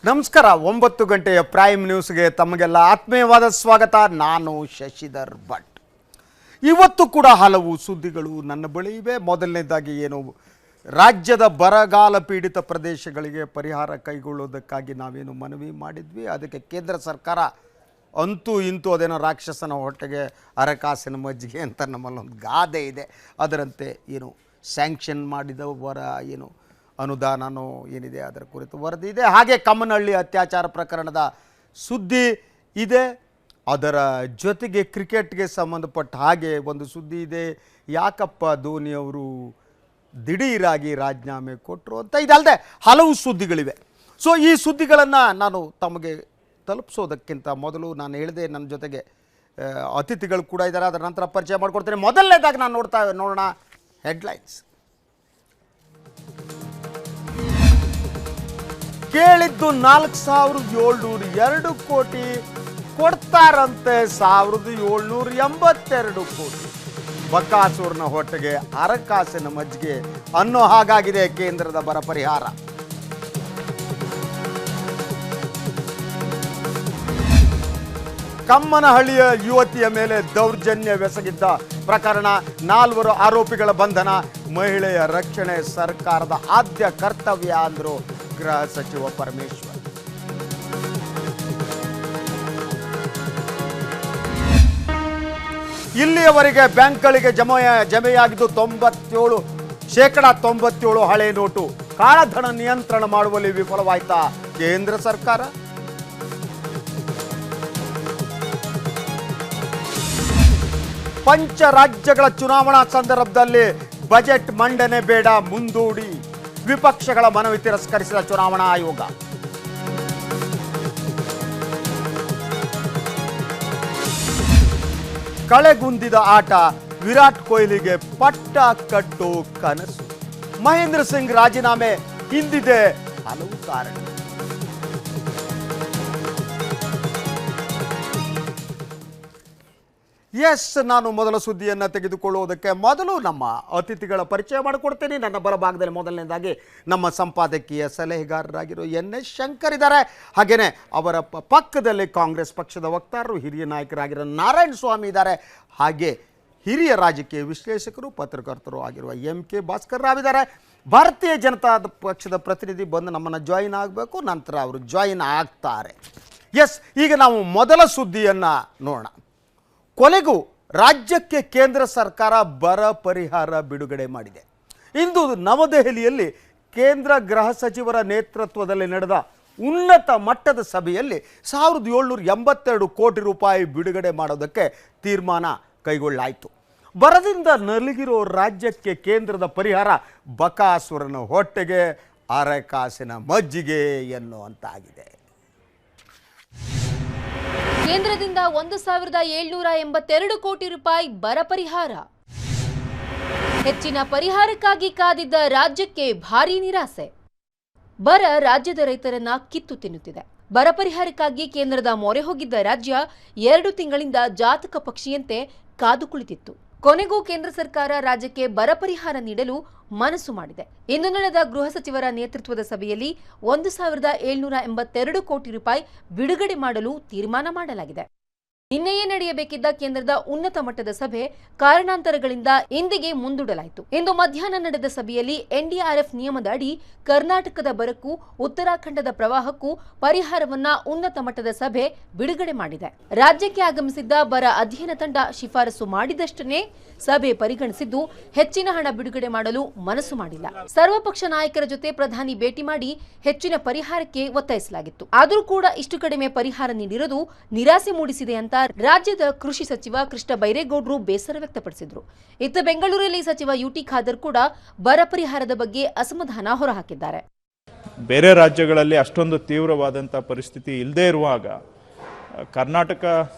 ನಮಸ್ಕಾರ 9 ಗಂಟೆಯ ಪ್ರೈಮ್ ನ್ಯೂಸ್ಗೆ ತಮಗೆಲ್ಲ ಆತ್ಮೀಯವಾದ ಸ್ವಾಗತ. ನಾನು ಶಶಿಧರ್ ಭಟ್. ಇವತ್ತು ಕೂಡ ಹಲವು ಸುದ್ದಿಗಳು ನನ್ನ ಬಳಿ ಇವೆ. ಮೊದಲನೇದಾಗಿ ಏನು ರಾಜ್ಯದ ಬರಗಾಲ ಪೀಡಿತ ಪ್ರದೇಶಗಳಿಗೆ ಪರಿಹಾರ ಕೈಗೊಳ್ಳುವುದಕ್ಕಾಗಿ ನಾವೇನು ಮನವಿ ಮಾಡಿದ್ವಿ, ಅದಕ್ಕೆ ಕೇಂದ್ರ ಸರ್ಕಾರ ಅಂತೂ ಇಂತೂ ಅದೇನೋ ರಾಕ್ಷಸನ ಹೊಟ್ಟೆಗೆ ಅರಕಾಸಿನ ಮಜ್ಜಿಗೆ ಅಂತ ನಮ್ಮಲ್ಲೊಂದು ಗಾದೆ ಇದೆ, ಅದರಂತೆ ಏನು ಸ್ಯಾಂಕ್ಷನ್ ಮಾಡಿದವರ ಏನು ಅನುದಾನನೋ ಏನಿದೆ ಅದರ ಕುರಿತು ವರದಿ ಇದೆ. ಹಾಗೆ ಕಮ್ಮನಹಳ್ಳಿ ಅತ್ಯಾಚಾರ ಪ್ರಕರಣದ ಸುದ್ದಿ ಇದೆ. ಅದರ ಜೊತೆಗೆ ಕ್ರಿಕೆಟ್ಗೆ ಸಂಬಂಧಪಟ್ಟ ಹಾಗೆ ಒಂದು ಸುದ್ದಿ ಇದೆ. ಯಾಕಪ್ಪ ಧೋನಿಯವರು ದಿಢೀರಾಗಿ ರಾಜೀನಾಮೆ ಕೊಟ್ಟರು ಅಂತ. ಇದಲ್ಲದೆ ಹಲವು ಸುದ್ದಿಗಳಿವೆ. ಸೊ ಈ ಸುದ್ದಿಗಳನ್ನು ನಾನು ತಮಗೆ ತಲುಪಿಸೋದಕ್ಕಿಂತ ಮೊದಲು ನಾನು ಹೇಳಿದೆ, ನನ್ನ ಜೊತೆಗೆ ಅತಿಥಿಗಳು ಕೂಡ ಇದ್ದಾರೆ, ಅದರ ನಂತರ ಪರಿಚಯ ಮಾಡಿಕೊಡ್ತೇನೆ. ಮೊದಲನೇದಾಗಿ ನಾನು ನೋಡೋಣ ಹೆಡ್ಲೈನ್ಸ್. ಕೇಳಿದ್ದು 4,702 ಕೋಟಿ, ಕೊಡ್ತಾರಂತೆ 1,782 ಕೋಟಿ. ಬಕಾಸೂರ್ನ ಹೊಟ್ಟೆಗೆ ಅರಕಾಸಿನ ಮಜ್ಜಿಗೆ ಅನ್ನೋ ಹಾಗಾಗಿದೆ ಕೇಂದ್ರದ ಬರ ಪರಿಹಾರ. ಕಮ್ಮನಹಳ್ಳಿಯ ಯುವತಿಯ ಮೇಲೆ ದೌರ್ಜನ್ಯವೆಸಗಿದ್ದ ಪ್ರಕರಣ, 4 ಆರೋಪಿಗಳ ಬಂಧನ. ಮಹಿಳೆಯ ರಕ್ಷಣೆ ಸರ್ಕಾರದ ಆದ್ಯ ಕರ್ತವ್ಯ ಅಂದರು ಗೃಹ ಸಚಿವ ಪರಮೇಶ್ವರ್. ಇಲ್ಲಿಯವರೆಗೆ ಬ್ಯಾಂಕ್ಗಳಿಗೆ ಜಮೆಯಾಗಿದ್ದು 97% ಹಳೆ ನೋಟು. ಕಾಳಧನ ನಿಯಂತ್ರಣ ಮಾಡುವಲ್ಲಿ ವಿಫಲವಾಯ್ತಾ ಕೇಂದ್ರ ಸರ್ಕಾರ? ಪಂಚ ರಾಜ್ಯಗಳ ಚುನಾವಣಾ ಸಂದರ್ಭದಲ್ಲಿ ಬಜೆಟ್ ಮಂಡನೆ ಬೇಡ, ಮುಂದೂಡಿ. ವಿಪಕ್ಷಗಳ ಮನವಿ ತಿರಸ್ಕರಿಸಿದ ಚುನಾವಣಾ ಆಯೋಗ. ಕಳೆಗುಂದಿದ ಆಟ, ವಿರಾಟ್ ಕೊಹ್ಲಿಗೆ ಪಟ್ಟ ಕಟ್ಟೋ ಕನಸು. ಮಹೇಂದ್ರ ಸಿಂಗ್ ರಾಜೀನಾಮೆ ಹಿಂದಿದೆ ಹಲವು ಕಾರಣ. ನಾನು ಮೊದಲ ಸುದ್ದಿಯನ್ನು ತೆಗೆದುಕೊಳ್ಳುವುದಕ್ಕೆ ಮೊದಲು ನಮ್ಮ ಅತಿಥಿಗಳ ಪರಿಚಯ ಮಾಡಿಕೊಡ್ತೇನೆ. ನನ್ನ ಬಲಭಾಗದಲ್ಲಿ ಮೊದಲನೇದಾಗಿ ನಮ್ಮ ಸಂಪಾದಕೀಯ ಸಲಹೆಗಾರರಾಗಿರೋ NS ಶಂಕರ್ ಇದ್ದಾರೆ. ಹಾಗೆಯೇ ಅವರ ಪಕ್ಕದಲ್ಲಿ ಕಾಂಗ್ರೆಸ್ ಪಕ್ಷದ ವಕ್ತಾರರು, ಹಿರಿಯ ನಾಯಕರಾಗಿರೋ ನಾರಾಯಣ ಸ್ವಾಮಿ ಇದ್ದಾರೆ. ಹಾಗೆ ಹಿರಿಯ ರಾಜಕೀಯ ವಿಶ್ಲೇಷಕರು, ಪತ್ರಕರ್ತರು ಆಗಿರುವ MK ಭಾಸ್ಕರ್ ರಾವ್ ಇದ್ದಾರೆ. ಭಾರತೀಯ ಜನತಾ ಪಕ್ಷದ ಪ್ರತಿನಿಧಿ ಬಂದು ನಮ್ಮನ್ನು ಜಾಯಿನ್ ಆಗಬೇಕು, ನಂತರ ಅವರು ಜಾಯಿನ್ ಆಗ್ತಾರೆ. ಈಗ ನಾವು ಮೊದಲ ಸುದ್ದಿಯನ್ನು ನೋಡೋಣ. ಕೊನೆಗೂ ರಾಜ್ಯಕ್ಕೆ ಕೇಂದ್ರ ಸರ್ಕಾರ ಬರ ಪರಿಹಾರ ಬಿಡುಗಡೆ ಮಾಡಿದೆ. ಇಂದು ನವದೆಹಲಿಯಲ್ಲಿ ಕೇಂದ್ರ ಗೃಹ ಸಚಿವರ ನೇತೃತ್ವದಲ್ಲಿ ನಡೆದ ಉನ್ನತ ಮಟ್ಟದ ಸಭೆಯಲ್ಲಿ 1,782 ಕೋಟಿ ರೂಪಾಯಿ ಬಿಡುಗಡೆ ಮಾಡೋದಕ್ಕೆ ತೀರ್ಮಾನ ಕೈಗೊಳ್ಳಲಾಯಿತು. ಬರದಿಂದ ನಲುಗಿರೋ ರಾಜ್ಯಕ್ಕೆ ಕೇಂದ್ರದ ಪರಿಹಾರ ಬಕಾಸುರನ ಹೊಟ್ಟೆಗೆ ಅರಕಾಸಿನ ಮಜ್ಜಿಗೆ ಎನ್ನುವಂತಾಗಿದೆ. ಕೇಂದ್ರದಿಂದ 1,782 ಕೋಟಿ ರೂಪಾಯಿ ಬರ ಪರಿಹಾರ. ಹೆಚ್ಚಿನ ಪರಿಹಾರಕ್ಕಾಗಿ ಕಾದಿದ್ದ ರಾಜ್ಯಕ್ಕೆ ಭಾರೀ ನಿರಾಸೆ. ಬರ ರಾಜ್ಯದ ರೈತರನ್ನ ಕಿತ್ತು ತಿನ್ನುತ್ತಿದೆ. ಬರ ಪರಿಹಾರಕ್ಕಾಗಿ ಕೇಂದ್ರದ ಮೊರೆ ಹೋಗಿದ್ದ ರಾಜ್ಯ 2 ತಿಂಗಳಿಂದ ಜಾತಕ ಪಕ್ಷಿಯಂತೆ ಕಾದು ಕುಳಿತಿತ್ತು. ಕೊನೆಗೂ ಕೇಂದ್ರ ಸರ್ಕಾರ ರಾಜ್ಯಕ್ಕೆ ಬರ ಪರಿಹಾರ ನೀಡಲು ಮನಸ್ಸು ಮಾಡಿದೆ. ಇಂದು ನಡೆದ ಗೃಹ ಸಚಿವರ ನೇತೃತ್ವದ ಸಭೆಯಲ್ಲಿ 1,782 ಕೋಟಿ ರೂಪಾಯಿ ಬಿಡುಗಡೆ ಮಾಡಲು ತೀರ್ಮಾನ ಮಾಡಲಾಗಿದೆ. ನಿನ್ನೆಯೇ ನಡೆಯಬೇಕಿದ್ದ ಕೇಂದ್ರದ ಉನ್ನತ ಮಟ್ಟದ ಸಭೆ ಕಾರಣಾಂತರಗಳಿಂದ ಇಂದಿಗೆ ಮುಂದೂಡಲಾಯಿತು. ಇಂದು ಮಧ್ಯಾಹ್ನ ನಡೆದ ಸಭೆಯಲ್ಲಿ NDRF ನಿಯಮದ ಅಡಿ ಕರ್ನಾಟಕದ ಬರಕ್ಕೂ ಉತ್ತರಾಖಂಡದ ಪ್ರವಾಹಕ್ಕೂ ಪರಿಹಾರವನ್ನ ಉನ್ನತ ಮಟ್ಟದ ಸಭೆ ಬಿಡುಗಡೆ ಮಾಡಿದೆ. ರಾಜ್ಯಕ್ಕೆ ಆಗಮಿಸಿದ್ದ ಬರ ಅಧ್ಯಯನ ತಂಡ ಶಿಫಾರಸು ಮಾಡಿದಷ್ಟನ್ನೇ ಸಭೆ ಪರಿಗಣಿಸಿದ್ದು, ಹೆಚ್ಚಿನ ಹಣ ಬಿಡುಗಡೆ ಮಾಡಲು ಮನಸ್ಸು ಮಾಡಿಲ್ಲ. ಸರ್ವಪಕ್ಷ ನಾಯಕರ ಜೊತೆ ಪ್ರಧಾನಿ ಭೇಟಿ ಮಾಡಿ ಹೆಚ್ಚಿನ ಪರಿಹಾರಕ್ಕೆ ಒತ್ತಾಯಿಸಲಾಗಿತ್ತು. ಆದರೂ ಕೂಡ ಇಷ್ಟು ಕಡಿಮೆ ಪರಿಹಾರ ನೀಡಿರೋದು ನಿರಾಸೆ ಮೂಡಿಸಿದೆ ಅಂತ ರಾಜ್ಯದ ಕೃಷಿ ಸಚಿವ ಕೃಷ್ಣ ಬೈರೇಗೌಡರು ಬೇಸರ ವ್ಯಕ್ತಪಡಿಸಿದರು. ಇತ್ತ ಬೆಂಗಳೂರಲ್ಲಿ ಸಚಿವ UT ಖಾದರ್ ಕೂಡ ಬರ ಪರಿಹಾರದ ಬಗ್ಗೆ ಅಸಮಾಧಾನ ಹೊರಹಾಕಿದ್ದಾರೆ. ಬೇರೆ ರಾಜ್ಯಗಳಲ್ಲಿ ಅಷ್ಟೊಂದು ತೀವ್ರವಾದಂಥ ಪರಿಸ್ಥಿತಿ ಇಲ್ಲದೆ ಇರುವಾಗ ಕರ್ನಾಟಕ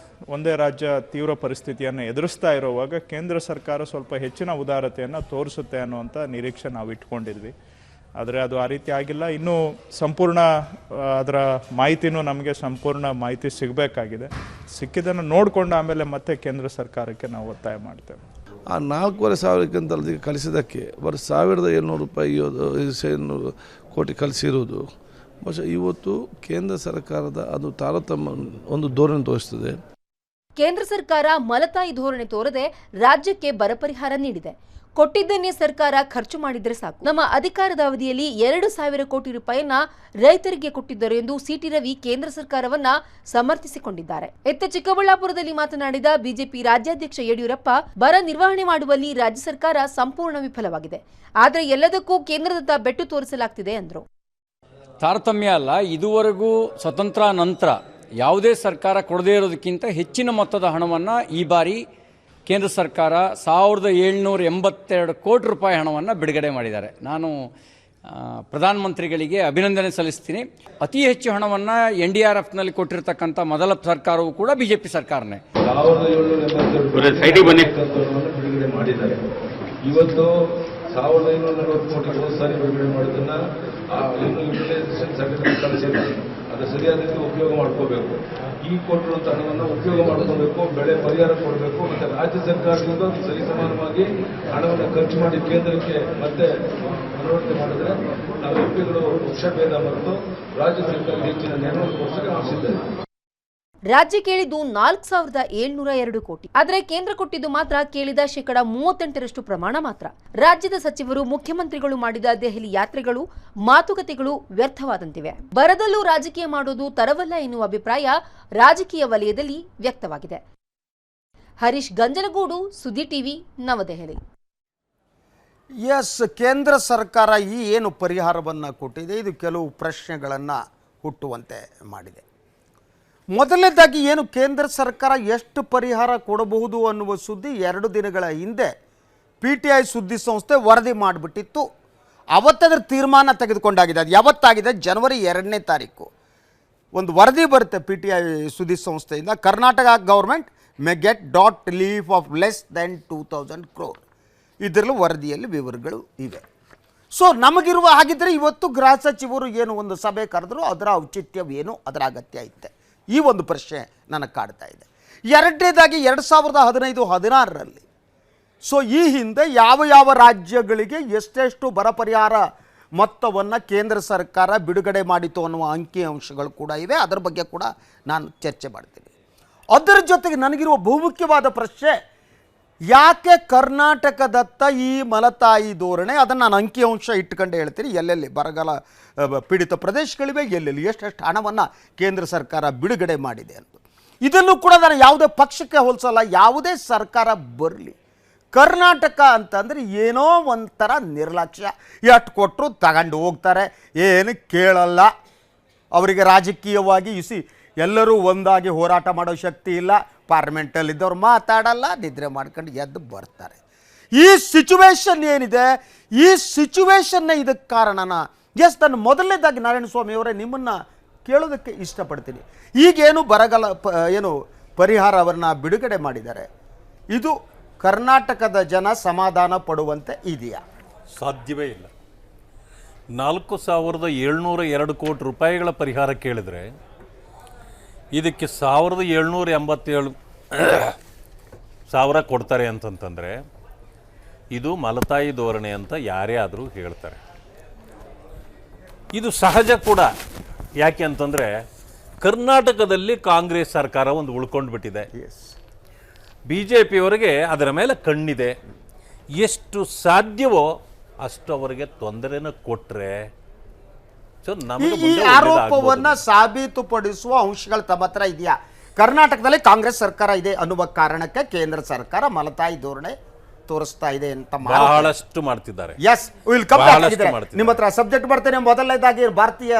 ಒಂದೇ ರಾಜ್ಯ ತೀವ್ರ ಪರಿಸ್ಥಿತಿಯನ್ನು ಎದುರಿಸ್ತಾ ಇರುವಾಗ ಕೇಂದ್ರ ಸರ್ಕಾರ ಸ್ವಲ್ಪ ಹೆಚ್ಚಿನ ಉದಾರತೆಯನ್ನು ತೋರಿಸುತ್ತೆ ಅನ್ನುವಂಥ ನಿರೀಕ್ಷೆ ನಾವು ಇಟ್ಕೊಂಡಿದ್ವಿ. ಆದರೆ ಅದು ಆ ರೀತಿ ಆಗಿಲ್ಲ. ಇನ್ನೂ ಸಂಪೂರ್ಣ ಅದರ ಮಾಹಿತಿನೂ ನಮಗೆ ಸಂಪೂರ್ಣ ಮಾಹಿತಿ ಸಿಗಬೇಕಾಗಿದೆ. ಸಿಕ್ಕಿದ್ದನ್ನು ನೋಡಿಕೊಂಡು ಆಮೇಲೆ ಮತ್ತೆ ಕೇಂದ್ರ ಸರ್ಕಾರಕ್ಕೆ ನಾವು ಒತ್ತಾಯ ಮಾಡ್ತೇವೆ. ಆ 4,500 ಕಳಿಸಿದ್ದಕ್ಕೆ ಬರೀ 1,700 ರೂಪಾಯಿ 700 ಕೋಟಿ ಕಳಿಸಿರುವುದು ಬಹುಶಃ ಇವತ್ತು ಕೇಂದ್ರ ಸರ್ಕಾರದ ಅದು ತಾರತಮ್ಯ ಒಂದು ಧೋರಣೆ ತೋರಿಸ್ತದೆ. ಕೇಂದ್ರ ಸರ್ಕಾರ ಮಲತಾಯಿ ಧೋರಣೆ ತೋರದೆ ರಾಜ್ಯಕ್ಕೆ ಬರ ಪರಿಹಾರ ನೀಡಿದೆ. ಕೊಟ್ಟಿದ್ದನ್ನೇ ಸರ್ಕಾರ ಖರ್ಚು ಮಾಡಿದ್ರೆ ಸಾಕು. ನಮ್ಮ ಅಧಿಕಾರದ ಅವಧಿಯಲ್ಲಿ 2,000 ಕೋಟಿ ರೂಪಾಯಿಯನ್ನ ರೈತರಿಗೆ ಕೊಟ್ಟಿದ್ದರು ಎಂದು ಸಿಟಿ ರವಿ ಕೇಂದ್ರ ಸರ್ಕಾರವನ್ನ ಸಮರ್ಥಿಸಿಕೊಂಡಿದ್ದಾರೆ. ಇತ್ತ ಚಿಕ್ಕಬಳ್ಳಾಪುರದಲ್ಲಿ ಮಾತನಾಡಿದ ಬಿಜೆಪಿ ರಾಜ್ಯಾಧ್ಯಕ್ಷ ಯಡಿಯೂರಪ್ಪ, ಬರ ನಿರ್ವಹಣೆ ಮಾಡುವಲ್ಲಿ ರಾಜ್ಯ ಸರ್ಕಾರ ಸಂಪೂರ್ಣ ವಿಫಲವಾಗಿದೆ. ಆದರೆ ಎಲ್ಲದಕ್ಕೂ ಕೇಂದ್ರದತ್ತ ಬೆಟ್ಟು ತೋರಿಸಲಾಗ್ತಿದೆ ಎಂದರು. ತಾರತಮ್ಯ ಅಲ್ಲ, ಇದುವರೆಗೂ ಸ್ವತಂತ್ರ ನಂತರ ಯಾವುದೇ ಸರ್ಕಾರ ಕೊಡದೇ ಇರೋದಕ್ಕಿಂತ ಹೆಚ್ಚಿನ ಮೊತ್ತದ ಹಣವನ್ನು ಈ ಬಾರಿ ಕೇಂದ್ರ ಸರ್ಕಾರ 1,782 ಕೋಟಿ ರೂಪಾಯಿ ಹಣವನ್ನು ಬಿಡುಗಡೆ ಮಾಡಿದ್ದಾರೆ. ನಾನು ಪ್ರಧಾನಮಂತ್ರಿಗಳಿಗೆ ಅಭಿನಂದನೆ ಸಲ್ಲಿಸ್ತೀನಿ. ಅತಿ ಹೆಚ್ಚು ಹಣವನ್ನು NDRFನಲ್ಲಿ ಕೊಟ್ಟಿರ್ತಕ್ಕಂಥ ಮೊದಲ ಸರ್ಕಾರವೂ ಕೂಡ BJP ಸರ್ಕಾರನೇ. 1,782 ಬಿಡುಗಡೆ ಮಾಡಿದ್ದಾರೆ. ಇವತ್ತು 1,540 ಕೋಟಿ ಹೋದ ಸಾರಿ ಬಿಡುಗಡೆ ಮಾಡೋದನ್ನ ಕಳಿಸಿಲ್ಲ. ಅದು ಸರಿಯಾದ ರೀತಿ ಉಪಯೋಗ ಮಾಡ್ಕೋಬೇಕು. ಈ ಕೊಟ್ಟಿರುವಂಥ ಹಣವನ್ನು ಉಪಯೋಗ ಮಾಡ್ಕೋಬೇಕು, ಬೆಳೆ ಪರಿಹಾರ ಕೊಡಬೇಕು. ಮತ್ತು ರಾಜ್ಯ ಸರ್ಕಾರದಿಂದ ಸರಿ ಸಮಾನವಾಗಿ ಹಣವನ್ನು ಖರ್ಚು ಮಾಡಿ ಕೇಂದ್ರಕ್ಕೆ ಮತ್ತೆ ಮನವರಿಕೆ ಮಾಡಿದ್ರೆ ನಾವು ಎಂಪಿಗಳು ಪಕ್ಷಭೇದ ಮತ್ತು ರಾಜ್ಯ ಸರ್ಕಾರಕ್ಕೆ ಹೆಚ್ಚಿನ ನೆರವು ಕೊಡಿಸಲು ನಾವು ಸಿದ್ಧ. ರಾಜ್ಯ ಕೇಳಿದ್ದು 4,702 ಕೋಟಿ. ಆದರೆ ಕೇಂದ್ರ ಕೊಟ್ಟಿದ್ದು ಮಾತ್ರ ಕೇಳಿದ 38% ಪ್ರಮಾಣ ಮಾತ್ರ. ರಾಜ್ಯದ ಸಚಿವರು, ಮುಖ್ಯಮಂತ್ರಿಗಳು ಮಾಡಿದ ದೆಹಲಿ ಯಾತ್ರೆಗಳು, ಮಾತುಕತೆಗಳು ವ್ಯರ್ಥವಾದಂತಿವೆ. ಬರದಲ್ಲೂ ರಾಜಕೀಯ ಮಾಡೋದು ತರವಲ್ಲ ಎನ್ನುವ ಅಭಿಪ್ರಾಯ ರಾಜಕೀಯ ವಲಯದಲ್ಲಿ ವ್ಯಕ್ತವಾಗಿದೆ. ಹರೀಶ್ ಗಂಜನಗೂಡು, ಸುದ್ದಿ ಟಿವಿ, ನವದೆಹಲಿ. ಎಸ್, ಕೇಂದ್ರ ಸರ್ಕಾರ ಈ ಏನು ಪರಿಹಾರವನ್ನು ಕೊಟ್ಟಿದೆ ಇದು ಕೆಲವು ಪ್ರಶ್ನೆಗಳನ್ನು ಹುಟ್ಟುವಂತೆ ಮಾಡಿದೆ. ಮೊದಲನೇದಾಗಿ ಏನು ಕೇಂದ್ರ ಸರ್ಕಾರ ಎಷ್ಟು ಪರಿಹಾರ ಕೊಡಬಹುದು ಅನ್ನುವ ಸುದ್ದಿ 2 ದಿನಗಳ ಹಿಂದೆ PTI ಸುದ್ದಿ ಸಂಸ್ಥೆ ವರದಿ ಮಾಡಿಬಿಟ್ಟಿತ್ತು. ಅವತ್ತದ್ರ ತೀರ್ಮಾನ ತೆಗೆದುಕೊಂಡಾಗಿದೆ. ಅದು ಯಾವತ್ತಾಗಿದೆ? ಜನವರಿ 2ನೇ ತಾರೀಕು ಒಂದು ವರದಿ ಬರುತ್ತೆ PTI ಸುದ್ದಿ ಸಂಸ್ಥೆಯಿಂದ. Karnataka government may get dot relief of less than 2,000 crore. ಇದರಲ್ಲೂ ವರದಿಯಲ್ಲಿ ವಿವರಗಳು ಇವೆ. ಸೊ ನಮಗಿರುವ ಹಾಗಿದ್ದರೆ ಇವತ್ತು ಗೃಹ ಸಚಿವರು ಏನು ಒಂದು ಸಭೆ ಕರೆದ್ರು, ಅದರ ಔಚಿತ್ಯವೇನು, ಅದರ ಅಗತ್ಯ ಐತೆ? ಈ ಒಂದು ಪ್ರಶ್ನೆ ನನಗೆ ಕಾಡ್ತಾ ಇದೆ. ಎರಡನೇದಾಗಿ 2015-16ರಲ್ಲಿ ಸೊ ಈ ಹಿಂದೆ ಯಾವ ಯಾವ ರಾಜ್ಯಗಳಿಗೆ ಎಷ್ಟೆಷ್ಟು ಬರ ಪರಿಹಾರ ಮೊತ್ತವನ್ನು ಕೇಂದ್ರ ಸರ್ಕಾರ ಬಿಡುಗಡೆ ಮಾಡಿತು ಅನ್ನುವ ಅಂಕಿಅಂಶಗಳು ಕೂಡ ಇವೆ. ಅದರ ಬಗ್ಗೆ ಕೂಡ ನಾನು ಚರ್ಚೆ ಮಾಡ್ತೀನಿ. ಅದರ ಜೊತೆಗೆ ನನಗಿರುವ ಬಹುಮುಖ್ಯವಾದ ಪ್ರಶ್ನೆ, ಯಾಕೆ ಕರ್ನಾಟಕದತ್ತ ಈ ಮಲತಾಯಿ ಧೋರಣೆ? ಅದನ್ನು ನಾನು ಅಂಕಿಅಂಶ ಇಟ್ಕೊಂಡು ಹೇಳ್ತೀನಿ. ಎಲ್ಲೆಲ್ಲಿ ಬರಗಾಲ ಪೀಡಿತ ಪ್ರದೇಶಗಳಿವೆ, ಎಲ್ಲೆಲ್ಲಿ ಎಷ್ಟೆಷ್ಟು ಹಣವನ್ನು ಕೇಂದ್ರ ಸರ್ಕಾರ ಬಿಡುಗಡೆ ಮಾಡಿದೆ ಅಂತ. ಇದನ್ನು ಕೂಡ ನಾನು ಯಾವುದೇ ಪಕ್ಷಕ್ಕೆ ಹೋಲಿಸಲ್ಲ. ಯಾವುದೇ ಸರ್ಕಾರ ಬರಲಿ, ಕರ್ನಾಟಕ ಅಂತಂದರೆ ಏನೋ ಒಂಥರ ನಿರ್ಲಕ್ಷ್ಯ. ಎಷ್ಟು ಕೊಟ್ಟರು ತಗೊಂಡು ಹೋಗ್ತಾರೆ, ಏನು ಕೇಳಲ್ಲ. ಅವರಿಗೆ ರಾಜಕೀಯವಾಗಿ ಎಲ್ಲರೂ ಒಂದಾಗಿ ಹೋರಾಟ ಮಾಡೋ ಶಕ್ತಿ ಇಲ್ಲ. ಪಾರ್ಲಿಮೆಂಟಲ್ಲಿದ್ದವ್ರು ಮಾತಾಡಲ್ಲ, ನಿದ್ರೆ ಮಾಡ್ಕೊಂಡು ಎದ್ದು ಬರ್ತಾರೆ. ಈ ಸಿಚುವೇಶನ್ ಏನಿದೆ, ಈ ಸಿಚುವೇಶನ್ನೇ ಇದಕ್ಕೆ ಕಾರಣನ? ಎಸ್, ನಾನು ಮೊದಲನೇದಾಗಿ ನಾರಾಯಣಸ್ವಾಮಿ ಅವರೇ ನಿಮ್ಮನ್ನು ಕೇಳೋದಕ್ಕೆ ಇಷ್ಟಪಡ್ತೀನಿ. ಈಗೇನು ಬರಗಾಲ ಏನು ಪರಿಹಾರವನ್ನು ಬಿಡುಗಡೆ ಮಾಡಿದ್ದಾರೆ, ಇದು ಕರ್ನಾಟಕದ ಜನ ಸಮಾಧಾನ ಪಡುವಂತೆ ಇದೆಯಾ? ಸಾಧ್ಯವೇ ಇಲ್ಲ. 4,702 ಕೋಟಿ ರೂಪಾಯಿಗಳ ಪರಿಹಾರ ಕೇಳಿದರೆ ಇದಕ್ಕೆ 1,787 ಸಾವಿರ ಕೊಡ್ತಾರೆ ಅಂತಂತಂದರೆ ಇದು ಮಲತಾಯಿ ಧೋರಣೆ ಅಂತ ಯಾರೇ ಆದರೂ ಹೇಳ್ತಾರೆ. ಇದು ಸಹಜ ಕೂಡ. ಯಾಕೆ ಅಂತಂದರೆ ಕರ್ನಾಟಕದಲ್ಲಿ ಕಾಂಗ್ರೆಸ್ ಸರ್ಕಾರ ಒಂದು ಉಳ್ಕೊಂಡು ಬಿಟ್ಟಿದೆ. BJPಯವರಿಗೆ ಅದರ ಮೇಲೆ ಕಣ್ಣಿದೆ. ಎಷ್ಟು ಸಾಧ್ಯವೋ ಅಷ್ಟು ಅವರಿಗೆ ತೊಂದರೆನ ಕೊಟ್ಟರೆ ಈ ಆರೋಪವನ್ನು ಸಾಬೀತುಪಡಿಸುವ ಅಂಶಗಳು ತಮ್ಮ ಹತ್ರ ಇದೆಯಾ? ಕರ್ನಾಟಕದಲ್ಲಿ ಕಾಂಗ್ರೆಸ್ ಸರ್ಕಾರ ಇದೆ ಅನ್ನುವ ಕಾರಣಕ್ಕೆ ಕೇಂದ್ರ ಸರ್ಕಾರ ಮಲತಾಯಿ ಧೋರಣೆ ತೋರಿಸ್ತಾ ಇದೆ ಅಂತ ಬಹಳಷ್ಟು ಮಾಡ್ತಿದ್ದಾರೆ. ಎಸ್, ನಿಮ್ಮ ಹತ್ರ ಸಬ್ಜೆಕ್ಟ್ ಬರ್ತೇನೆ. ಮೊದಲನೇದಾಗಿ ಭಾರತೀಯ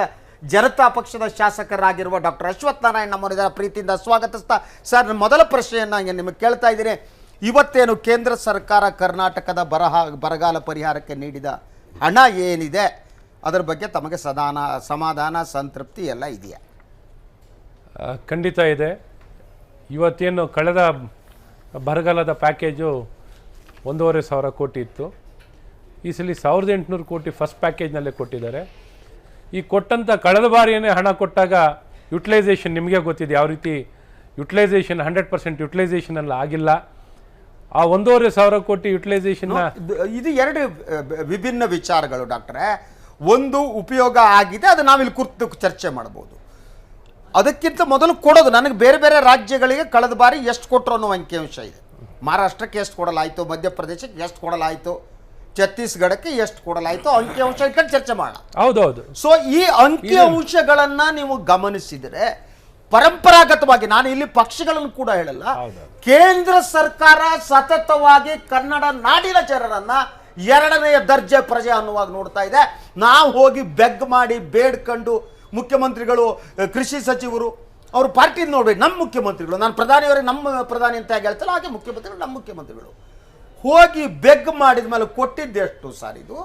ಜನತಾ ಪಕ್ಷದ ಶಾಸಕರಾಗಿರುವ ಡಾಕ್ಟರ್ ಅಶ್ವಥ್ ನಾರಾಯಣ್ ನಮ್ಮವರಿದ್ದಾರೆ. ಪ್ರೀತಿಯಿಂದ ಸ್ವಾಗತಿಸ್ತಾ ಸರ್, ಮೊದಲ ಪ್ರಶ್ನೆಯನ್ನು ನಿಮಗೆ ಕೇಳ್ತಾ ಇದ್ದೀನಿ. ಇವತ್ತೇನು ಕೇಂದ್ರ ಸರ್ಕಾರ ಕರ್ನಾಟಕದ ಬರಗಾಲ ಪರಿಹಾರಕ್ಕೆ ನೀಡಿದ ಹಣ ಏನಿದೆ ಅದರ ಬಗ್ಗೆ ತಮಗೆ ಸಮಾಧಾನ ಸಂತೃಪ್ತಿ ಎಲ್ಲ ಇದೆಯಾ? ಖಂಡಿತ ಇದೆ. ಇವತ್ತೇನು ಕಳೆದ ಬರಗಾಲದ ಪ್ಯಾಕೇಜು 1,500 ಕೋಟಿ ಇತ್ತು. ಈ ಸಲ 1,800 ಕೋಟಿ ಫಸ್ಟ್ ಪ್ಯಾಕೇಜ್ನಲ್ಲೇ ಕೊಟ್ಟಿದ್ದಾರೆ. ಈ ಕೊಟ್ಟಂಥ ಕಳೆದ ಬಾರಿಯೇ ಹಣ ಕೊಟ್ಟಾಗ ಯುಟಿಲೈಸೇಷನ್ ನಿಮಗೆ ಗೊತ್ತಿದೆ ಯಾವ ರೀತಿ ಯುಟಿಲೈಸೇಷನ್ 100% ಯುಟಿಲೈಸೇಷನಲ್ಲಿ ಆಗಿಲ್ಲ. ಆ 1,500 ಕೋಟಿ ಯುಟಿಲೈಸೇಷನ್ ಇದು ಎರಡು ವಿಭಿನ್ನ ವಿಚಾರಗಳು ಡಾಕ್ಟ್ರೆ. ಒಂದು ಉಪಯೋಗ ಆಗಿದೆ, ಅದು ನಾವಿಲ್ಲಿ ಕುರಿತು ಚರ್ಚೆ ಮಾಡ್ಬೋದು. ಅದಕ್ಕಿಂತ ಮೊದಲು ಕೊಡೋದು ನನಗೆ ಬೇರೆ ಬೇರೆ ರಾಜ್ಯಗಳಿಗೆ ಕಳೆದ ಬಾರಿ ಎಷ್ಟು ಕೊಟ್ಟರು ಅನ್ನೋ ಅಂಕಿಅಂಶ ಇದೆ. ಮಹಾರಾಷ್ಟ್ರಕ್ಕೆ ಎಷ್ಟು ಕೊಡಲಾಯಿತು, ಮಧ್ಯಪ್ರದೇಶಕ್ಕೆ ಎಷ್ಟು ಕೊಡಲಾಯಿತು, ಛತ್ತೀಸ್ಗಢಕ್ಕೆ ಎಷ್ಟು ಕೊಡಲಾಯಿತು, ಅಂಕಿಅಂಶ ಇಟ್ಕೊಂಡು ಚರ್ಚೆ ಮಾಡೋಣ. ಹೌದೌದು. ಸೊ ಈ ಅಂಕಿಅಂಶಗಳನ್ನ ನೀವು ಗಮನಿಸಿದರೆ ಪರಂಪರಾಗತವಾಗಿ, ನಾನು ಇಲ್ಲಿ ಪಕ್ಷಗಳನ್ನು ಕೂಡ ಹೇಳಲ್ಲ, ಕೇಂದ್ರ ಸರ್ಕಾರ ಸತತವಾಗಿ ಕನ್ನಡ ನಾಡಿನ ಜನರನ್ನ ಎರಡನೆಯ ದರ್ಜೆ ಪ್ರಜೆ ಅನ್ನುವಾಗ ನೋಡ್ತಾ ಇದೆ. ನಾವು ಹೋಗಿ ಬೆಗ್ ಮಾಡಿ ಬೇಡ್ಕೊಂಡು ಮುಖ್ಯಮಂತ್ರಿಗಳು, ಕೃಷಿ ಸಚಿವರು, ಅವರು ಪಾರ್ಟಿ ನೋಡ್ಬೇಕು, ನಮ್ಮ ಮುಖ್ಯಮಂತ್ರಿಗಳು, ನಾನು ಪ್ರಧಾನಿಯವರೇ ನಮ್ಮ ಪ್ರಧಾನಿ ಅಂತ ಹೇಳ್ತಲ್ಲ, ಹಾಗೆ ಮುಖ್ಯಮಂತ್ರಿಗಳು ನಮ್ಮ ಮುಖ್ಯಮಂತ್ರಿಗಳು ಹೋಗಿ ಬೆಗ್ ಮಾಡಿದ ಮೇಲೆ ಕೊಟ್ಟಿದ್ದೆಷ್ಟು ಸರ್? ಇದು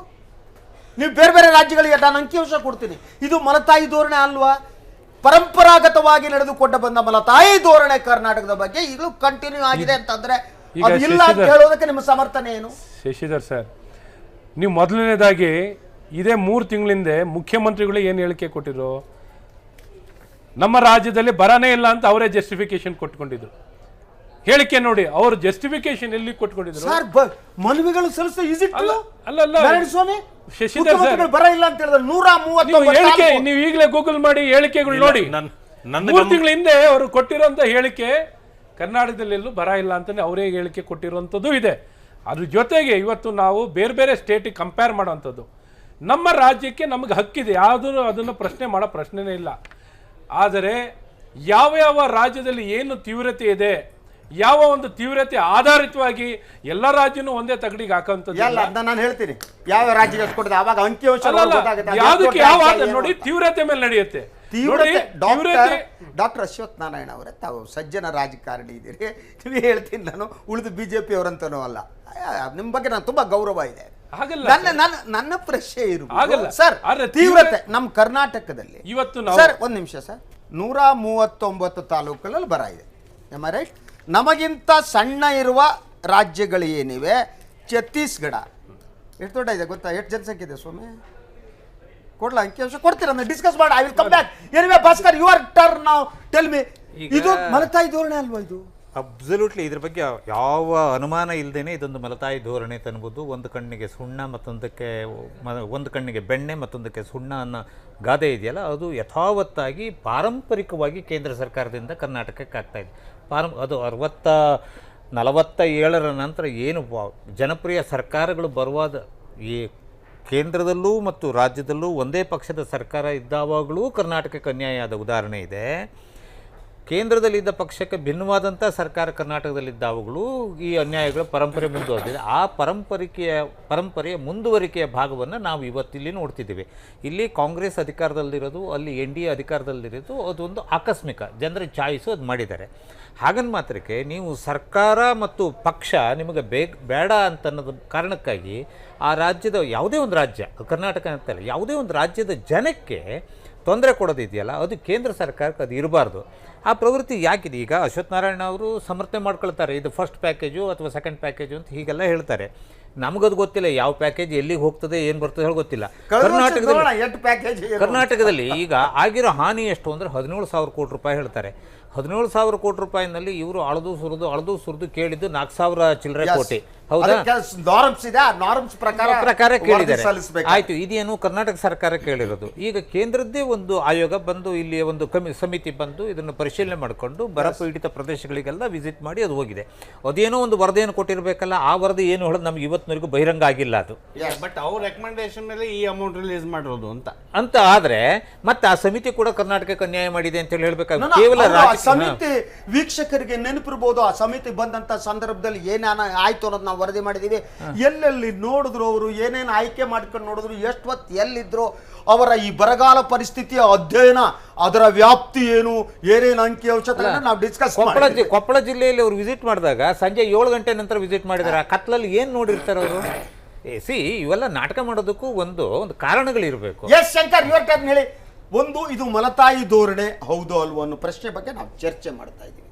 ನೀವು ಬೇರೆ ಬೇರೆ ರಾಜ್ಯಗಳಿಗೆ ನಾನು ಅಂಕಿಅಂಶ ಕೊಡ್ತೀನಿ. ಇದು ಮಲತಾಯಿ ಧೋರಣೆ ಅಲ್ವಾ? ಪರಂಪರಾಗತವಾಗಿ ನಡೆದುಕೊಂಡು ಬಂದ ಮಲತಾಯಿ ಧೋರಣೆ ಕರ್ನಾಟಕದ ಬಗ್ಗೆ ಈಗಲೂ ಕಂಟಿನ್ಯೂ ಆಗಿದೆ ಅಂತಂದ್ರೆ ಅದು ಇಲ್ಲ ಅಂತ ಹೇಳೋದಕ್ಕೆ ನಿಮ್ಮ ಸಮರ್ಥನೆ ಏನು? ಶಶಿಧರ್ ಸರ್, ನೀವು ಮೊದಲನೇದಾಗಿ ಇದೇ 3 ತಿಂಗಳಿಂದ ಮುಖ್ಯಮಂತ್ರಿಗಳು ಏನು ಹೇಳಿಕೆ ಕೊಟ್ಟಿದ್ರು? ನಮ್ಮ ರಾಜ್ಯದಲ್ಲಿ ಬರನೇ ಇಲ್ಲ ಅಂತ ಅವರೇ ಜಸ್ಟಿಫಿಕೇಶನ್ ಕೊಟ್ಕೊಂಡಿದ್ರು. ಹೇಳಿಕೆ ನೋಡಿ, ಅವರು ಜಸ್ಟಿಫಿಕೇಶನ್ ಎಲ್ಲಿ ಕೊಟ್ಕೊಂಡಿದ್ರು? ಸರ್ ಮನವಿಗಳು ಸಲ್ಲಿಸ ಸ್ವಾಮಿ ಶಶಿಧರ್ ಸರ್ ಬರ ಇಲ್ಲ ಅಂತ ಹೇಳಿದ್ರೆ 139 ಹೇಳಿಕೆ ನೀವು ಈಗಲೇ ಗೂಗಲ್ ಮಾಡಿ ಹೇಳಿಕೆಗಳು ನೋಡಿ. 3 ತಿಂಗಳ ಹಿಂದೆ ಅವರು ಕೊಟ್ಟಿರುವಂತ ಹೇಳಿಕೆ ಕರ್ನಾಟಕದಲ್ಲೆಲ್ಲೂ ಬರ ಇಲ್ಲ ಅಂತಾನೆ ಅವರೇ ಹೇಳಿಕೆ ಕೊಟ್ಟಿರುವಂಥದ್ದು ಇದೆ. ಅದ್ರ ಜೊತೆಗೆ ಇವತ್ತು ನಾವು ಬೇರೆ ಬೇರೆ ಸ್ಟೇಟಿಗೆ ಕಂಪೇರ್ ಮಾಡೋವಂಥದ್ದು, ನಮ್ಮ ರಾಜ್ಯಕ್ಕೆ ನಮಗೆ ಹಕ್ಕಿದೆ, ಯಾವುದೂ ಅದನ್ನು ಪ್ರಶ್ನೆ ಮಾಡೋ ಪ್ರಶ್ನೆನೇ ಇಲ್ಲ. ಆದರೆ ಯಾವ ಯಾವ ರಾಜ್ಯದಲ್ಲಿ ಏನು ತೀವ್ರತೆ ಇದೆ, ಯಾವ ಒಂದು ತೀವ್ರತೆ ಆಧಾರಿತವಾಗಿ ಎಲ್ಲ ರಾಜ್ಯನೂ ಒಂದೇ ತಗಡಿಗೆ ಹಾಕುವಂಥದ್ದು ನಾನು ಹೇಳ್ತೀನಿ. ಯಾವ ರಾಜ್ಯಕ್ಕೆ ಕೊಟ್ಟಿದೆ ಆವಾಗ ಅಂಕಿಅಂಶ ಯಾವುದಕ್ಕೆ ಯಾವ ನೋಡಿ ತೀವ್ರತೆ ಮೇಲೆ ನಡೆಯುತ್ತೆ. ಡಾಕ್ಟರ್ ಅಶ್ವಥ್ ನಾರಾಯಣ ಅವರೇ, ತಾವು ಸಜ್ಜನ ರಾಜಕಾರಣಿ ಇದ್ದೀರಿ, ನೀವು ಹೇಳ್ತೀನಿ, ನಾನು ಉಳಿದು ಬಿಜೆಪಿ ಅವರಂತನೂ ಅಲ್ಲ, ನಿಮ್ಮ ಬಗ್ಗೆ ನಾನು ತುಂಬಾ ಗೌರವ ಇದೆ. ನನ್ನ ಪ್ರಶ್ನೆ ಇರ್ಬೋದು ಸರ್, ತೀವ್ರತೆ ನಮ್ಮ ಕರ್ನಾಟಕದಲ್ಲಿ ಇವತ್ತು ಸರ್, ಒಂದು ನಿಮಿಷ ಸರ್, 139 ತಾಲೂಕುಗಳಲ್ಲಿ ಬರ ಇದೆ, ರೈಟ್? ನಮಗಿಂತ ಸಣ್ಣ ಇರುವ ರಾಜ್ಯಗಳು ಏನಿವೆ, ಛತ್ತೀಸ್ಗಢ ಎಷ್ಟು ದೊಡ್ಡ ಇದೆ ಗೊತ್ತಾ? ಎಷ್ಟು ಜನಸಂಖ್ಯೆ ಇದೆ ಸ್ವಾಮಿ? ಕೊಡ್ಲಾ ಅಂಕಿಅಂಶ? ಕೊಡ್ತೀರ, ಡಿಸ್ಕಸ್ ಮಾಡಿ. I will come back. Anyway Bhaskar, your turn now. Tell me, ಇದು ಮಲತಾಯಿ ಧೋರಣೆ ಅಲ್ವಾ ಇದು? ಅಬ್ಸಲ್ಯೂಟ್ಲಿ ಇದ್ರ ಬಗ್ಗೆ ಯಾವ ಅನುಮಾನ ಇಲ್ಲದೇನೆ ಇದೊಂದು ಮಲತಾಯಿ ಧೋರಣೆ ತನ್ಬೋದು. ಒಂದು ಕಣ್ಣಿಗೆ ಸುಣ್ಣ, ಮತ್ತೊಂದಕ್ಕೆ ಒಂದು ಕಣ್ಣಿಗೆ ಬೆಣ್ಣೆ, ಮತ್ತೊಂದಕ್ಕೆ ಸುಣ್ಣ ಅನ್ನೋ ಗಾದೆ ಇದೆಯಲ್ಲ, ಅದು ಯಥಾವತ್ತಾಗಿ ಪಾರಂಪರಿಕವಾಗಿ ಕೇಂದ್ರ ಸರ್ಕಾರದಿಂದ ಕರ್ನಾಟಕಕ್ಕೆ ಆಗ್ತಾಯಿದೆ. ಅದು 47ರ ನಂತರ ಏನು ಜನಪ್ರಿಯ ಸರ್ಕಾರಗಳು ಬರುವಾದ ಈ ಕೇಂದ್ರದಲ್ಲೂ ಮತ್ತು ರಾಜ್ಯದಲ್ಲೂ ಒಂದೇ ಪಕ್ಷದ ಸರ್ಕಾರ ಇದ್ದಾವಾಗಲೂ ಕರ್ನಾಟಕಕ್ಕೆ ಅನ್ಯಾಯ ಆದ ಉದಾಹರಣೆ ಇದೆ. ಕೇಂದ್ರದಲ್ಲಿದ್ದ ಪಕ್ಷಕ್ಕೆ ಭಿನ್ನವಾದಂಥ ಸರ್ಕಾರ ಕರ್ನಾಟಕದಲ್ಲಿದ್ದಾವಾಗಲೂ ಈ ಅನ್ಯಾಯಗಳ ಪರಂಪರೆ ಮುಂದುವರೆದಿದೆ. ಆ ಪರಂಪರೆಯ ಮುಂದುವರಿಕೆಯ ಭಾಗವನ್ನು ನಾವು ಇವತ್ತಿಲ್ಲಿ ನೋಡ್ತಿದ್ದೀವಿ. ಇಲ್ಲಿ ಕಾಂಗ್ರೆಸ್ ಅಧಿಕಾರದಲ್ಲಿರೋದು, ಅಲ್ಲಿ NDA ಅಧಿಕಾರದಲ್ಲಿರೋದು, ಅದೊಂದು ಆಕಸ್ಮಿಕ, ಜನರ ಚಾಯ್ಸು ಅದು ಮಾಡಿದ್ದಾರೆ. ಹಾಗನ್ ಮಾತ್ರಕ್ಕೆ ನೀವು ಸರ್ಕಾರ ಮತ್ತು ಪಕ್ಷ ನಿಮಗೆ ಬೇಡ ಅಂತನ್ನೋದು ಕಾರಣಕ್ಕಾಗಿ ಆ ರಾಜ್ಯದ ಯಾವುದೇ ಒಂದು ರಾಜ್ಯ, ಕರ್ನಾಟಕ ಅಂತಲ್ಲ, ಯಾವುದೇ ಒಂದು ರಾಜ್ಯದ ಜನಕ್ಕೆ ತೊಂದರೆ ಕೊಡೋದಿದೆಯಲ್ಲ, ಅದು ಕೇಂದ್ರ ಸರ್ಕಾರಕ್ಕೆ ಅದು ಇರಬಾರ್ದು. ಆ ಪ್ರವೃತ್ತಿ ಯಾಕಿದೆ? ಈಗ ಅಶ್ವಥ್ ನಾರಾಯಣ ಅವರು ಸಮರ್ಥನೆ ಮಾಡ್ಕೊಳ್ತಾರೆ, ಇದು ಫಸ್ಟ್ ಪ್ಯಾಕೇಜು ಅಥವಾ ಸೆಕೆಂಡ್ ಪ್ಯಾಕೇಜು ಅಂತ ಹೀಗೆಲ್ಲ ಹೇಳ್ತಾರೆ. ನಮಗದು ಗೊತ್ತಿಲ್ಲ, ಯಾವ ಪ್ಯಾಕೇಜ್ ಎಲ್ಲಿಗೆ ಹೋಗ್ತದೆ, ಏನು ಬರ್ತದೆ ಹೇಳಿ ಗೊತ್ತಿಲ್ಲ. ಕರ್ನಾಟಕದಲ್ಲಿ ಈಗ ಆಗಿರೋ ಹಾನಿ ಎಷ್ಟು ಅಂದರೆ 17,000 ಕೋಟಿ ರೂಪಾಯಿ ಹೇಳ್ತಾರೆ. 17,000 ಕೋಟಿ ರೂಪಾಯಿನಲ್ಲಿ ಇವರು ಅಳದು ಸುರಿದು ಕೇಳಿದ್ದು 4,000 ಚಿಲ್ಲರೆ ಕೋಟಿ. ಹೌದಾ? ಪ್ರಕಾರ ಕೇಳಿದ್ದಾರೆ. ಆಯ್ತು, ಇದೇನು ಕರ್ನಾಟಕ ಸರ್ಕಾರ ಕೇಳಿರೋದು. ಈಗ ಕೇಂದ್ರದ್ದೇ ಒಂದು ಆಯೋಗ ಬಂದು, ಇಲ್ಲಿ ಒಂದು ಸಮಿತಿ ಬಂದು ಇದನ್ನು ಪರಿಶೀಲನೆ ಮಾಡಿಕೊಂಡು ಬರ ಪೀಡಿತ ಪ್ರದೇಶಗಳಿಗೆಲ್ಲ ವಿಸಿಟ್ ಮಾಡಿ ಅದು ಹೋಗಿದೆ. ಅದೇನೋ ಒಂದು ವರದಿಯನ್ನು ಕೊಟ್ಟಿರಬೇಕಲ್ಲ, ಆ ವರದಿ ಏನು ಹೇಳೋದು ನಮ್ಗೆ ಇವತ್ತಿನವರೆಗೂ ಬಹಿರಂಗ ಆಗಿಲ್ಲ. ಅದು ಬಟ್ ಅವ್ರ ರೆಕಮೆಂಡೇಶನ್ ಮೇಲೆ ಈ ಅಮೌಂಟ್ ರಿಲೀಸ್ ಮಾಡಿರೋದು ಅಂತ ಆದ್ರೆ ಮತ್ತೆ ಆ ಸಮಿತಿ ಕೂಡ ಕರ್ನಾಟಕಕ್ಕೆ ಅನ್ಯಾಯ ಮಾಡಿದೆ ಅಂತ ಹೇಳಿ ಹೇಳ್ಬೇಕಾದ್ರೆ ಕೇವಲ ಸಮಿತಿ ವೀಕ್ಷಕರಿಗೆ ನೆನಪಿರ್ಬೋದು. ಆ ಸಮಿತಿ ಬಂದಂತ ಸಂದರ್ಭದಲ್ಲಿ ಏನೇನ ಆಯ್ತು ಅನ್ನೋದು ನಾವು ವರದಿ ಮಾಡಿದೀವಿ. ಎಲ್ಲೆಲ್ಲಿ ನೋಡಿದ್ರು, ಅವರು ಏನೇನು ಆಯ್ಕೆ ಮಾಡ್ಕೊಂಡು ನೋಡಿದ್ರು, ಎಷ್ಟು ಹೊತ್ತು ಎಲ್ಲಿದ್ರು, ಅವರ ಈ ಬರಗಾಲ ಪರಿಸ್ಥಿತಿಯ ಅಧ್ಯಯನ, ಅದರ ವ್ಯಾಪ್ತಿ ಏನು, ಏನೇನು ಅಂಕಿಅಂಶ ನಾವು ಡಿಸ್ಕಸ್ ಕೊಪ್ಪಳ ಜಿಲ್ಲೆಯಲ್ಲಿ ಅವರು ವಿಸಿಟ್ ಮಾಡಿದಾಗ ಸಂಜೆ 7 ಗಂಟೆ ನಂತರ ವಿಸಿಟ್ ಮಾಡಿದಾರೆ. ಆ ಕತ್ಲಲ್ಲಿ ಏನು ನೋಡಿರ್ತಾರೆ ಅವರು? ಇವೆಲ್ಲ ನಾಟಕ ಮಾಡೋದಕ್ಕೂ ಒಂದು ಕಾರಣಗಳಿರಬೇಕು. ಎಸ್ ಶಂಕರ್, ಯುವರ್ ಟರ್ನ್ ಹೇಳಿ. ಒಂದು, ಇದು ಮಲತಾಯಿ ಧೋರಣೆ ಹೌದು ಅಲ್ವೋ ಅನ್ನೋ ಪ್ರಶ್ನೆ ಬಗ್ಗೆ ನಾವು ಚರ್ಚೆ ಮಾಡ್ತಾ ಇದ್ದೀವಿ.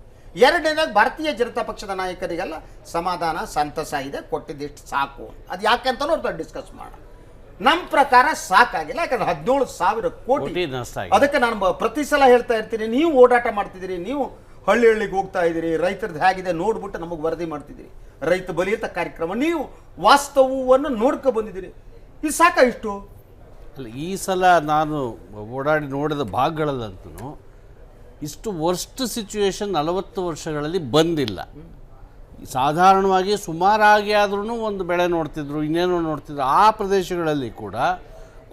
ಎರಡನೇದಾಗಿ ಭಾರತೀಯ ಜನತಾ ಪಕ್ಷದ ನಾಯಕರಿಗೆಲ್ಲ ಸಮಾಧಾನ, ಸಂತಸ ಇದೆ, ಕೊಟ್ಟಿದ್ದಿಷ್ಟು ಸಾಕು. ಅದು ಯಾಕೆ ಅಂತ ಡಿಸ್ಕಸ್ ಮಾಡೋಣ. ನಮ್ಮ ಪ್ರಕಾರ ಸಾಕಾಗಿಲ್ಲ, ಯಾಕಂದ್ರೆ 17,000 ಕೋಟಿ ನಷ್ಟ. ಅದಕ್ಕೆ ನಾನು ಪ್ರತಿ ಸಲ ಹೇಳ್ತಾ ಇರ್ತೀನಿ, ನೀವು ಓಡಾಟ ಮಾಡ್ತಿದ್ದೀರಿ, ನೀವು ಹಳ್ಳಿಗೆ ಹೋಗ್ತಾ ಇದ್ದೀರಿ, ರೈತರದ್ದು ಹೇಗಿದೆ ನೋಡ್ಬಿಟ್ಟು ನಮಗೆ ವರದಿ ಮಾಡ್ತಿದ್ದೀರಿ, ರೈತ ಬಲಿತ ಕಾರ್ಯಕ್ರಮ, ನೀವು ವಾಸ್ತವವನ್ನು ನೋಡ್ಕೊ ಬಂದಿದ್ದೀರಿ. ಇದು ಸಾಕ ಇಷ್ಟು? ಅಲ್ಲ, ಈ ಸಲ ನಾನು ಓಡಾಡಿ ನೋಡಿದ ಭಾಗಗಳಲ್ಲಂತೂ ಇಷ್ಟು ವರ್ಸ್ಟ್ ಸಿಚುವೇಶನ್ 40 ವರ್ಷಗಳಲ್ಲಿ ಬಂದಿಲ್ಲ. ಸಾಧಾರಣವಾಗಿ ಸುಮಾರಾಗಿ ಆದ್ರೂ ಒಂದು ಬೆಳೆ ನೋಡ್ತಿದ್ರು, ಇನ್ನೇನೋ ನೋಡ್ತಿದ್ರು. ಆ ಪ್ರದೇಶಗಳಲ್ಲಿ ಕೂಡ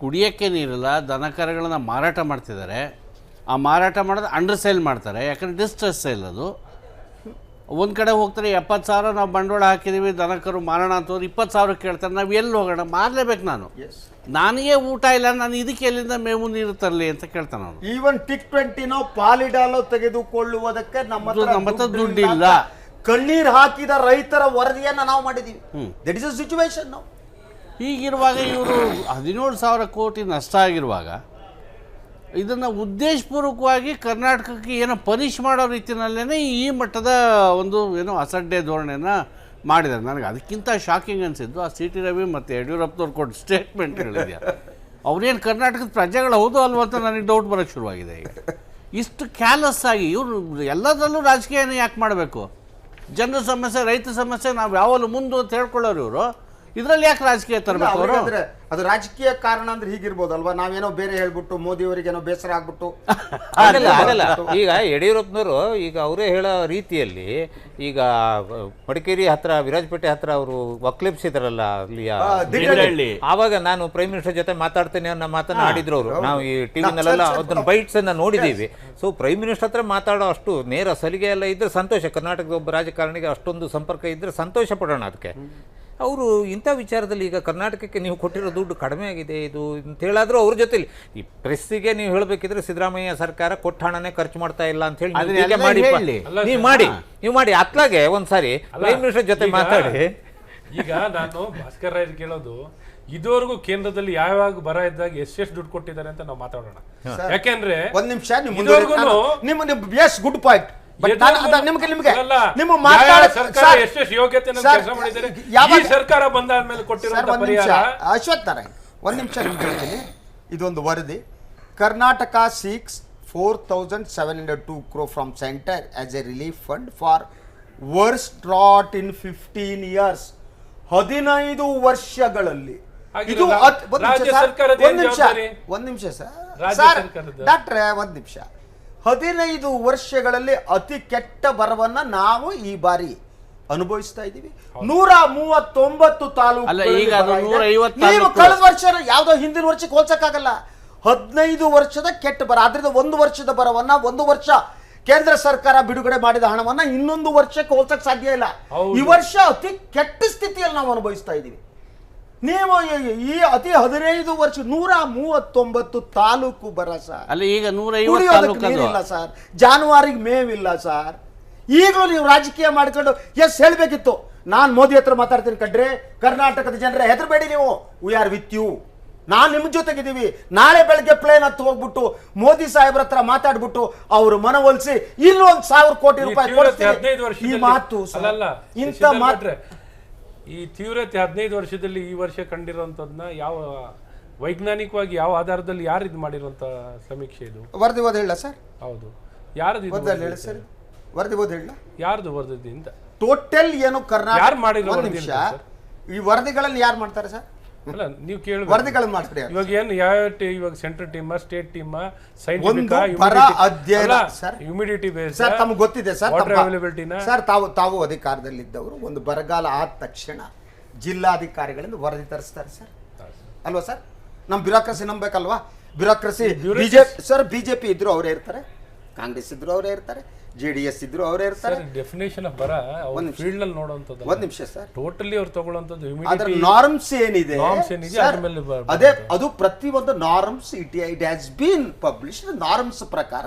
ಕುಡಿಯೋಕ್ಕೆ ನೀರಿಲ್ಲ, ದನಕರುಗಳನ್ನು ಮಾರಾಟ ಮಾಡ್ತಿದ್ದಾರೆ. ಆ ಮಾರಾಟ ಮಾಡೋದು ಅಂಡರ್ ಸೇಲ್ ಮಾಡ್ತಾರೆ, ಯಾಕಂದರೆ ಡಿಸ್ಟ್ರೆಸ್ ಸೇಲ್ ಅದು. ಒಂದು ಕಡೆ ಹೋಗ್ತಾರೆ 70,000 ನಾವು ಬಂಡವಾಳ ಹಾಕಿದ್ದೀವಿ, ದನಕರು ಮಾರೋಣ ಅಂತಂದ್ರೆ 20,000 ಕೇಳ್ತಾರೆ. ನಾವು ಎಲ್ಲಿ ಹೋಗೋಣ, ಮಾರಲೇಬೇಕು. ನನಗೆ ಊಟ ಇಲ್ಲ, ನಾನು ಇದಕ್ಕೆ ಎಲ್ಲಿಂದ ಮೇವು ನೀರು ತರಲಿ ಅಂತ ಕೇಳ್ತಾನೆ ಅವನು. ಈವನ್ ಟಿಕ್-20 ಪಾಲಿಡಾಲೋ ತೆಗೆದುಕೊಳ್ಳುವುದಕ್ಕೆ ನಮ್ಮ ಹತ್ರ ದುಡ್ಡಿಲ್ಲ. ಕಣ್ಣೀರು ಹಾಕಿದ ರೈತರ ವರದಿಯನ್ನ ನಾವು ಮಾಡಿದೀವಿ. That is a situation. ಹೀಗಿರುವಾಗ ಇವರು 17,000 ಕೋಟಿ ನಷ್ಟ ಆಗಿರುವಾಗ ಇದನ್ನು ಉದ್ದೇಶಪೂರ್ವಕವಾಗಿ ಕರ್ನಾಟಕಕ್ಕೆ ಏನೋ ಪನಿಷ್ ಮಾಡೋ ರೀತಿಯಲ್ಲೇ ಈ ಮಟ್ಟದ ಒಂದು ಏನೋ ಅಸಡ್ಡೆ ಧೋರಣೆಯನ್ನು ಮಾಡಿದ್ದಾರೆ. ನನಗೆ ಅದಕ್ಕಿಂತ ಶಾಕಿಂಗ್ ಅನಿಸಿದ್ದು ಆ ಸಿ ಟಿ ರವಿ ಮತ್ತು ಯಡಿಯೂರಪ್ಪನವ್ರು ಕೊಟ್ಟ ಸ್ಟೇಟ್ಮೆಂಟ್ಗಳಿದೆಯಾ, ಅವನೇನು ಕರ್ನಾಟಕದ ಪ್ರಜೆಗಳು ಹೌದು ಅಲ್ವ ಅಂತ ನನಗೆ ಡೌಟ್ ಬರೋಕ್ಕೆ ಶುರುವಾಗಿದೆ. ಈಗ ಇಷ್ಟು ಕ್ಯಾಲೆಸ್ ಆಗಿ ಇವರು ಎಲ್ಲದರಲ್ಲೂ ರಾಜಕೀಯನ ಯಾಕೆ ಮಾಡಬೇಕು? ಜನರ ಸಮಸ್ಯೆ, ರೈತ ಸಮಸ್ಯೆ ನಾವು ಯಾವಾಗಲೂ ಮುಂದೆ ಅಂತ ಹೇಳ್ಕೊಳ್ಳೋರು ಇವರು. ಇದರಲ್ಲಿ ಯಾಕೆ ರಾಜಕೀಯ ತರಬೇಕು ಅವರು? ಅದು ರಾಜಕೀಯ ಕಾರಣ ಅಂದ್ರೆ ಹೀಗಿರ್ಬೋದಲ್ವಾ? ನಾವೇನೋ ಬೇರೆ ಹೇಳ್ಬಿಟ್ಟು ಮೋದಿ ಅವರಿಗೇನೋ ಬೇಸರ ಆಗ್ಬಿಟ್ಟು ಆಗಲ್ಲ. ಈಗ ಯಡಿಯೂರಪ್ಪನವರು ಈಗ ಅವರೇ ಹೇಳೋ ರೀತಿಯಲ್ಲಿ ಈಗ ಮಡಿಕೇರಿ ಹತ್ರ, ವಿರಾಜಪೇಟೆ ಹತ್ರ ಅವರು ಒಕ್ಲೆಬ್ಸಿದಾರಲ್ಲ ಅಲ್ಲಿ, ಆವಾಗ ನಾನು ಪ್ರೈಮ್ ಮಿನಿಸ್ಟರ್ ಜೊತೆ ಮಾತಾಡ್ತೇನೆ ಅನ್ನೋ ಮಾತನ್ನ ಆಡಿದ್ರು ಅವರು. ನಾವು ಈ ಟಿವಿನಲ್ಲೆಲ್ಲ ಅದನ್ನ ಬೈಟ್ಸ್ ಅನ್ನ ನೋಡಿದೀವಿ. ಸೊ ಪ್ರೈಮ್ ಮಿನಿಸ್ಟರ್ ಹತ್ರ ಮಾತಾಡೋ ಅಷ್ಟು ನೇರ ಸಲಿಗೆ ಎಲ್ಲ ಇದ್ರೆ ಸಂತೋಷ. ಕರ್ನಾಟಕದ ಒಬ್ಬ ರಾಜಕಾರಣಿಗೆ ಅಷ್ಟೊಂದು ಸಂಪರ್ಕ ಇದ್ರೆ ಸಂತೋಷ ಪಡೋಣ. ಅದಕ್ಕೆ ಅವರು ಇಂಥ ವಿಚಾರದಲ್ಲಿ ಈಗ ಕರ್ನಾಟಕಕ್ಕೆ ನೀವು ಕೊಟ್ಟಿರೋ ದುಡ್ಡು ಕಡಿಮೆ ಆಗಿದೆ ಇದು ಅಂತ ಹೇಳಾದ್ರೂ ಅವ್ರ ಜೊತೆಲಿ ಈ ಪ್ರೆಸ್ಸಿಗೆ ನೀವು ಹೇಳಬೇಕಿದ್ರೆ ಸಿದ್ದರಾಮಯ್ಯ ಸರ್ಕಾರ ಕೊಟ್ಟ ಹಣನೇ ಖರ್ಚು ಮಾಡ್ತಾ ಇಲ್ಲ ಅಂತ ಹೇಳಿ ನೀವು ಮಾಡಿ ಅತ್ಲಾಗೆ ಒಂದ್ಸಾರಿ ಪ್ರೈಮ್ ಮಿನಿಸ್ಟರ್ ಜೊತೆ ಮಾತಾಡಿ. ಈಗ ನಾನು ಭಾಸ್ಕರ್ ರಾಯ್ ಕೇಳೋದು, ಇದುವರೆಗೂ ಕೇಂದ್ರದಲ್ಲಿ ಯಾವಾಗ ಬರ ಇದ್ದಾಗ ಎಷ್ಟು ದುಡ್ಡು ಕೊಟ್ಟಿದ್ದಾರೆ ಅಂತ ನಾವು ಮಾತಾಡೋಣ. ಯಾಕೆಂದ್ರೆ ಒಂದ್ ನಿಮಿಷ ಗುಡ್ ಪಾಯಿಂಟ್. ಸರ್ಕಾರ ಬಂದಾದ್ಮೇಲೆ ಅಶ್ವಥ್ ನಾರಾಯಣ್ ಒಂದ್ ನಿಮಿಷ ಹೇಳ್ತೀನಿ. ಇದೊಂದು ವರದಿ. Karnataka seeks 4,702 crore from center as a relief fund for worst drought in 15 years. 15 ವರ್ಷಗಳಲ್ಲಿ ಇದು ಒಂದ್ ನಿಮಿಷ ಸರ್ ಡಾಕ್ಟ್ರೆ, ಒಂದ್ ನಿಮಿಷ. 15 ವರ್ಷಗಳಲ್ಲಿ ಅತಿ ಕೆಟ್ಟ ಬರವನ್ನ ನಾವು ಈ ಬಾರಿ ಅನುಭವಿಸ್ತಾ ಇದ್ದೀವಿ. 139 ತಾಲೂಕು. ಕಳೆದ ವರ್ಷ ಯಾವ್ದೋ ಹಿಂದಿನ ವರ್ಷಕ್ಕೆ ಹೋಲ್ಸಕ್ಕಾಗಲ್ಲ. 15 ವರ್ಷದ ಕೆಟ್ಟ ಬರ. ಆದ್ರಿಂದ 1 ವರ್ಷದ ಬರವನ್ನ 1 ವರ್ಷ ಕೇಂದ್ರ ಸರ್ಕಾರ ಬಿಡುಗಡೆ ಮಾಡಿದ ಹಣವನ್ನ ಇನ್ನೊಂದು ವರ್ಷಕ್ಕೆ ಹೋಲ್ಸಕ್ ಸಾಧ್ಯ ಇಲ್ಲ. ಈ ವರ್ಷ ಅತಿ ಕೆಟ್ಟ ಸ್ಥಿತಿಯಲ್ಲಿ ನಾವು ಅನುಭವಿಸ್ತಾ ಇದ್ದೀವಿ. ನೀವು ಈ ಅತಿ 15 ವರ್ಷ 139 ತಾಲೂಕು ಬರ ಸರ್. ಅಲ್ಲ, ಈಗ 150 ಇಲ್ಲ ಸರ್, ಜಾನುವಾರಿಗೆ ಮೇವಿಲ್ಲ ಸರ್. ಈಗಲೂ ನೀವು ರಾಜಕೀಯ ಮಾಡ್ಕೊಂಡು ಹೇಳ್ಬೇಕಿತ್ತು. ನಾನು ಮೋದಿ ಹತ್ರ ಮಾತಾಡ್ತೀನಿ ಕಡ್ರೆ, ಕರ್ನಾಟಕದ ಜನರೇ ಹೆದರಬೇಡಿ, ನೀವು ವಿ ಆರ್ ವಿತ್ ಯು, ನಾನು ನಿಮ್ಮ ಜೊತೆಗಿದ್ದೀವಿ. ನಾಳೆ ಬೆಳಗ್ಗೆ ಪ್ಲೇನ್ ಹತ್ತು ಹೋಗ್ಬಿಟ್ಟು ಮೋದಿ ಸಾಹೇಬ್ರ ಹತ್ರ ಮಾತಾಡ್ಬಿಟ್ಟು ಅವರು ಮನವೊಲಿಸಿ ಇನ್ನೊಂದು 1,000 ಕೋಟಿ ರೂಪಾಯಿ ಕೊಡ್ತೀವಿ. ಈ ಮಾತು ಇಂಥ ಮಾತ್ರ ಈ ತೀವ್ರತೆ 15 ವರ್ಷದಲ್ಲಿ ಈ ವರ್ಷ ಕಂಡಿರುವಂತದನ್ನ ಯಾವ ವೈಜ್ಞಾನಿಕವಾಗಿ ಯಾವ ಆಧಾರದಲ್ಲಿ ಯಾರು ಇದು ಮಾಡಿರುವಂತ ಸಮೀಕ್ಷೆ ಇದು? ವರದಿ ಓದ್ ಹೇಳ ಸರ್. ಹೌದು, ಯಾರದು ಹೇಳಿ ಸರ್, ವರದಿ ಓದ್ ಹೇಳ. ಯಾರ್ದು ವರದಿಯಿಂದ ಟೋಟಲ್ ಏನು ಕರ್ನಾಟಕ ಯಾರು ಮಾಡಿರೋ ಈ ವರದಿಗಳಲ್ಲಿ ಯಾರು ಮಾಡ್ತಾರೆ ಸರ್? ಅಲ್ಲ, ನೀವು ಕೇಳಿ ವರದಿಗಳನ್ನು ಮಾಡ್ತಾರೆ. ಇವಾಗ ಏನು ಯಾವ ಇವಾಗ central team, state team, scientific humidity base sir ತಮಗೆ ಗೊತ್ತಿದೆ ಸರ್. ವಾಟರ್ ಅವೈಲಬಿಲಿಟಿನ ಸರ್ ತಾವು ಅಧಿಕಾರದಲ್ಲಿದ್ದವರು ಒಂದು ಬರಗಾಲ ಆದ ತಕ್ಷಣ ಜಿಲ್ಲಾಧಿಕಾರಿಗಳಿಂದ ವರದಿ ತರಿಸ್ತಾರೆ ಸರ್, ಅಲ್ವಾ ಸರ್? ನಮ್ಮ ಬ್ಯೂರೋಕ್ರಸಿ ನಂಬೇಕಲ್ವಾ? ಬ್ಯೂರೋಕ್ರಸಿ ಬಿಜೆಪಿ ಇದ್ರು ಅವರೇ ಇರ್ತಾರೆ, ಕಾಂಗ್ರೆಸ್ ಇದ್ರು ಅವರೇ ಇರ್ತಾರೆ, JDS ಇದ್ರು ಅವರೇ ಇರ್ತಾರೆ. ಡೆಫಿನೇಷನ್ ಆಫ್ ಬರ ಫೀಲ್ಡ್ ಅಲ್ಲಿ ನೋಡುವಂತದ್ದು. ಒಂದ್ ನಿಮಿಷ ಸರ್, ಟೋಟಲಿ ಅವ್ರು ತಗೊಳ್ಳುವಂತದ್ದು ನಾರ್ಮ್ಸ್ ಏನಿದೆ ಅದೇ ಅದು ಪ್ರತಿಯೊಂದು norms it has been published. Norms ಪ್ರಕಾರ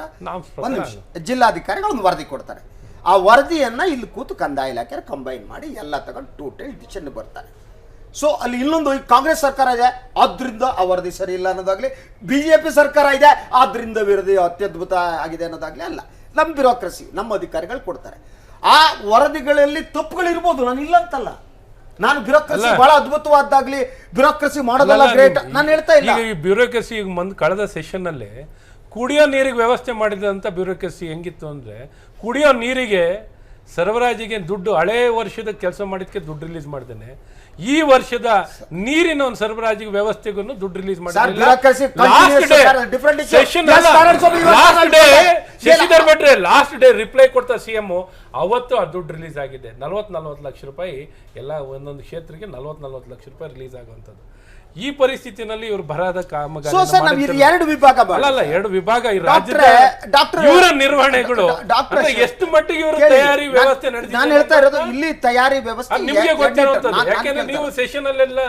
ಒಂದ್ ನಿಮಿಷ ಜಿಲ್ಲಾಧಿಕಾರಿಗಳು ಒಂದು ವರದಿ ಕೊಡ್ತಾರೆ. ಆ ವರದಿಯನ್ನ ಇಲ್ಲಿ ಕೂತು ಕಂದಾಯ ಇಲಾಖೆ ಕಂಬೈನ್ ಮಾಡಿ ಎಲ್ಲ ತಗೊಂಡು ಟೋಟಲ್ ಡಿಸಿಷನ್ ಬರ್ತಾರೆ. ಸೊ ಅಲ್ಲಿ ಇನ್ನೊಂದು ಕಾಂಗ್ರೆಸ್ ಸರ್ಕಾರ ಇದೆ ಆದ್ರಿಂದ ಆ ವರದಿ ಸರಿ ಇಲ್ಲ ಅನ್ನೋದಾಗ್ಲಿ, ಬಿಜೆಪಿ ಸರ್ಕಾರ ಇದೆ ಆದ್ರಿಂದ ವರದಿ ಅತ್ಯದ್ಭುತ ಆಗಿದೆ ಅನ್ನೋದಾಗ್ಲಿ ಅಲ್ಲ. ನಮ್ಮ ಬ್ಯೂರೋಕ್ರಸಿ, ನಮ್ಮ ಅಧಿಕಾರಿಗಳು ಕೊಡ್ತಾರೆ. ಆ ವರದಿಗಳಲ್ಲಿ ತಪ್ಪುಗಳಿರ್ಬೋದು, ನಾನು ಇಲ್ಲ ಅಂತಲ್ಲ. ನಾನು ಬ್ಯೂರೋಕ್ರಸಿ ಬಹಳ ಅದ್ಭುತವಾದಾಗ್ಲಿ ಬ್ಯೂರೋಕ್ರಸಿ ಮಾಡೋದಲ್ಲ ಗ್ರೇಟ್ ನಾನು ಹೇಳ್ತಾ ಇಲ್ಲ. ಈ ಬ್ಯೂರೋಕ್ರಸಿ ಕಳೆದ ಸೆಷನ್ ಅಲ್ಲಿ ಕುಡಿಯೋ ನೀರಿಗೆ ವ್ಯವಸ್ಥೆ ಮಾಡಿದಂತ ಬ್ಯೂರೋಕ್ರಸಿ ಹೆಂಗಿತ್ತು ಅಂದ್ರೆ, ಕುಡಿಯೋ ನೀರಿಗೆ ಸರಬರಾಜಿಗೆ ದುಡ್ಡು ಹಳೆ ವರ್ಷದ ಕೆಲಸ ಮಾಡಿದಕ್ಕೆ ದುಡ್ಡು ರಿಲೀಸ್ ಮಾಡ್ದೇನೆ ಈ ವರ್ಷದ ನೀರಿನ ಒಂದು ಸರಬರಾಜಿಗೆ ವ್ಯವಸ್ಥೆಗೂ ದುಡ್ಡು release bureaucracy continuous sir, different issue. Yes, Karan Swamy, you are Shashidhar ಭಟ್ರೆ ಲಾಸ್ಟ್ ಡೇ ರಿಪ್ಲೈ ಕೊಡ್ತಾ ಸಿಎಂ ಅವತ್ತು ಆ ದುಡ್ಡು ರಿಲೀಸ್ ಆಗಿದೆ 40 ಲಕ್ಷ ರೂಪಾಯಿ ಎಲ್ಲ ಒಂದೊಂದು ಕ್ಷೇತ್ರಕ್ಕೆ 40 ಲಕ್ಷ ರೂಪಾಯಿ ರಿಲೀಸ್ ಆಗುವಂಥದ್ದು. ಈ ಪರಿಸ್ಥಿತಿನಲ್ಲಿ ಇವರು ಬರದ ಕಾಮಗಾರಿ ಎರಡು ವಿಭಾಗ ಅಲ್ಲ ಎರಡು ವಿಭಾಗ ಈ ರಾಜ್ಯದ ಇವರ ನಿರ್ವಹಣೆಗಳು ಎಷ್ಟು ಮಟ್ಟಿಗೆ ಇವರು ತಯಾರಿ ವ್ಯವಸ್ಥೆ ನಡೆಸಿದ್ದಾರೆ ನಾನು ಹೇಳ್ತಾ ಇರೋದು ಇಲ್ಲಿ ತಯಾರಿ ವ್ಯವಸ್ಥೆ ನಿಮಗೆ ಗೊತ್ತಿರುವಂತದ್ದು. ಯಾಕೆಂದ್ರೆ ನೀವು ಸೆಷನ್ ಅಲ್ಲೆಲ್ಲ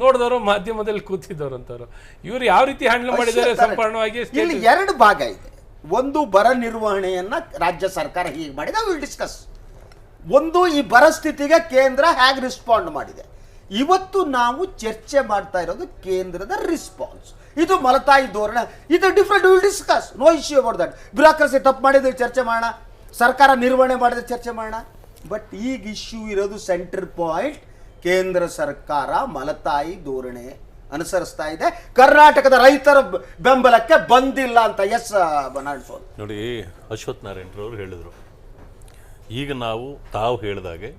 ನೋಡಿದವರು ಮಾಧ್ಯಮದಲ್ಲಿ ಕೂತಿದ್ದವರು ಅಂತವ್ರು ಇವ್ರು ಯಾವ ರೀತಿ ಹ್ಯಾಂಡಲ್ ಮಾಡಿದ್ದಾರೆ ಸಂಪೂರ್ಣವಾಗಿ. ಇಲ್ಲಿ ಎರಡು ಭಾಗ ಇದೆ. ಒಂದು ಬರ ನಿರ್ವಹಣೆಯನ್ನ ರಾಜ್ಯ ಸರ್ಕಾರ ಹೀಗೆ ಮಾಡಿದೆ, ವಿಲ್ ಡಿಸ್ಕಸ್. ಒಂದು ಈ ಬರ ಸ್ಥಿತಿಗೆ ಕೇಂದ್ರ ಹೇಗೆ ರೆಸ್ಪಾಂಡ್ ಮಾಡಿದೆ. ಇವತ್ತು ನಾವು ಚರ್ಚೆ ಮಾಡ್ತಾ ಇರೋದು ಕೇಂದ್ರದ ರೆಸ್ಪಾನ್ಸ್. ಇದು ಮಲತಾಯಿ ಧೋರಣೆ, ಇದು different, will discuss, no issue about that. Bureaucracy ತಪ್ಪು ಮಾಡಿದ್ರೆ ಚರ್ಚೆ ಮಾಡೋಣ, ಸರ್ಕಾರ ನಿರ್ವಹಣೆ ಮಾಡಿದ್ರೆ ಚರ್ಚೆ ಮಾಡೋಣ. ಬಟ್ ಈಗ ಇಶ್ಯೂ ಇರೋದು ಸೆಂಟರ್ ಪಾಯಿಂಟ್, ಕೇಂದ್ರ ಸರ್ಕಾರ ಮಲತಾಯಿ ಧೋರಣೆ ಅನುಸರಿಸ್ತಾ ಇದೆ, ಕರ್ನಾಟಕದ ರೈತರ ಬೆಂಬಲಕ್ಕೆ ಬಂದಿಲ್ಲ ಅಂತ. ಎಸ್ ಬನಾಡ್ಸೋದು ನೋಡಿ, ಅಶ್ವಥ್ ನಾರಾಯಣರವರು ಹೇಳಿದರು, ಈಗ ನಾವು ತಾವು ಹೇಳಿದಾಗೆ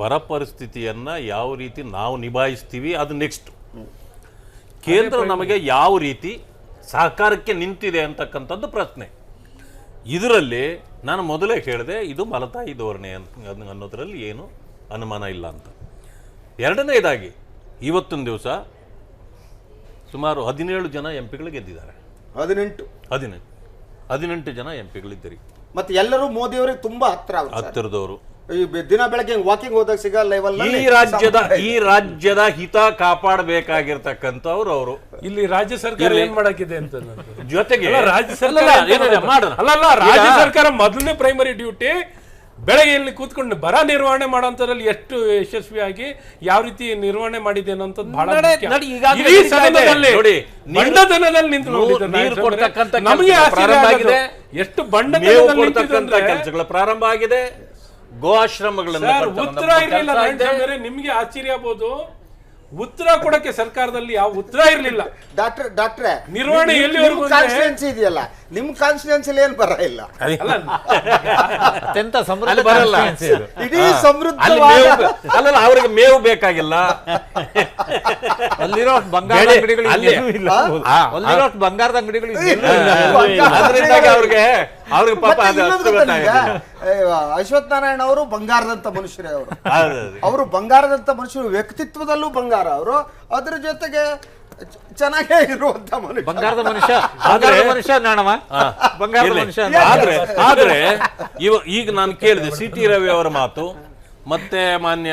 ಬರ ಪರಿಸ್ಥಿತಿಯನ್ನು ಯಾವ ರೀತಿ ನಾವು ನಿಭಾಯಿಸ್ತೀವಿ ಅದು ನೆಕ್ಸ್ಟ್. ಕೇಂದ್ರ ನಮಗೆ ಯಾವ ರೀತಿ ಸಹಕಾರಕ್ಕೆ ನಿಂತಿದೆ ಅಂತಕ್ಕಂಥದ್ದು ಪ್ರಶ್ನೆ. ಇದರಲ್ಲಿ ನಾನು ಮೊದಲೇ ಹೇಳಿದೆ, ಇದು ಮಲತಾಯಿ ಧೋರಣೆ ಅನ್ನೋದರಲ್ಲಿ ಏನು ಅನುಮಾನ ಇಲ್ಲ ಅಂತ. ಎರಡನೇದಾಗಿ ಇವತ್ತಿನ ದಿವಸ ಸುಮಾರು 17 ಜನ ಎಂ ಪಿಗಳು ಗೆದ್ದಿದ್ದಾರೆ. 18 ಜನ ಎಂ ಪಿಗಳಿದ್ದೀರಿ. ಮತ್ತೆ ಎಲ್ಲರೂ ಮೋದಿಯವರಿಗೆ ತುಂಬಾ ಹತ್ತಿರದವರು. ದಿನ ಬೆಳಗ್ಗೆ ವಾಕಿಂಗ್ ಹೋದಾಗ ಸಿಗಲ್ಲ. ಈ ರಾಜ್ಯದ ಹಿತ ಕಾಪಾಡಬೇಕಾಗಿರ್ತಕ್ಕಂಥವ್ರು ಅವರು. ಇಲ್ಲಿ ರಾಜ್ಯ ಸರ್ಕಾರ ಏನ್ ಮಾಡಾಕಿದೆ ಅಂತ ಜೊತೆಗೆ ರಾಜ್ಯ ಸರ್ಕಾರ ಮೊದಲನೇ ಪ್ರೈಮರಿ ಡ್ಯೂಟಿ ಬೆಳಗ್ಗೆ ಇಲ್ಲಿ ಕೂತ್ಕೊಂಡು ಬರ ನಿರ್ವಹಣೆ ಮಾಡೋಂಥದ್ರಲ್ಲಿ ಎಷ್ಟು ಯಶಸ್ವಿಯಾಗಿ ಯಾವ ರೀತಿ ನಿರ್ವಹಣೆ ಮಾಡಿದೆ ಅನ್ನೋಂಥದ್ದು ಬಹಳ ಎಷ್ಟು ಕೆಲಸಗಳ ಪ್ರಾರಂಭ ಆಗಿದೆ. ಗೋ ಆಶ್ರಮಗಳನ್ನ ಉತ್ತರ ಇರಲಿಲ್ಲ. ನಿಮ್ಗೆ ಆಶ್ಚರ್ಯ ಆಗ್ಬೋದು, ಉತ್ತರ ಕೊಡಕ್ಕೆ ಸರ್ಕಾರದಲ್ಲಿ ಯಾವ ಉತ್ತರ ಇರಲಿಲ್ಲ. ಡಾಕ್ಟ್ರೆ ನಿರ್ವಹಣೆ ಎಲ್ಲಿವರೆಗೂ ಕಾನ್ಸ್ಟಿಟ್ಯೂನ್ಸಿ ಇದೆಯಲ್ಲ, ನಿಮ್ ಕಾನ್ಸ್ಟಿಟ್ಯೂನ್ಸಿಲಿ ಏನ್ ಬರ ಇಲ್ಲ, ಅತ್ಯಂತ ಸಮೃದ್ಧ ಬರಲ್ಲ, ಇಡೀ ಸಮೃದ್ಧ. ಅಲ್ಲ, ಅವ್ರಿಗೆ ಮೇವು ಬೇಕಾಗಿಲ್ಲ, ಅಲ್ಲಿರೋ ಬಂಗಾರದ ಅಂಗಡಿಗಳು ಅಲ್ಲಿರೋ ಬಂಗಾರದ ಅಂಗಡಿಗಳು ಅದರಿಂದಾಗಿ ಅವ್ರಿಗೆ ಪಾಪ ಅಶ್ವಥ್ ನಾರಾಯಣ ಅವರು ಬಂಗಾರದಂತ ಮನುಷ್ಯರೇ. ಅವರು ಬಂಗಾರದಂತ ಮನುಷ್ಯರು, ವ್ಯಕ್ತಿತ್ವದಲ್ಲೂ ಬಂಗಾರ ಅವರು, ಅದ್ರ ಜೊತೆಗೆ ಚೆನ್ನಾಗೇ ಇರುವಂತ ಮನುಷ್ಯ. ಬಂಗಾರದ ಮನುಷ್ಯ ನಾಣವ ಬಂಗಾರದ ಮನುಷ್ಯ. ಆದ್ರೆ ಈಗ ನಾನು ಕೇಳಿದೆ ಸಿ ಟಿ ರವಿ ಅವರ ಮಾತು ಮತ್ತೆ ಮಾನ್ಯ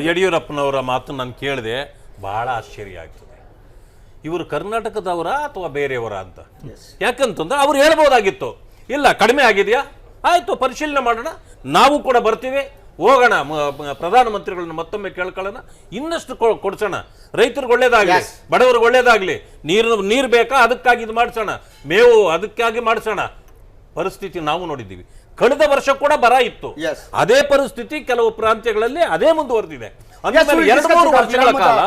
ಯಡಿಯೂರಪ್ಪನವರ ಮಾತು ನಾನು ಕೇಳಿದೆ, ಬಹಳ ಆಶ್ಚರ್ಯ ಆಗ್ತದೆ. ಇವರು ಕರ್ನಾಟಕದವರ ಅಥವಾ ಬೇರೆಯವರ ಅಂತ. ಯಾಕಂತಂದ್ರೆ ಅವ್ರು ಹೇಳ್ಬೋದಾಗಿತ್ತು, ಇಲ್ಲ ಕಡಿಮೆ ಆಗಿದೆಯಾ, ಆಯ್ತು ಪರಿಶೀಲನೆ ಮಾಡೋಣ, ನಾವು ಕೂಡ ಬರ್ತೀವಿ, ಹೋಗೋಣ, ಪ್ರಧಾನಮಂತ್ರಿಗಳನ್ನ ಮತ್ತೊಮ್ಮೆ ಕೇಳ್ಕೊಳ್ಳೋಣ, ಇನ್ನಷ್ಟು ಕೊಡ್ಸೋಣ, ರೈತರಿಗೆ ಒಳ್ಳೇದಾಗ್ಲಿ, ಬಡವರಿಗೆ ಒಳ್ಳೇದಾಗ್ಲಿ, ನೀರು ಬೇಕಾ ಅದಕ್ಕಾಗಿ ಇದು ಮಾಡಿಸೋಣ, ಮೇವು ಅದಕ್ಕಾಗಿ ಮಾಡಿಸೋಣ. ಪರಿಸ್ಥಿತಿ ನಾವು ನೋಡಿದ್ದೀವಿ. ಕಳೆದ ವರ್ಷ ಕೂಡ ಬರ ಇತ್ತು, ಅದೇ ಪರಿಸ್ಥಿತಿ ಕೆಲವು ಪ್ರಾಂತ್ಯಗಳಲ್ಲಿ ಅದೇ ಮುಂದುವರೆದಿದೆ. ಅಂದ್ರೆ 2-3 ವರ್ಷಗಳ ಕಾಲ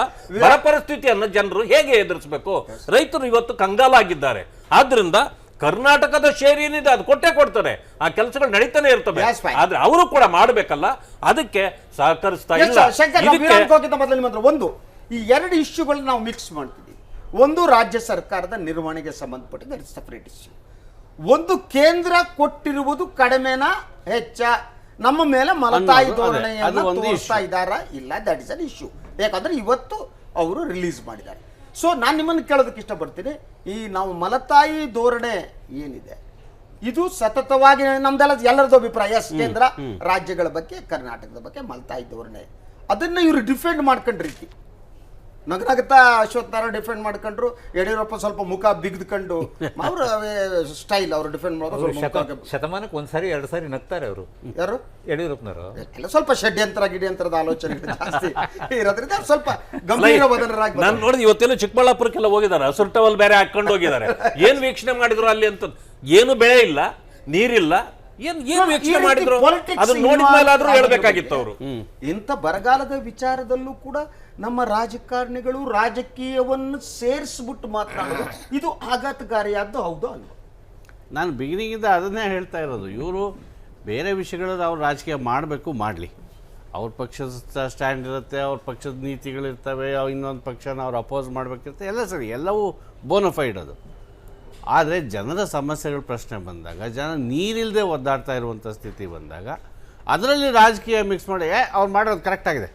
ಬರ ಪರಿಸ್ಥಿತಿಯನ್ನು ಜನರು ಹೇಗೆ ಎದುರಿಸಬೇಕು? ರೈತರು ಇವತ್ತು ಕಂಗಾಲಾಗಿದ್ದಾರೆ. ಆದ್ರಿಂದ ಕರ್ನಾಟಕದ ಶೇರ್ ಏನಿದೆ ಅದು ಕೊಟ್ಟೆ ಕೊಡ್ತಾರೆ, ಆ ಕೆಲಸಗಳು ನಡೀತಾನೆ ಇರ್ತವೆ. ಆದ್ರೆ ಅವರು ಕೂಡ ಮಾಡಬೇಕಲ್ಲ, ಅದಕ್ಕೆ ಸಹಕರಿಸ್ತಾ ಇಲ್ಲ. ಒಂದು ಈ ಎರಡು ಇಶ್ಯೂಗಳು ನಾವು ಮಿಕ್ಸ್ ಮಾಡ್ತಿದ್ದೀವಿ. ಒಂದು ರಾಜ್ಯ ಸರ್ಕಾರದ ನಿರ್ವಹಣೆಗೆ ಸಂಬಂಧಪಟ್ಟಿದ್ದ ಸಪರೇಟ್ ಇಶ್ಯೂ, ಒಂದು ಕೇಂದ್ರ ಕೊಟ್ಟಿರುವುದು ಕಡಿಮೆನಾ ಹೆಚ್ಚ, ನಮ್ಮ ಮೇಲೆ ಮಲತಾಯಿ ಧೋರಣೆಯನ್ನು ತೋರಿಸ್ತಾ ಇದ್ದಾರಾ ಇಲ್ಲ, ದಟ್ ಇಸ್ ಅನ್ ಇಶ್ಯೂ. ಯಾಕಂದ್ರೆ ಇವತ್ತು ಅವರು ರಿಲೀಸ್ ಮಾಡಿದ್ದಾರೆ. ಸೊ ನಾನು ನಿಮ್ಮನ್ನು ಕೇಳೋದಕ್ಕೆ ಇಷ್ಟಪಡ್ತೀನಿ, ಈ ನಾವು ಮಲತಾಯಿ ಧೋರಣೆ ಏನಿದೆ ಇದು ಸತತವಾಗಿ ನಮ್ದೆಲ್ಲ ಎಲ್ಲರದ್ದು ಅಭಿಪ್ರಾಯ, ಕೇಂದ್ರ ರಾಜ್ಯಗಳ ಬಗ್ಗೆ, ಕರ್ನಾಟಕದ ಬಗ್ಗೆ ಮಲತಾಯಿ ಧೋರಣೆ, ಅದನ್ನ ಇವರು ಡಿಫೆಂಡ್ ಮಾಡ್ಕೊಂಡ ರೀತಿ ನಗನಗತ್ತಾ ಅಶ್ವಥ್ ನಾರಾಯಣ ಡಿಫೆಂಡ್ ಮಾಡ್ಕೊಂಡ್ರು, ಯಡಿಯೂರಪ್ಪ ಸ್ವಲ್ಪ ಮುಖ ಬಿಗ್ದುಕೊಂಡು ಅವ್ರ ಸ್ಟೈಲ್ ಅವರು ಡಿಫೆಂಡ್ ಮಾಡೋದು. ಶತಮಾನಕ್ಕೆ ಒಂದ್ಸಾರಿ 2 ಸಾರಿ ನಗ್ತಾರೆ ಅವರು. ಯಾರು? ಯಡಿಯೂರಪ್ಪನವರು. ಎಲ್ಲ ಸ್ವಲ್ಪ ಗಿಡ್ಯಂತರದ ಆಲೋಚನೆ ಜಾಸ್ತಿ ಇರೋದ್ರಿಂದ ಸ್ವಲ್ಪ ಗಂಭೀರವಾದರಾಗಿ. ನಾನು ನೋಡಿದ ಇವತ್ತೆಲ್ಲ ಚಿಕ್ಕಬಳ್ಳಾಪುರಕ್ಕೆಲ್ಲ ಹೋಗಿದ್ದಾರೆ, ಹಸಿರು ಟವಲ್ ಬೇರೆ ಹಾಕೊಂಡು ಹೋಗಿದ್ದಾರೆ. ಏನ್ ವೀಕ್ಷಣೆ ಮಾಡಿದ್ರು ಅಲ್ಲಿ ಅಂತ? ಏನು ಬೆಳೆ ಇಲ್ಲ, ನೀರಿಲ್ಲ, ಏನ್ ವೀಕ್ಷಣೆ ಮಾಡಿದ್ರು? ಅದನ್ನ ನೋಡಿದ ಮೇಲಾದ್ರೂ ಹೇಳ್ಬೇಕಾಗಿತ್ತು ಅವರು. ಇಂಥ ಬರಗಾಲದ ವಿಚಾರದಲ್ಲೂ ಕೂಡ ನಮ್ಮ ರಾಜಕಾರಣಿಗಳು ರಾಜಕೀಯವನ್ನು ಸೇರಿಸ್ಬಿಟ್ಟು ಮಾತನಾಡೋದು ಇದು ಆಘಾತಕಾರಿಯಾದ್ದು ಹೌದು ಅಲ್ವಾ? ನಾನು ಬಿಗಿನಿಂಗಿಂದ ಅದನ್ನೇ ಹೇಳ್ತಾ ಇರೋದು, ಇವರು ಬೇರೆ ವಿಷಯಗಳಲ್ಲಿ ಅವ್ರು ರಾಜಕೀಯ ಮಾಡಬೇಕು, ಮಾಡಲಿ, ಅವ್ರ ಪಕ್ಷದ ಸ್ಟ್ಯಾಂಡ್ ಇರುತ್ತೆ, ಅವ್ರ ಪಕ್ಷದ ನೀತಿಗಳಿರ್ತವೆ, ಇನ್ನೊಂದು ಪಕ್ಷನ ಅವ್ರು ಅಪೋಸ್ ಮಾಡಬೇಕಿರುತ್ತೆ, ಎಲ್ಲ ಸರಿ, ಎಲ್ಲವೂ ಬೋನಫೈಡ್ ಅದು. ಆದರೆ ಜನರ ಸಮಸ್ಯೆಗಳ ಪ್ರಶ್ನೆ ಬಂದಾಗ, ಜನ ನೀರಿಲ್ಲದೆ ಒದ್ದಾಡ್ತಾ ಇರುವಂಥ ಸ್ಥಿತಿ ಬಂದಾಗ ಅದರಲ್ಲಿ ರಾಜಕೀಯ ಮಿಕ್ಸ್ ಮಾಡಿ ಅವ್ರು ಮಾಡೋದು ಕರೆಕ್ಟಾಗಿದೆ,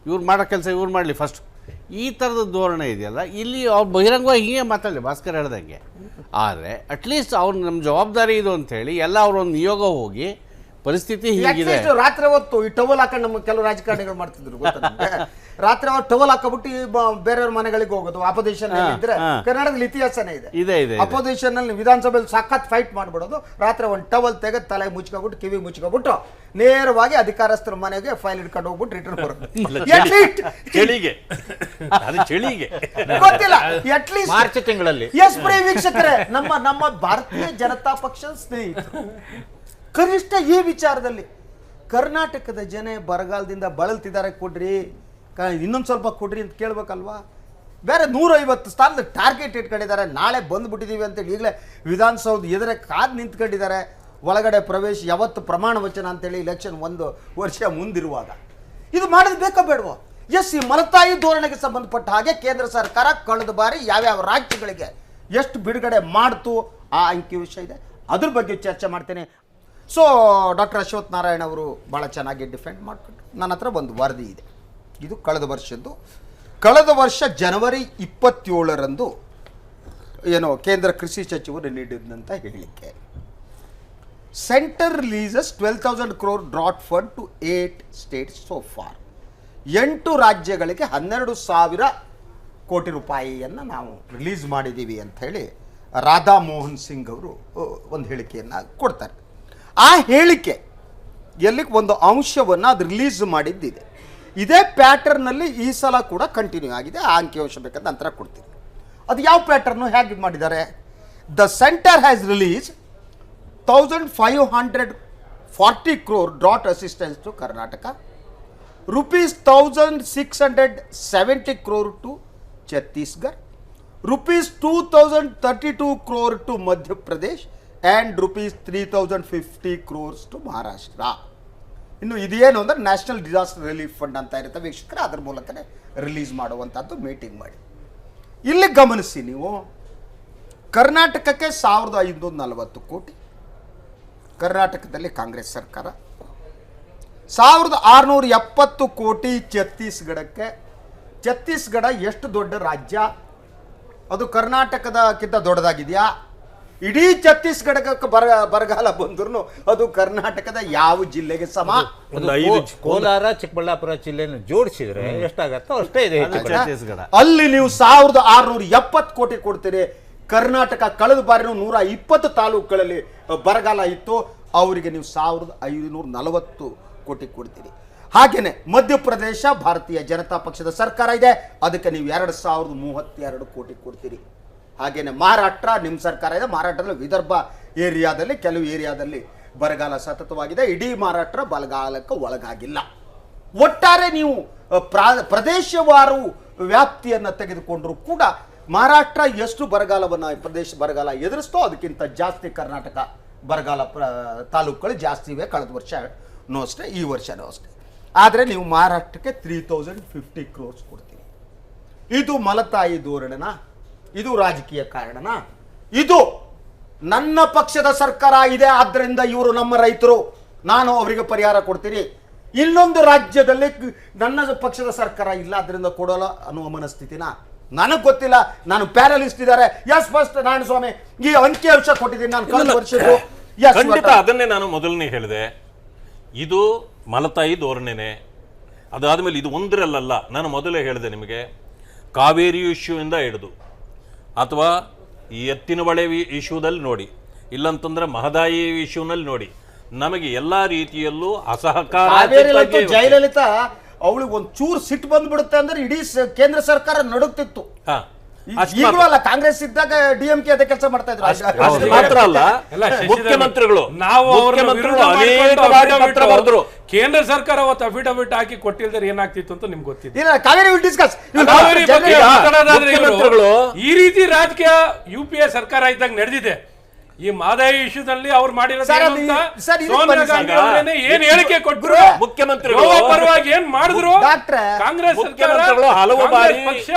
ಇವ್ರು ಮಾಡೋ ಕೆಲಸ ಇವ್ರು ಮಾಡಲಿ ಫಸ್ಟ್, ಈ ಥರದ ಧೋರಣೆ ಇದೆಯಲ್ಲ, ಇಲ್ಲಿ ಅವ್ರು ಬಹಿರಂಗವಾಗಿ ಹೀಗೆ ಮಾತಾಡಲಿ ಭಾಸ್ಕರ್ ಹೇಳ್ದಂಗೆ. ಆದರೆ ಅಟ್ಲೀಸ್ಟ್ ಅವ್ರು ನಮ್ಮ ಜವಾಬ್ದಾರಿ ಇದು ಅಂಥೇಳಿ ಎಲ್ಲ ಅವರೊಂದು ನಿಯೋಗ ಹೋಗಿ ಪರಿಸ್ಥಿತಿ ಹೀಗಿದೆ. ರಾತ್ರಿ ಹೊತ್ತು ಈ ಟವಲ್ ಹಾಕೊಂಡು ನಮ್ಮ ಕೆಲವು ರಾಜಕಾರಣಿಗಳು ಮಾಡ್ತಿದ್ರು ಗೊತ್ತಾ ನಿಮ್ಗೆ? ರಾತ್ರಿ ಅವ್ರು ಟವಲ್ ಹಾಕಬಿಟ್ಟು ಬೇರೆಯವ್ರ ಮನೆಗಳಿಗೆ ಹೋಗೋದು. ಅಪೋಸಿಷನ್ ಇದ್ರೆ ಕರ್ನಾಟಕದಲ್ಲಿ ಇತಿಹಾಸನೇ ಇದೆ. ಅಪೋಸಿಷನ್ ನಲ್ಲಿ ವಿಧಾನಸಭೆಯಲ್ಲಿ ಸಖತ್ ಫೈಟ್ ಮಾಡ್ಬಿಡೋದು. ರಾತ್ರಿ ಒಂದು ಟವಲ್ ತೆಗೆದು ತಲೆ ಮುಚ್ಕೊಬಿಟ್ಟು ಕಿವಿ ಮುಚ್ಕೊಬಿಟ್ಟು ನೇರವಾಗಿ ಅಧಿಕಾರಸ್ಥರ ಮನೆಗೆ ಫೈಲ್ ಇಟ್ಕೊಂಡು ಹೋಗ್ಬಿಟ್ಟು ರಿಟರ್ನ್ ಬರೋದು. ಗೊತ್ತಿಲ್ಲ, ಅಟ್ಲೀಸ್ಟ್ ಮಾರ್ಚ್ ತಿಂಗಳಲ್ಲಿ. ಎಸ್ ಪ್ರಿಯ ವೀಕ್ಷಕರೇ, ನಮ್ಮ ಭಾರತೀಯ ಜನತಾ ಪಕ್ಷದ ಸ್ನೇಹಿತರು ಕನಿಷ್ಠ ಈ ವಿಚಾರದಲ್ಲಿ ಕರ್ನಾಟಕದ ಜನ ಬರಗಾಲದಿಂದ ಬಳಲ್ತಿದ್ದಾರೆ, ಕೊಡ್ರಿ, ಇನ್ನೊಂದು ಸ್ವಲ್ಪ ಕೊಡ್ರಿ ಅಂತ ಕೇಳ್ಬೇಕಲ್ವಾ? ಬೇರೆ 150 ಸ್ಥಾನದ ಟಾರ್ಗೆಟ್ ಇಟ್ಕೊಂಡಿದ್ದಾರೆ. ನಾಳೆ ಬಂದ್ಬಿಟ್ಟಿದ್ದೀವಿ ಅಂತೇಳಿ ಈಗಲೇ ವಿಧಾನಸೌಧ ಎದುರೇ ಕಾದು ನಿಂತ್ಕೊಂಡಿದ್ದಾರೆ. ಒಳಗಡೆ ಪ್ರವೇಶ ಯಾವತ್ತು ಪ್ರಮಾಣ ವಚನ ಅಂತೇಳಿ ಇಲೆಕ್ಷನ್ 1 ವರ್ಷ ಮುಂದಿರುವಾಗ ಇದು ಮಾಡೋದು ಬೇಕೋ ಬೇಡವೋ? ಎಸ್, ಈ ಮಲತಾಯಿ ಧೋರಣೆಗೆ ಸಂಬಂಧಪಟ್ಟ ಹಾಗೆ ಕೇಂದ್ರ ಸರ್ಕಾರ ಕಳೆದ ಬಾರಿ ಯಾವ್ಯಾವ ರಾಜ್ಯಗಳಿಗೆ ಎಷ್ಟು ಬಿಡುಗಡೆ ಮಾಡ್ತು ಆ ಅಂಕಿವಿಷಯ ಇದೆ, ಅದ್ರ ಬಗ್ಗೆ ಚರ್ಚೆ ಮಾಡ್ತೇನೆ. ಸೊ ಡಾಕ್ಟರ್ ಅಶ್ವಥ್ ನಾರಾಯಣ್ ಅವರು ಭಾಳ ಚೆನ್ನಾಗಿ ಡಿಫೆಂಡ್ ಮಾಡಿಕೊಂಡ್ರು. ನನ್ನ ಹತ್ರ ಒಂದು ವರದಿ ಇದೆ, ಇದು ಕಳೆದ ವರ್ಷದ್ದು. ಕಳೆದ ವರ್ಷ ಜನವರಿ 27ರಂದು ಏನೋ ಕೇಂದ್ರ ಕೃಷಿ ಸಚಿವರು ನೀಡಿದಂಥ ಹೇಳಿಕೆ, centre releases 12,000 crore drought fund to 8 states so far. 8 ರಾಜ್ಯಗಳಿಗೆ 12,000 ಕೋಟಿ ರೂಪಾಯಿಯನ್ನು ನಾವು ರಿಲೀಸ್ ಮಾಡಿದ್ದೀವಿ ಅಂತ ಹೇಳಿ ರಾಧಾ ಮೋಹನ್ ಸಿಂಗ್ ಅವರು ಒಂದು ಹೇಳಿಕೆಯನ್ನು ಕೊಡ್ತಾರೆ. ಆ ಹೇಳಿಕೆ ಎಲ್ಲಿಗೆ ಒಂದು ಅಂಶವನ್ನು ಅದು ರಿಲೀಸ್ ಮಾಡಿದ್ದಿದೆ. ಇದೇ ಪ್ಯಾಟರ್ನಲ್ಲಿ ಈ ಸಲ ಕೂಡ ಕಂಟಿನ್ಯೂ ಆಗಿದೆ. ಆ ಅಂಕಿಅಂಶ ಬೇಕಾದ ನಂತರ ಕೊಡ್ತೀನಿ. ಅದು ಯಾವ ಪ್ಯಾಟರ್ನು ಹೇಗೆ ಮಾಡಿದ್ದಾರೆ? The centre has release 1,540 crore drought assistance to Karnataka, rupees 1,670 crore to Chhattisgarh, rupees 2,032 crore to Madhya Pradesh and rupees 3,050 crores to Maharashtra. ಇನ್ನು ಇದೇನು ಅಂದರೆ ನ್ಯಾಷನಲ್ ಡಿಸಾಸ್ಟರ್ ರಿಲೀಫ್ ಫಂಡ್ ಅಂತ ಇರುತ್ತೆ ವೀಕ್ಷಕರೇ, ಅದರ ಮೂಲಕನೇ ರಿಲೀಸ್ ಮಾಡುವಂಥದ್ದು ಮೀಟಿಂಗ್ ಮಾಡಿ. ಇಲ್ಲಿ ಗಮನಿಸಿ ನೀವು, ಕರ್ನಾಟಕಕ್ಕೆ 1,540 ಕೋಟಿ, ಕರ್ನಾಟಕದಲ್ಲಿ ಕಾಂಗ್ರೆಸ್ ಸರ್ಕಾರ 1,670 ಕೋಟಿ ಛತ್ತೀಸ್ಗಢಕ್ಕೆ. ಛತ್ತೀಸ್ಗಢ ಎಷ್ಟು ದೊಡ್ಡ ರಾಜ್ಯ? ಅದು ಕರ್ನಾಟಕದಕ್ಕಿಂತ ದೊಡ್ಡದಾಗಿದೆಯಾ? ಇಡೀ ಛತ್ತೀಸ್ಗಢಕ್ಕೆ ಬರಗಾಲ ಬಂದ್ರು ಅದು ಕರ್ನಾಟಕದ ಯಾವ ಜಿಲ್ಲೆಗೆ ಸಮ? ಕೋಲಾರ ಚಿಕ್ಕಬಳ್ಳಾಪುರ ಜಿಲ್ಲೆಯನ್ನು ಜೋಡಿಸಿದ್ರೆ ಎಷ್ಟಾಗತ್ತೋ ಅಷ್ಟೇ ಇದೆ ಛತ್ತೀಸ್ಗಢ. ಅಲ್ಲಿ ನೀವು 1,670 ಕೋಟಿ ಕೊಡ್ತೀರಿ. ಕರ್ನಾಟಕ ಕಳೆದ ಬಾರಿನೂ 120 ತಾಲೂಕುಗಳಲ್ಲಿ ಬರಗಾಲ ಇತ್ತು, ಅವರಿಗೆ ನೀವು 1,540 ಕೋಟಿ ಕೊಡ್ತೀರಿ. ಹಾಗೇನೆ ಮಧ್ಯಪ್ರದೇಶ ಭಾರತೀಯ ಜನತಾ ಪಕ್ಷದ ಸರ್ಕಾರ ಇದೆ, ಅದಕ್ಕೆ ನೀವು 2,032 ಕೋಟಿ ಕೊಡ್ತೀರಿ. ಹಾಗೇನೆ ಮಹಾರಾಷ್ಟ್ರ ನಿಮ್ಮ ಸರ್ಕಾರ ಇದೆ, ಮಹಾರಾಷ್ಟ್ರದಲ್ಲಿ ವಿದರ್ಭ ಏರಿಯಾದಲ್ಲಿ ಕೆಲವು ಏರಿಯಾದಲ್ಲಿ ಬರಗಾಲ ಸತತವಾಗಿದೆ, ಇಡೀ ಮಹಾರಾಷ್ಟ್ರ ಬರಗಾಲಕ್ಕೆ ಒಳಗಾಗಿಲ್ಲ. ಒಟ್ಟಾರೆ ನೀವು ಪ್ರದೇಶವಾರು ವ್ಯಾಪ್ತಿಯನ್ನು ತೆಗೆದುಕೊಂಡ್ರೂ ಕೂಡ ಮಹಾರಾಷ್ಟ್ರ ಎಷ್ಟು ಬರಗಾಲವನ್ನು ಬರಗಾಲ ಎದುರಿಸ್ತೋ ಅದಕ್ಕಿಂತ ಜಾಸ್ತಿ ಕರ್ನಾಟಕ ಬರಗಾಲ ತಾಲೂಕುಗಳು ಜಾಸ್ತಿ ಇವೆ. ಕಳೆದ ವರ್ಷನೂ ಅಷ್ಟೇ, ಈ ವರ್ಷನೂ ಅಷ್ಟೇ. ಆದರೆ ನೀವು ಮಹಾರಾಷ್ಟ್ರಕ್ಕೆ 3,050 crores ಕೊಡ್ತೀವಿ. ಇದು ಮಲತಾಯಿ ಧೋರಣೆನಾ? ಇದು ರಾಜಕೀಯ ಕಾರಣನಾ? ಇದು ನನ್ನ ಪಕ್ಷದ ಸರ್ಕಾರ ಇದೆ, ಆದ್ದರಿಂದ ಇವರು ನಮ್ಮ ರೈತರು, ನಾನು ಅವರಿಗೆ ಪರಿಹಾರ ಕೊಡ್ತೀನಿ. ಇನ್ನೊಂದು ರಾಜ್ಯದಲ್ಲಿ ನನ್ನ ಪಕ್ಷದ ಸರ್ಕಾರ ಇಲ್ಲ, ಅದರಿಂದ ಕೊಡೋಲ್ಲ ಅನ್ನುವ ಮನಸ್ಥಿತಿನ? ನನಗೆ ಗೊತ್ತಿಲ್ಲ. ನಾನು ಪ್ಯಾನಲಿಸ್ಟ್ ಇದ್ದಾರೆ. ಎಸ್ ಫಸ್ಟ್ ನಾರಾಯಣ ಸ್ವಾಮಿ ಈ ಅಂಕಿಅಂಶ ಕೊಟ್ಟಿದ್ದೀನಿ ನಾನು ಕಳೆದ ವರ್ಷದ್ದು. ಖಂಡಿತ ಅದನ್ನೇ ನಾನು ಮೊದಲನೇ ಹೇಳಿದೆ, ಇದು ಮಲತಾಯಿ ಧೋರಣೆನೆ. ಅದಾದಮೇಲೆ ಇದು ಒಂದರಲ್ಲ, ನಾನು ಮೊದಲೇ ಹೇಳಿದೆ ನಿಮಗೆ, ಕಾವೇರಿ ಇಶ್ಯೂಯಿಂದ ಹಿಡಿದು ಅಥವಾ ಈ ಎತ್ತಿನ ಹೊಳೆ ಇಶ್ಯೂದಲ್ಲಿ ನೋಡಿ, ಇಲ್ಲಂತಂದ್ರೆ ಮಹದಾಯಿ ಇಶ್ಯೂನಲ್ಲಿ ನೋಡಿ, ನಮಗೆ ಎಲ್ಲಾ ರೀತಿಯಲ್ಲೂ ಅಸಹಕಾರ. ಜಯಲಲಿತಾ ಅವಳಿಗೆ ಒಂದು ಚೂರು ಸಿಟ್ಟು ಬಂದ್ಬಿಡುತ್ತೆ ಅಂದ್ರೆ ಇಡೀ ಕೇಂದ್ರ ಸರ್ಕಾರ ನಡುಗ್ತಿತ್ತು. ಈಗಲೂ ಅಲ್ಲ, ಕಾಂಗ್ರೆಸ್ ಇದ್ದಾಗ DMK ಅದೇ ಕೆಲಸ ಮಾಡ್ತಾ ಇದ್ರು. ಮಾತ್ರ ಅಲ್ಲ, ಮುಖ್ಯಮಂತ್ರಿಗಳು ಕೇಂದ್ರ ಸರ್ಕಾರ ಅವತ್ತು ಅಫಿಡವಿಟ್ ಹಾಕಿ ಕೊಟ್ಟಿಲ್ದರೆ ಏನಾಗ್ತಿತ್ತು ಅಂತ ನಿಮ್ಗೆ ಗೊತ್ತಿದೆ. ಈ ರೀತಿ ರಾಜಕೀಯ UPA ಸರ್ಕಾರ ಇದ್ದಾಗ ನಡೆದಿದೆ. ಈ ಮಾದಾಯಿ ಇಶ್ಯೂದಲ್ಲಿ ಅವ್ರು ಮಾಡಿರೋದು ಸರ್, ಏನು ಅದು ಅಂತ ಸರ್, ಇದಕ್ಕೆ ಸೋನಿಯಾ ಬನ್ನಿ ಗಾಂಧಿ ಸರ್. ಅವರೇನೆ ಏನ್ ಹೇಳಿಕೆ ಕೊಟ್ಟರು, ಮುಖ್ಯಮಂತ್ರಿಗಳು ಗೋವಾ ಪರವಾಗಿ ಏನ್ ಮಾಡಿದ್ರು, ಡಾಕ್ಟ್ರೆ, ಕಾಂಗ್ರೆಸ್ ಮುಖ್ಯಮಂತ್ರಿಗಳು ಹಲವು ಬಾರಿ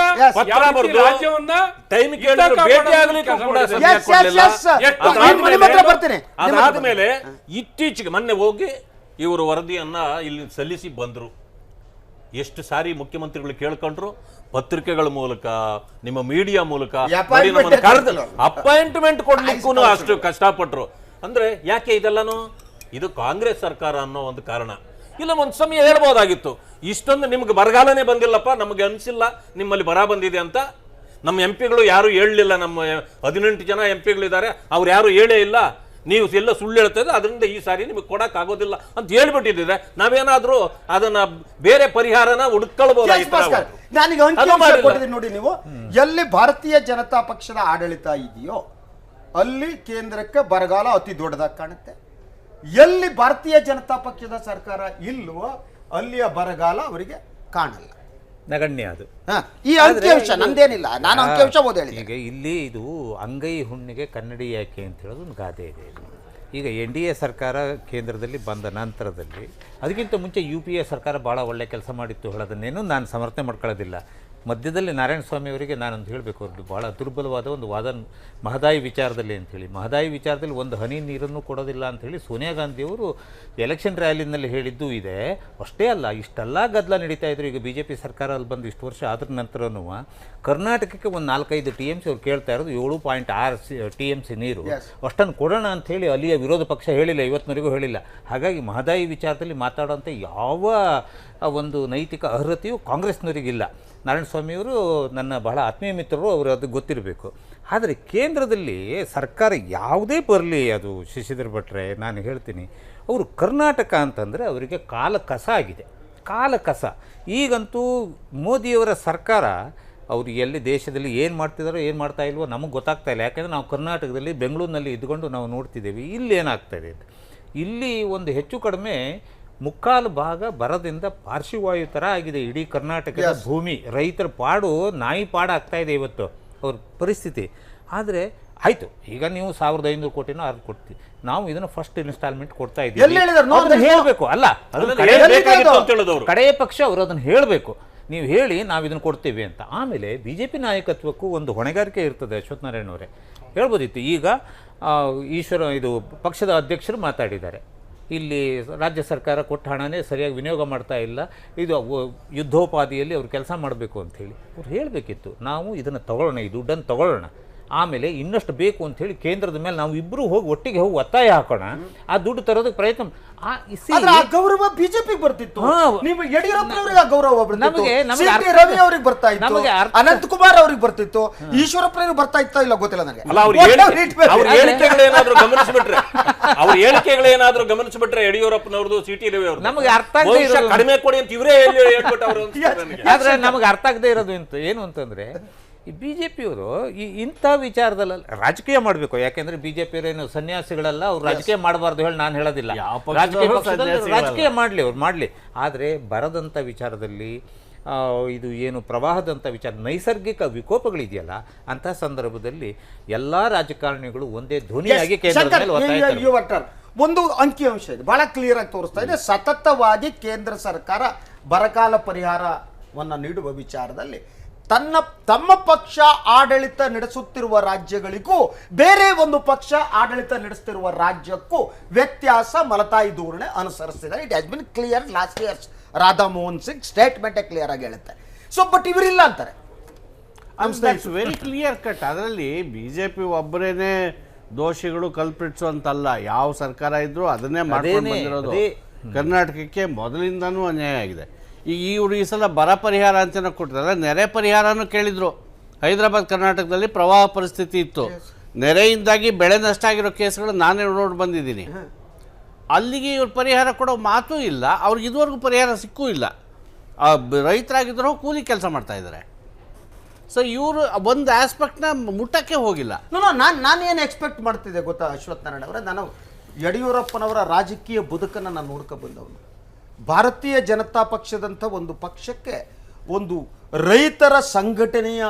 ಪತ್ರ ಬರೆದು ರಾಜ್ಯವನ್ನ ಟೈಮ್ ಕೇಳಿದ್ರು ಭೇಟಿ ಆಗ್ಲಿಕ್ಕೂ ಕೂಡ ಸಮಯ Yes, yes, ಕೊಡ್ಲಿಲ್ಲ. yes, sir. ನಿಮ್ಮ ಹತ್ರ ಬರ್ತೀನಿ. ಅದಾದ್ಮೇಲೆ ಇತ್ತೀಚೆಗೆ ಮೊನ್ನೆ ಹೋಗಿ ಇವರು ವರದಿಯನ್ನ ಇಲ್ಲಿ ಸಲ್ಲಿಸಿ ಬಂದ್ರು. ಎಷ್ಟು ಸಾರಿ ಮುಖ್ಯಮಂತ್ರಿಗಳು ಕೇಳ್ಕೊಂಡ್ರು, ಪತ್ರಿಕೆಗಳ ಮೂಲಕ, ನಿಮ್ಮ ಮೀಡಿಯಾ ಮೂಲಕ ಅಪಾಯಿಂಟ್ಮೆಂಟ್ ಕೊಡ್ಲಿಕ್ಕೂ ಅಷ್ಟು ಕಷ್ಟಪಟ್ರು. ಅಂದ್ರೆ ಯಾಕೆ ಇದೆಲ್ಲನೂ? ಇದು ಕಾಂಗ್ರೆಸ್ ಸರ್ಕಾರ ಅನ್ನೋ ಒಂದು ಕಾರಣ. ಇಲ್ಲ ಒಂದು ಸಮಯ ಹೇಳ್ಬೋದಾಗಿತ್ತು, ಇಷ್ಟೊಂದು ನಿಮ್ಗೆ ಬರಗಾಲನೇ ಬಂದಿಲ್ಲಪ್ಪ, ನಮಗೆ ಅನ್ಸಿಲ್ಲ ನಿಮ್ಮಲ್ಲಿ ಬರ ಬಂದಿದೆ ಅಂತ. ನಮ್ಮ ಎಂಪಿಗಳು ಯಾರು ಹೇಳಲಿಲ್ಲ, ನಮ್ಮ 18 ಜನ ಎಂಪಿಗಳಿದ್ದಾರೆ, ಅವ್ರು ಯಾರು ಹೇಳೇ ಇಲ್ಲ. ನೀವು ಎಲ್ಲ ಸುಳ್ಳು ಹೇಳ್ತಾ ಇದ್ರೆ ಅದರಿಂದ ಈ ಸಾರಿ ನಿಮಗೆ ಕೊಡಕ್ ಆಗೋದಿಲ್ಲ ಅಂತ ಹೇಳ್ಬಿಟ್ಟಿದ್ರೆ ನಾವೇನಾದ್ರೂ ಅದನ್ನ ಬೇರೆ ಪರಿಹಾರನ ಹುಡುಕೊಳ್ಬಹುದಾಗಿತ್ತು. ನಾನೀಗ ಅಂಕಿಅಂಶ ಕೊಟ್ಟಿದ್ದೀನಿ ನೋಡಿ. ನೀವು ಎಲ್ಲಿ ಭಾರತೀಯ ಜನತಾ ಪಕ್ಷದ ಆಡಳಿತ ಇದೆಯೋ ಅಲ್ಲಿ ಕೇಂದ್ರಕ್ಕೆ ಬರಗಾಲ ಅತಿ ದೊಡ್ಡದಾಗಿ ಕಾಣುತ್ತೆ. ಎಲ್ಲಿ ಭಾರತೀಯ ಜನತಾ ಪಕ್ಷದ ಸರ್ಕಾರ ಇಲ್ವೋ ಅಲ್ಲಿಯ ಬರಗಾಲ ಅವರಿಗೆ ಕಾಣಲ್ಲ. ನಗಣ್ಯ ಅದು. ಈ ಅಂಕಿಅಂಶ ನಂದೇನಿಲ್ಲ, ನಾನು ಅಂಕಿಅಂಶ ಓದಿ ಹೇಳಿದೆ. ಈಗ ಇಲ್ಲಿ ಇದು ಅಂಗೈ ಹುಣ್ಣಿಗೆ ಕನ್ನಡಿ ಯಾಕೆ ಅಂತ ಹೇಳೋದು ಒಂದು ಗಾದೆ ಇದೆ. ಈಗ NDA ಸರ್ಕಾರ ಕೇಂದ್ರದಲ್ಲಿ ಬಂದ ನಂತರದಲ್ಲಿ, ಅದಕ್ಕಿಂತ ಮುಂಚೆ UPA ಸರ್ಕಾರ ಭಾಳ ಒಳ್ಳೆ ಕೆಲಸ ಮಾಡಿತ್ತು ಹೇಳೋದನ್ನೇನು ನಾನು ಸಮರ್ಥನೆ ಮಾಡ್ಕೊಳ್ಳೋದಿಲ್ಲ. ಮಧ್ಯದಲ್ಲಿ ನಾರಾಯಣ ಸ್ವಾಮಿ ಅವರಿಗೆ ನಾನೊಂದು ಹೇಳಬೇಕು, ಅವ್ರದ್ದು ಭಾಳ ದುರ್ಬಲವಾದ ಒಂದು ವಾದ ಮಹದಾಯಿ ವಿಚಾರದಲ್ಲಿ ಅಂಥೇಳಿ. ಮಹದಾಯಿ ವಿಚಾರದಲ್ಲಿ ಒಂದು ಹನಿ ನೀರನ್ನು ಕೊಡೋದಿಲ್ಲ ಅಂಥೇಳಿ ಸೋನಿಯಾ ಗಾಂಧಿಯವರು ಎಲೆಕ್ಷನ್ ರ್ಯಾಲಿನಲ್ಲಿ ಹೇಳಿದ್ದೂ ಇದೆ. ಅಷ್ಟೇ ಅಲ್ಲ, ಇಷ್ಟೆಲ್ಲ ಗದ್ದಲ ನಡೀತಾ ಇದ್ರು. ಈಗ BJP ಸರ್ಕಾರ ಅಲ್ಲಿ ಬಂದು ಇಷ್ಟು ವರ್ಷ ಆದ್ರ ನಂತರನೂ ಕರ್ನಾಟಕಕ್ಕೆ ಒಂದು 4-5 TMC ಅವ್ರು ಕೇಳ್ತಾ ಇರೋದು 7.6 TMC ನೀರು, ಅಷ್ಟನ್ನು ಕೊಡೋಣ ಅಂಥೇಳಿ ಅಲ್ಲಿಯ ವಿರೋಧ ಪಕ್ಷ ಹೇಳಿಲ್ಲ, ಇವತ್ತಿನವರೆಗೂ ಹೇಳಿಲ್ಲ. ಹಾಗಾಗಿ ಮಹದಾಯಿ ವಿಚಾರದಲ್ಲಿ ಮಾತಾಡೋಂಥ ಯಾವ ಒಂದು ನೈತಿಕ ಅರ್ಹತೆಯು ಕಾಂಗ್ರೆಸ್ನವರಿಗಿಲ್ಲ. ನಾರಾಯಣ ಸ್ವಾಮಿಯವರು ನನ್ನ ಬಹಳ ಆತ್ಮೀಯ ಮಿತ್ರರು, ಅವರು ಅದು ಗೊತ್ತಿರಬೇಕು. ಆದರೆ ಕೇಂದ್ರದಲ್ಲಿ ಸರ್ಕಾರ ಯಾವುದೇ ಬರಲಿ, ಅದು ಶಶಿಧರ್ ಭಟ್ರೆ ನಾನು ಹೇಳ್ತೀನಿ, ಅವರು ಕರ್ನಾಟಕ ಅಂತಂದರೆ ಅವರಿಗೆ ಕಾಲ ಕಸ ಆಗಿದೆ, ಕಾಲ ಕಸ. ಈಗಂತೂ ಮೋದಿಯವರ ಸರ್ಕಾರ ಅವರು ಎಲ್ಲಿ ದೇಶದಲ್ಲಿ ಏನು ಮಾಡ್ತಿದ್ದಾರೋ ಏನು ಮಾಡ್ತಾ ಇಲ್ವೋ ನಮಗೆ ಗೊತ್ತಾಗ್ತಾ ಇಲ್ಲ. ಯಾಕೆಂದರೆ ನಾವು ಕರ್ನಾಟಕದಲ್ಲಿ ಬೆಂಗಳೂರಿನಲ್ಲಿ ಇದ್ಕೊಂಡು ನಾವು ನೋಡ್ತಿದ್ದೇವೆ ಇಲ್ಲಿ ಏನಾಗ್ತಾಯಿದೆ ಅಂತ. ಇಲ್ಲಿ ಒಂದು ಹೆಚ್ಚು ಕಡಿಮೆ 3/4 ಭಾಗ ಬರದಿಂದ ಪಾರ್ಶ್ವವಾಯು ಥರ ಆಗಿದೆ ಇಡೀ ಕರ್ನಾಟಕದ ಭೂಮಿ. ರೈತರ ಪಾಡು ನಾಯಿ ಪಾಡು ಆಗ್ತಾಯಿದೆ ಇವತ್ತು ಅವ್ರ ಪರಿಸ್ಥಿತಿ. ಆದರೆ ಆಯಿತು, ಈಗ ನೀವು 1500 ಕೋಟಿನೋ 6 ಕೊಡ್ತೀವಿ, ನಾವು ಇದನ್ನು ಫಸ್ಟ್ ಇನ್ಸ್ಟಾಲ್ಮೆಂಟ್ ಕೊಡ್ತಾ ಇದ್ದೀವಿ ಹೇಳಬೇಕು. ಅಲ್ಲ, ಅದನ್ನು ಕಡೆಯ ಪಕ್ಷ ಅವರು ಅದನ್ನು ಹೇಳಬೇಕು. ನೀವು ಹೇಳಿ ನಾವು ಇದನ್ನು ಕೊಡ್ತೀವಿ ಅಂತ. ಆಮೇಲೆ BJP ನಾಯಕತ್ವಕ್ಕೂ ಒಂದು ಹೊಣೆಗಾರಿಕೆ ಇರ್ತದೆ. ಅಶ್ವಥ್ ನಾರಾಯಣ ಅವರೇ ಹೇಳ್ಬೋದಿತ್ತು. ಈಗ ಇದು ಪಕ್ಷದ ಅಧ್ಯಕ್ಷರು ಮಾತಾಡಿದ್ದಾರೆ, ಇಲ್ಲಿ ರಾಜ್ಯ ಸರ್ಕಾರ ಕೊಟ್ಟ ಹಣನೇ ಸರಿಯಾಗಿ ವಿನಿಯೋಗ ಮಾಡ್ತಾ ಇಲ್ಲ, ಇದು ಯುದ್ಧೋಪಾದಿಯಲ್ಲಿ ಅವ್ರು ಕೆಲಸ ಮಾಡಬೇಕು ಅಂಥೇಳಿ ಅವ್ರು ಹೇಳಬೇಕಿತ್ತು. ನಾವು ಇದನ್ನು ತಗೊಳ್ಳೋಣ, ಈ ದುಡ್ಡನ್ನು ತಗೊಳ್ಳೋಣ, ಆಮೇಲೆ ಇನ್ನಷ್ಟು ಬೇಕು ಅಂಥೇಳಿ ಕೇಂದ್ರದ ಮೇಲೆ ನಾವು ಇಬ್ಬರು ಹೋಗಿ ಒಟ್ಟಿಗೆ ಹೋಗಿ ಒತ್ತಾಯ ಹಾಕೋಣ, ಆ ದುಡ್ಡು ತರೋದಕ್ಕೆ ಪ್ರಯತ್ನ. ಗೌರವ ಬಿಜೆಪಿಗೆ ಬರ್ತಿತ್ತು, ನೀವು ಯಡಿಯೂರಪ್ಪನವರಿಗೆ ಗೌರವ ರವಿ ಅವ್ರಿಗೆ ಬರ್ತಾ ಇತ್ತು, ಅನಂತ್ ಕುಮಾರ್ ಅವ್ರಿಗೆ ಬರ್ತಿತ್ತು, ಈಶ್ವರಪ್ಪನಿಗೆ ಬರ್ತಾ ಇತ್ತ ಇಲ್ಲ ಗೊತ್ತಿಲ್ಲ ನನಗೆ. ಹೇಳಿಕೆಗಳೇನಾದ್ರೂ ಗಮನಿಸ್ಬಿಟ್ರೆ ಯಡಿಯೂರಪ್ಪನವ್ರದ್ದು, CT ರವಿ ಅವ್ರದ್ದು ನಮಗೆ ಅರ್ಥ ಕಡಿಮೆ ಕೊಡಿ ಅಂತ ಇವರೇ ಹೇಳ್ಬಿಟ್ಟವ್ರು. ಆದ್ರೆ ನಮಗೆ ಅರ್ಥ ಆಗದೆ ಇರೋದು ಏನು ಅಂತಂದ್ರೆ, ಈ BJPಯವರು ಇಂಥ ವಿಚಾರದಲ್ಲಿ ರಾಜಕೀಯ ಮಾಡಬೇಕು. ಯಾಕೆಂದ್ರೆ BJPಯವರು ಏನು ಸನ್ಯಾಸಿಗಳಲ್ಲ, ಅವ್ರು ರಾಜಕೀಯ ಮಾಡಬಾರ್ದು ಹೇಳಿ ನಾನು ಹೇಳೋದಿಲ್ಲ. ರಾಜಕೀಯ ಮಾಡಲಿ, ಅವ್ರು ಮಾಡಲಿ. ಆದರೆ ಬರದಂಥ ವಿಚಾರದಲ್ಲಿ, ಇದು ಏನು ಪ್ರವಾಹದಂಥ ವಿಚಾರ, ನೈಸರ್ಗಿಕ ವಿಕೋಪಗಳಿದೆಯಲ್ಲ, ಅಂಥ ಸಂದರ್ಭದಲ್ಲಿ ಎಲ್ಲ ರಾಜಕಾರಣಿಗಳು ಒಂದೇ ಧ್ವನಿಯಾಗಿ ಕೇಂದ್ರದ ಮೇಲೆ ಒತ್ತಾಯ. ಒಂದು ಅಂಕಿಅಂಶ ಇದೆ, ಬಹಳ ಕ್ಲಿಯರ್ ಆಗಿ ತೋರಿಸ್ತಾ ಇದೆ. ಸತತವಾಗಿ ಕೇಂದ್ರ ಸರ್ಕಾರ ಬರಗಾಲ ಪರಿಹಾರವನ್ನು ನೀಡುವ ವಿಚಾರದಲ್ಲಿ ತಮ್ಮ ಪಕ್ಷ ಆಡಳಿತ ನಡೆಸುತ್ತಿರುವ ರಾಜ್ಯಗಳಿಗೂ ಬೇರೆ ಒಂದು ಪಕ್ಷ ಆಡಳಿತ ನಡೆಸುತ್ತಿರುವ ರಾಜ್ಯಕ್ಕೂ ವ್ಯತ್ಯಾಸ ಮಲತಾಯಿ ಧೋರಣೆ ಅನುಸರಿಸಿದೆ. It has been clear last years. Radha Mohan Singh statement clear ಆಗಿ ಹೇಳುತ್ತೆ. ಸೊ ಬಟ್ ಇವರಿಲ್ಲ ಅಂತಾರೆ. Very clear cut. ಅದರಲ್ಲಿ BJP ಒಬ್ಬರೇನೆ ದೋಷಿಗಳು ಕಲ್ಪಿಟ್ಸು ಅಂತಲ್ಲ, ಯಾವ ಸರ್ಕಾರ ಇದ್ರೂ ಅದನ್ನೇ ಮಾಡ್ಕೊಂಡು ಬಂದಿರೋದು. ಕರ್ನಾಟಕಕ್ಕೆ ಮೊದಲಿಂದನೂ ಅನ್ಯಾಯ ಆಗಿದೆ. ಈಗ ಇವರು ಈ ಸಲ ಬರ ಪರಿಹಾರ ಅಂತ ಕೊಟ್ಟಿದ್ದಾರೆ, ನೆರೆ ಪರಿಹಾರನೂ ಕೇಳಿದರು. ಹೈದರಾಬಾದ್ ಕರ್ನಾಟಕದಲ್ಲಿ ಪ್ರವಾಹ ಪರಿಸ್ಥಿತಿ ಇತ್ತು, ನೆರೆಯಿಂದಾಗಿ ಬೆಳೆ ನಷ್ಟ ಆಗಿರೋ ಕೇಸ್ಗಳು ನಾನೇ ನೋಡಿ ಬಂದಿದ್ದೀನಿ. ಅಲ್ಲಿಗೆ ಇವ್ರು ಪರಿಹಾರ ಕೊಡೋ ಮಾತೂ ಇಲ್ಲ, ಅವ್ರಿಗೆ ಇದುವರೆಗೂ ಪರಿಹಾರ ಸಿಕ್ಕೂ ಇಲ್ಲ. ರೈತರಾಗಿದ್ದರೂ ಕೂಲಿ ಕೆಲಸ ಮಾಡ್ತಾ ಇದ್ದಾರೆ. ಸೊ ಇವರು ಒಂದು ಆಸ್ಪೆಕ್ಟ್ನ ಮುಟ್ಟಕ್ಕೆ ಹೋಗಿಲ್ಲ. ನಾನು ಏನು ಎಕ್ಸ್ಪೆಕ್ಟ್ ಮಾಡ್ತಿದ್ದೆ ಗೊತ್ತಾ ಅಶ್ವಥ್ ನಾರಾಯಣ ಅವರೇ, ನಾನು ಯಡಿಯೂರಪ್ಪನವರ ರಾಜಕೀಯ ಬದುಕನ್ನು ನಾನು ನೋಡ್ಕೊಂಡು ಬಂದವನು. ಭಾರತೀಯ ಜನತಾ ಪಕ್ಷದಂಥ ಒಂದು ಪಕ್ಷಕ್ಕೆ ಒಂದು ರೈತರ ಸಂಘಟನೆಯ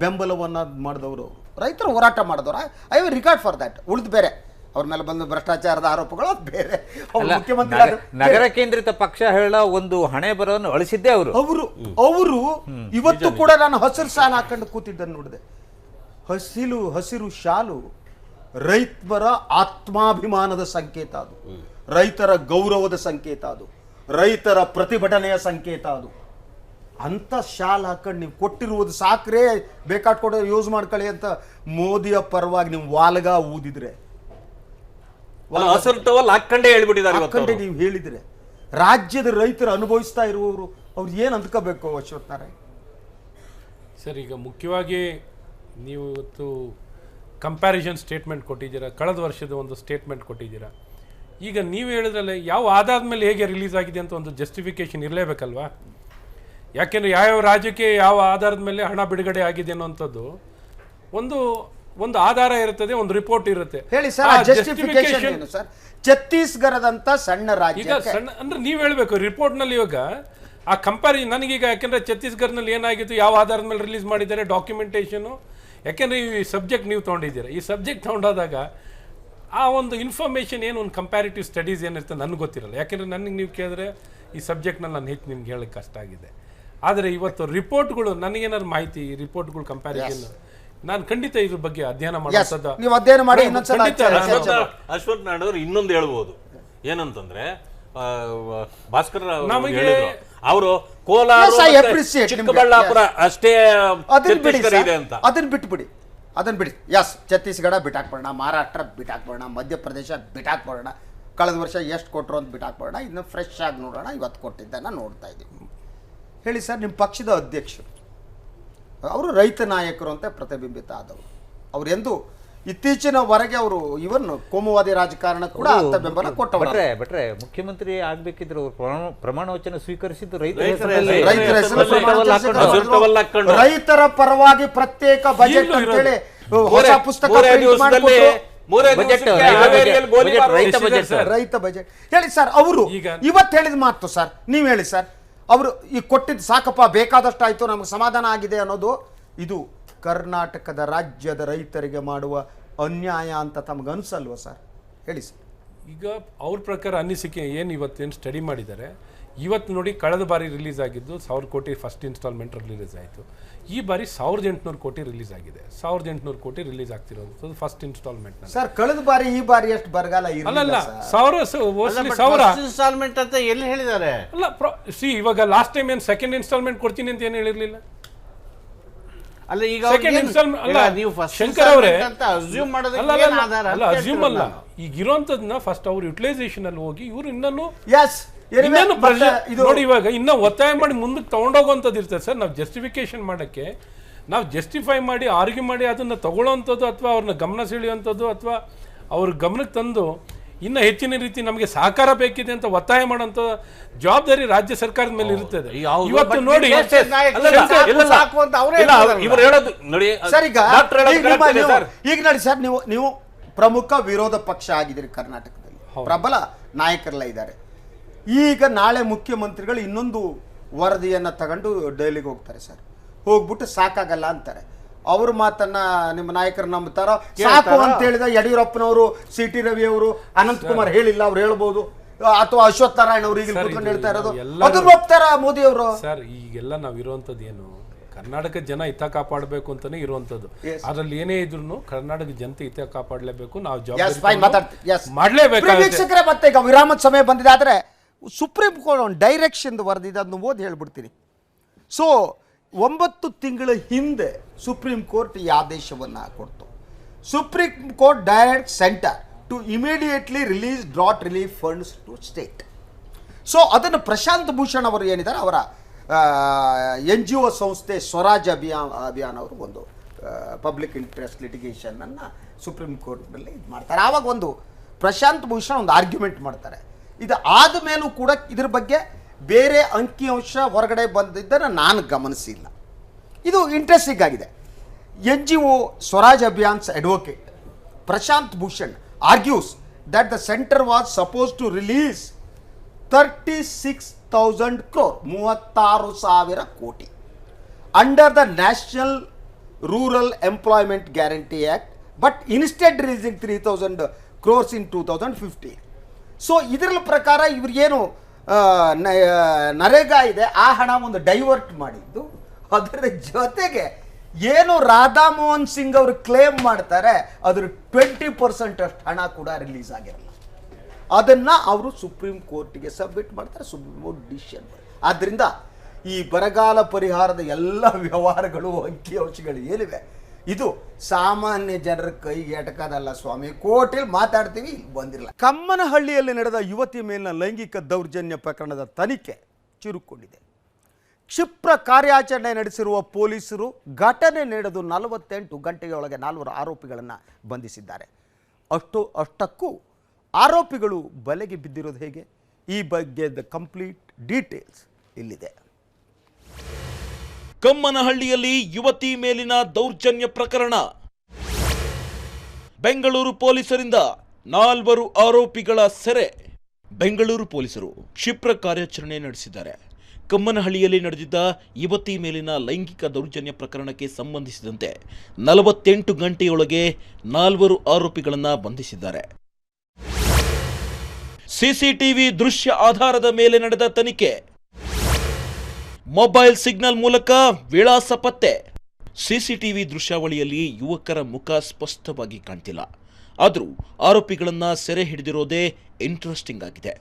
ಬೆಂಬಲವನ್ನು ಮಾಡಿದವರು. ರೈತರು ಹೋರಾಟ ಮಾಡಿದವ್ರ. I will record for that. ಉಳಿದು ಬೇರೆ ಅವ್ರ ಮೇಲೆ ಬಂದು ಭ್ರಷ್ಟಾಚಾರದ ಆರೋಪಗಳು ಬೇರೆ. ಮುಖ್ಯಮಂತ್ರಿ ನಗರ ಕೇಂದ್ರಿತ ಪಕ್ಷ ಹೇಳ ಒಂದು ಹಣೆ ಬರವನ್ನು ಅಳಿಸಿದ್ದೇ ಅವರು ಇವತ್ತು ಕೂಡ ನಾನು ಹಸಿರು ಶಾಲು ಹಾಕೊಂಡು ಕೂತಿದ್ದನ್ನು ನೋಡಿದೆ. ಹಸಿರು ಶಾಲು ರೈತರ ಆತ್ಮಾಭಿಮಾನದ ಸಂಕೇತ, ಅದು ರೈತರ ಗೌರವದ ಸಂಕೇತ, ಅದು ರೈತರ ಪ್ರತಿಭಟನೆಯ ಸಂಕೇತ. ಅದು ಅಂತ ಶಾಲ್ ಹಾಕೊಂಡು ನೀವು ಕೊಟ್ಟಿರುವುದು ಸಾಕ್ರೆ, ಬೇಕಾಟ್ಕೊಡೋ ಯೂಸ್ ಮಾಡ್ಕೊಳ್ಳಿ ಅಂತ ಮೋದಿಯ ಪರವಾಗಿ ನೀವು ವಾಲ್ಗ ಊದಿದ್ರೆ, ಹಾಕೊಂಡೇ ಹೇಳ್ಬಿಟ್ಟಿದ್ದಾರೆ. ನೀವು ಹೇಳಿದ್ರೆ ರಾಜ್ಯದ ರೈತರು ಅನುಭವಿಸ್ತಾ ಇರುವವರು ಅವ್ರು ಏನು ಅಂದ್ಕೋಬೇಕು ಅಶ್ವಥ್ ನಾರಾಯಣ್ ಸರ್? ಈಗ ಮುಖ್ಯವಾಗಿ ನೀವು ಇವತ್ತು ಕಂಪ್ಯಾರಿಸನ್ ಸ್ಟೇಟ್ಮೆಂಟ್ ಕೊಟ್ಟಿದ್ದೀರಾ, ಕಳೆದ ವರ್ಷದ ಒಂದು ಸ್ಟೇಟ್ಮೆಂಟ್ ಕೊಟ್ಟಿದ್ದೀರಾ. ಈಗ ನೀವು ಹೇಳಿದ್ರಲ್ಲ, ಯಾವ ಆಧಾರದ ಮೇಲೆ ಹೇಗೆ ರಿಲೀಸ್ ಆಗಿದೆ ಅಂತ ಒಂದು ಜಸ್ಟಿಫಿಕೇಶನ್ ಇರಲೇಬೇಕಲ್ವಾ? ಯಾಕೆಂದರೆ ಯಾವ್ಯಾವ ರಾಜ್ಯಕ್ಕೆ ಯಾವ ಆಧಾರದ ಮೇಲೆ ಹಣ ಬಿಡುಗಡೆ ಆಗಿದೆ ಅನ್ನೋಂಥದ್ದು ಒಂದು ಆಧಾರ ಇರುತ್ತದೆ, ಒಂದು ರಿಪೋರ್ಟ್ ಇರುತ್ತೆ. ಹೇಳಿ ಸರ್, ಜಸ್ಟಿಫಿಕೇಶನ್ ಏನು ಸರ್? ಛತ್ತೀಸ್ಗಢದಂತ ಸಣ್ಣ ರಾಜ್ಯ, ಈಗ ಸಣ್ಣ ಅಂದ್ರೆ ನೀವು ಹೇಳಬೇಕು ರಿಪೋರ್ಟ್ನಲ್ಲಿ. ಇವಾಗ ಆ ಕಂಪ್ಯಾರಿಸನ್ ನನಗೀಗ, ಯಾಕೆಂದರೆ ಛತ್ತೀಸ್ಗಢನಲ್ಲಿ ಏನಾಗಿತ್ತು, ಯಾವ ಆಧಾರದ ಮೇಲೆ ರಿಲೀಸ್ ಮಾಡಿದ್ದಾರೆ, ಡಾಕ್ಯುಮೆಂಟೇಷನು. ಯಾಕೆಂದರೆ ಈ ಸಬ್ಜೆಕ್ಟ್ ನೀವು ತೊಗೊಂಡಿದ್ದೀರಾ, ಈ ಸಬ್ಜೆಕ್ಟ್ ತೊಗೊಂಡಾದಾಗ ಆ ಒಂದು ಇನ್ಫಾರ್ಮೇಷನ್ ಏನು, ಒಂದು ಕಂಪ್ಯಾರಿಟಿವ್ ಸ್ಟಡೀಸ್ ಏನಿರುತ್ತೆ ನನಗೆ ಗೊತ್ತಿರಲ್ಲ. ಯಾಕೆಂದರೆ ನನಗೆ ನೀವು ಕೇಳಿದ್ರೆ ಈ ಸಬ್ಜೆಕ್ಟ್ನಲ್ಲಿ ನಾನು ಹೆಚ್ಚು ನಿಮ್ಗೆ ಹೇಳಕ್ಕೆ ಕಷ್ಟ ಆಗಿದೆ. ಆದರೆ ಇವತ್ತು ರಿಪೋರ್ಟ್ಗಳು, ನನಗೇನಾದ್ರು ಮಾಹಿತಿ, ರಿಪೋರ್ಟ್ಗಳು ಕಂಪ್ಯಾರಿಸನ್ ನಾನು ಖಂಡಿತ ಇದ್ರ ಬಗ್ಗೆ ಅಧ್ಯಯನ ಮಾಡೋದು. ನೀವು ಅಧ್ಯಯನ ಮಾಡಿ. ಅಶ್ವಥ್ ನಾರಾಯಣ್ ಅವರು ಇನ್ನೊಂದು ಹೇಳ್ಬೋದು, ಏನಂತಂದ್ರೆ ಭಾಸ್ಕರ್ ಅವರು ಕೋಲಾರ ಚಿಕ್ಕಬಳ್ಳಾಪುರ ಅಷ್ಟೇ ಇದೆ ಅಂತ. ಅದನ್ನ ಬಿಡಿ. ಎಸ್, ಛತ್ತೀಸ್ಗಢ ಬಿಟ್ಟಾಕ್ಬೋಣ, ಮಹಾರಾಷ್ಟ್ರ ಬಿಟ್ಟಾಕ್ಬೋಣ, ಮಧ್ಯಪ್ರದೇಶ ಬಿಟ್ಟಾಕ್ಬೋಣ, ಕಳೆದ ವರ್ಷ ಎಷ್ಟು ಕೊಟ್ಟರು ಅಂತ ಬಿಟ್ಟಾಕ್ಬೋಣ. ಇನ್ನು ಫ್ರೆಶ್ ಆಗಿ ನೋಡೋಣ, ಇವತ್ತು ಕೊಟ್ಟಿದ್ದನ್ನು ನೋಡ್ತಾ ಇದ್ದೀವಿ. ಹೇಳಿ ಸರ್, ನಿಮ್ಮ ಪಕ್ಷದ ಅಧ್ಯಕ್ಷರು ಅವರು ರೈತ ನಾಯಕರು ಅಂತ ಪ್ರತಿಬಿಂಬಿತ ಆದವರು. ಅವರು ಎಂದು ಇತ್ತೀಚಿನವರೆಗೆ ಅವರು ಇವನ್ ಕೋಮುವಾದಿ ರಾಜಕಾರಣ ಕೂಡ ಅಂತ ಬೆಂಬಲ ಕೊಟ್ಟವರು. ಬಟ್ರೆ ಮುಖ್ಯಮಂತ್ರಿ ಆಗ್ಬೇಕಿದ್ರು ಪ್ರಮಾಣ ವಚನ ಸ್ವೀಕರಿಸಿದ್ದು ರೈತರ ಪರವಾಗಿ ಪ್ರತ್ಯೇಕ ಬಜೆಟ್ ಅಂತೇಳಿ ಹೊಸ ಪುಸ್ತಕ ರೈತ ಬಜೆಟ್. ಹೇಳಿ ಸರ್, ಅವರು ಇವತ್ತು ಹೇಳಿದ ಮಾತು ಸರ್, ನೀವು ಹೇಳಿ ಸರ್. ಅವರು ಈ ಕೊಟ್ಟಿದ್ದು ಸಾಕಪ್ಪ, ಬೇಕಾದಷ್ಟು ಆಯ್ತು, ನಮ್ಗೆ ಸಮಾಧಾನ ಆಗಿದೆ ಅನ್ನೋದು ಇದು ಕರ್ನಾಟಕದ ರಾಜ್ಯದ ರೈತರಿಗೆ ಮಾಡುವ ಅನ್ಯಾಯ ಅಂತ ತಮ್ಗೆ ಅನ್ಸಲ್ವ ಸರ್? ಹೇಳಿ ಸರ್. ಈಗ ಅವ್ರ ಪ್ರಕಾರ ಅನಿಸಿಕೆ ಏನು, ಇವತ್ತೇನು ಸ್ಟಡಿ ಮಾಡಿದ್ದಾರೆ, ಇವತ್ತು ನೋಡಿ ಕಳೆದ ಬಾರಿ ರಿಲೀಸ್ ಆಗಿದ್ದು 1000 ಕೋಟಿ ಫಸ್ಟ್ ಇನ್ಸ್ಟಾಲ್ಮೆಂಟ್ ರಿಲೀಸ್ ಆಯಿತು. ಈ ಬಾರಿ 1800 ಕೋಟಿ ರಿಲೀಸ್ ಆಗಿದೆ. 1800 ಕೋಟಿ ರಿಲೀಸ್ ಆಗ್ತಿರೋದು ಫಸ್ಟ್ ಇನ್ಸ್ಟಾಲ್ಮೆಂಟ್. ಸರ್, ಕಳೆದ ಬಾರಿ ಈ ಬಾರಿ ಎಷ್ಟು ಬರಗಾಲ ಅಲ್ಲ 1000 ಇನ್ಸ್ಟಾಲ್ಮೆಂಟ್ ಅಂತ ಎಲ್ಲಿ ಹೇಳಿದ್ದಾರೆ? ಅಲ್ಲ ಇವಾಗ ಲಾಸ್ಟ್ ಟೈಮ್ ಏನು ಸೆಕೆಂಡ್ ಇನ್ಸ್ಟಾಲ್ಮೆಂಟ್ ಕೊಡ್ತೀನಿ ಅಂತ ಏನು ಹೇಳಿರ್ಲಿಲ್ಲ. ಅಲ್ಲ, ಈಗ ಸೆಕೆಂಡ್ ಇನ್ಸ್ಟಾಲ್ಮೆಂಟ್ ಅಲ್ಲ, ನೀವು ಶಂಕರ್ ಅವರೇ ಅಸ್ಯೂಮ್ ಅಲ್ಲ, ಈಗ ಇರೋಂಥದ್ದನ್ನ ಫಸ್ಟ್ ಅವ್ರು ಯುಟಿಲೈಸೇಷನ್ ಅಲ್ಲಿ ಹೋಗಿ ಇವ್ರು ಇನ್ನೂ ನೋಡಿ, ಇವಾಗ ಇನ್ನೂ ಒತ್ತಾಯ ಮಾಡಿ ಮುಂದಕ್ಕೆ ತಗೊಂಡೋಗುವಂಥದ್ದು ಇರ್ತದೆ ಸರ್. ನಾವು ಜಸ್ಟಿಫಿಕೇಶನ್ ಮಾಡೋಕ್ಕೆ, ನಾವು ಜಸ್ಟಿಫೈ ಮಾಡಿ ಆರ್ಗ್ಯೂ ಮಾಡಿ ಅದನ್ನು ತಗೊಳ್ಳೋವಂಥದ್ದು, ಅಥವಾ ಅವ್ರನ್ನ ಗಮನ ಸೆಳೆಯುವಂಥದ್ದು, ಅಥವಾ ಅವ್ರ ಗಮನಕ್ಕೆ ತಂದು ಇನ್ನೂ ಹೆಚ್ಚಿನ ರೀತಿ ನಮಗೆ ಸಹಕಾರ ಬೇಕಿದೆ ಅಂತ ಒತ್ತಾಯ ಮಾಡೋಂಥ ಜವಾಬ್ದಾರಿ ರಾಜ್ಯ ಸರ್ಕಾರದ ಮೇಲೆ ಇರುತ್ತದೆ. ಇವತ್ತು ನೋಡಿ ಈಗ ನೋಡಿ ಸರ್, ನೀವು ಪ್ರಮುಖ ವಿರೋಧ ಪಕ್ಷ ಆಗಿದ್ದೀರಿ ಕರ್ನಾಟಕದಲ್ಲಿ, ಪ್ರಬಲ ನಾಯಕರೆಲ್ಲ ಇದ್ದಾರೆ. ಈಗ ನಾಳೆ ಮುಖ್ಯಮಂತ್ರಿಗಳು ಇನ್ನೊಂದು ವರದಿಯನ್ನು ತಗೊಂಡು ಡೆಲ್ಲಿಗೆ ಹೋಗ್ತಾರೆ ಸರ್. ಹೋಗ್ಬಿಟ್ಟು ಸಾಕಾಗಲ್ಲ ಅಂತಾರೆ. ಅವ್ರ ಮಾತನ್ನ ನಿಮ್ಮ ನಾಯಕರು ನಂಬ್ತಾರೋ? ಸಾಕು ಅಂತ ಹೇಳಿದ ಯಡಿಯೂರಪ್ಪನವರು, CT ರವಿ ಅವರು, ಅನಂತಕುಮಾರ್ ಹೇಳಿಲ್ಲ, ಅವ್ರು ಹೇಳ್ಬೋದು, ಅಥವಾ ಅಶ್ವಥ್ ನಾರಾಯಣ್ ಅವರು ಈಗ ಕೂತ್ಕೊಂಡು ಹೇಳ್ತಾ ಇರೋದು ಅದನ್ನ ಒಪ್ತಾರ ಮೋದಿ ಅವರು? ಸರ್, ಈಗೆಲ್ಲ ನಾವು ಇರುವಂತದ್ದು ಏನು, ಕರ್ನಾಟಕ ಜನ ಹಿತ ಕಾಪಾಡಬೇಕು ಅಂತಾನೆ ಇರುವಂತದ್ದು. ಅದ್ರಲ್ಲಿ ಏನೇ ಇದ್ರು ಕರ್ನಾಟಕ ಜನತೆ ಹಿತ ಕಾಪಾಡಲೇಬೇಕು, ನಾವು ಜವಾಬ್ದಾರಿ ಮಾಡಲೇಬೇಕು. ಮತ್ತೆ ಈಗ ವಿರಾಮದ ಸಮಯ ಬಂದಿದೆ. ಆದ್ರೆ ಸುಪ್ರೀಂ ಕೋರ್ಟ್ ಒಂದು ಡೈರೆಕ್ಷನ್ ವರದಿದೆ, ಅದನ್ನು ಓದಿ ಹೇಳ್ಬಿಡ್ತೀನಿ. ಸೊ 9 ತಿಂಗಳ ಹಿಂದೆ ಸುಪ್ರೀಂ ಕೋರ್ಟ್ ಈ ಆದೇಶವನ್ನು ಕೊಡ್ತು. Supreme court direct centre to immediately release drought relief funds to state. So ಅದನ್ನು ಪ್ರಶಾಂತ್ ಭೂಷಣ್ ಅವರು ಏನಿದ್ದಾರೆ, ಅವರ NGO ಸಂಸ್ಥೆ ಸ್ವರಾಜ್ ಅಭಿಯಾನ್ ಅವರು ಒಂದು ಪಬ್ಲಿಕ್ ಇಂಟ್ರೆಸ್ಟ್ ಲಿಟಿಗೇಷನನ್ನು ಸುಪ್ರೀಂ ಕೋರ್ಟ್ನಲ್ಲಿ ಇದು ಮಾಡ್ತಾರೆ. ಆವಾಗ ಒಂದು ಪ್ರಶಾಂತ್ ಭೂಷಣ್ ಒಂದು ಆರ್ಗ್ಯುಮೆಂಟ್ ಮಾಡ್ತಾರೆ. ಇದು ಆದ ಮೇಲೂ ಕೂಡ ಇದ್ರ ಬಗ್ಗೆ ಬೇರೆ ಅಂಕಿಅಂಶ ಹೊರಗಡೆ ಬಂದಿದ್ದನ್ನು ನಾನು ಗಮನಿಸಿಲ್ಲ. ಇದು ಇಂಟ್ರೆಸ್ಟಿಂಗ್ ಆಗಿದೆ. NGO Swaraj Abhiyan's advocate Prashant Bhushan argues that the centre was supposed to release 36,000 crore 36,000 ಕೋಟಿ under the national rural employment guarantee act, but instead releasing 3,000 crores in 2015. So ಇದರ ಪ್ರಕಾರ ಇವ್ರಿಗೇನು ನರೇಗಾ ಇದೆ ಆ ಹಣ ಒಂದು ಡೈವರ್ಟ್ ಮಾಡಿದ್ದು, ಅದರ ಜೊತೆಗೆ ಏನು ರಾಧಾ ಮೋಹನ್ ಸಿಂಗ್ ಅವರು ಕ್ಲೇಮ್ ಮಾಡ್ತಾರೆ ಅದ್ರ 20% ಅಷ್ಟು ಹಣ ಕೂಡ ರಿಲೀಸ್ ಆಗಿರಲ್ಲ. ಅದನ್ನು ಅವರು ಸುಪ್ರೀಂ ಕೋರ್ಟಿಗೆ ಸಬ್ಮಿಟ್ ಮಾಡ್ತಾರೆ, ಸುಪ್ರೀಂ ಕೋರ್ಟ್ ಡಿಸಿಷನ್. ಆದ್ದರಿಂದ ಈ ಬರಗಾಲ ಪರಿಹಾರದ ಎಲ್ಲ ವ್ಯವಹಾರಗಳು ಅಂಕಿಅಂಶಗಳು ಏನಿವೆ ಇದು ಸಾಮಾನ್ಯ ಜನರ ಕೈಗೆ ಎಟಕದಲ್ಲ ಸ್ವಾಮಿ. ಕೋರ್ಟಲ್ಲಿ ಮಾತಾಡ್ತೀವಿ, ಇಲ್ಲಿ ಬಂದಿರಲ್ಲ. ಕಮ್ಮನಹಳ್ಳಿಯಲ್ಲಿ ನಡೆದ ಯುವತಿ ಮೇಲಿನ ಲೈಂಗಿಕ ದೌರ್ಜನ್ಯ ಪ್ರಕರಣದ ತನಿಖೆ ಚುರುಕೊಂಡಿದೆ. ಕ್ಷಿಪ್ರ ಕಾರ್ಯಾಚರಣೆ ನಡೆಸಿರುವ ಪೊಲೀಸರು ಘಟನೆ ನಡೆದು 48 ಗಂಟೆಯೊಳಗೆ 4 ಆರೋಪಿಗಳನ್ನು ಬಂಧಿಸಿದ್ದಾರೆ. ಅಷ್ಟಕ್ಕೂ ಆರೋಪಿಗಳು ಬಲೆಗೆ ಬಿದ್ದಿರೋದು ಹೇಗೆ? ಈ ಬಗ್ಗೆ ದ ಕಂಪ್ಲೀಟ್ ಡೀಟೇಲ್ಸ್ ಇಲ್ಲಿದೆ. ಕಮ್ಮನಹಳ್ಳಿಯಲ್ಲಿ ಯುವತಿ ಮೇಲಿನ ದೌರ್ಜನ್ಯ ಪ್ರಕರಣ. ಬೆಂಗಳೂರು ಪೊಲೀಸರಿಂದ 4 ಆರೋಪಿಗಳ ಸೆರೆ. ಬೆಂಗಳೂರು ಪೊಲೀಸರು ಕ್ಷಿಪ್ರ ಕಾರ್ಯಾಚರಣೆ ನಡೆಸಿದ್ದಾರೆ. ಕಮ್ಮನಹಳ್ಳಿಯಲ್ಲಿ ನಡೆದಿದ್ದ ಯುವತಿ ಮೇಲಿನ ಲೈಂಗಿಕ ದೌರ್ಜನ್ಯ ಪ್ರಕರಣಕ್ಕೆ ಸಂಬಂಧಿಸಿದಂತೆ 48 ಗಂಟೆಯೊಳಗೆ 4 ಆರೋಪಿಗಳನ್ನು ಬಂಧಿಸಿದ್ದಾರೆ. ಸಿಸಿಟಿವಿ ದೃಶ್ಯ ಆಧಾರದ ಮೇಲೆ ನಡೆದ ತನಿಖೆ. ಮೊಬೈಲ್ ಸಿಗ್ನಲ್ ಮೂಲಕ ವಿಳಾಸ ಪತ್ತೆ. ಸಿಸಿಟಿವಿ ದೃಶ್ಯಾವಳಿಯಲ್ಲಿ ಯುವಕರ ಮುಖ ಸ್ಪಷ್ಟವಾಗಿ ಕಾಣ್ತಿಲ್ಲ. ಆದರೂ ಆರೋಪಿಗಳನ್ನ ಸೆರೆ ಹಿಡಿದಿರೋದೇ ಇಂಟ್ರೆಸ್ಟಿಂಗ್ ಆಗಿದೆ.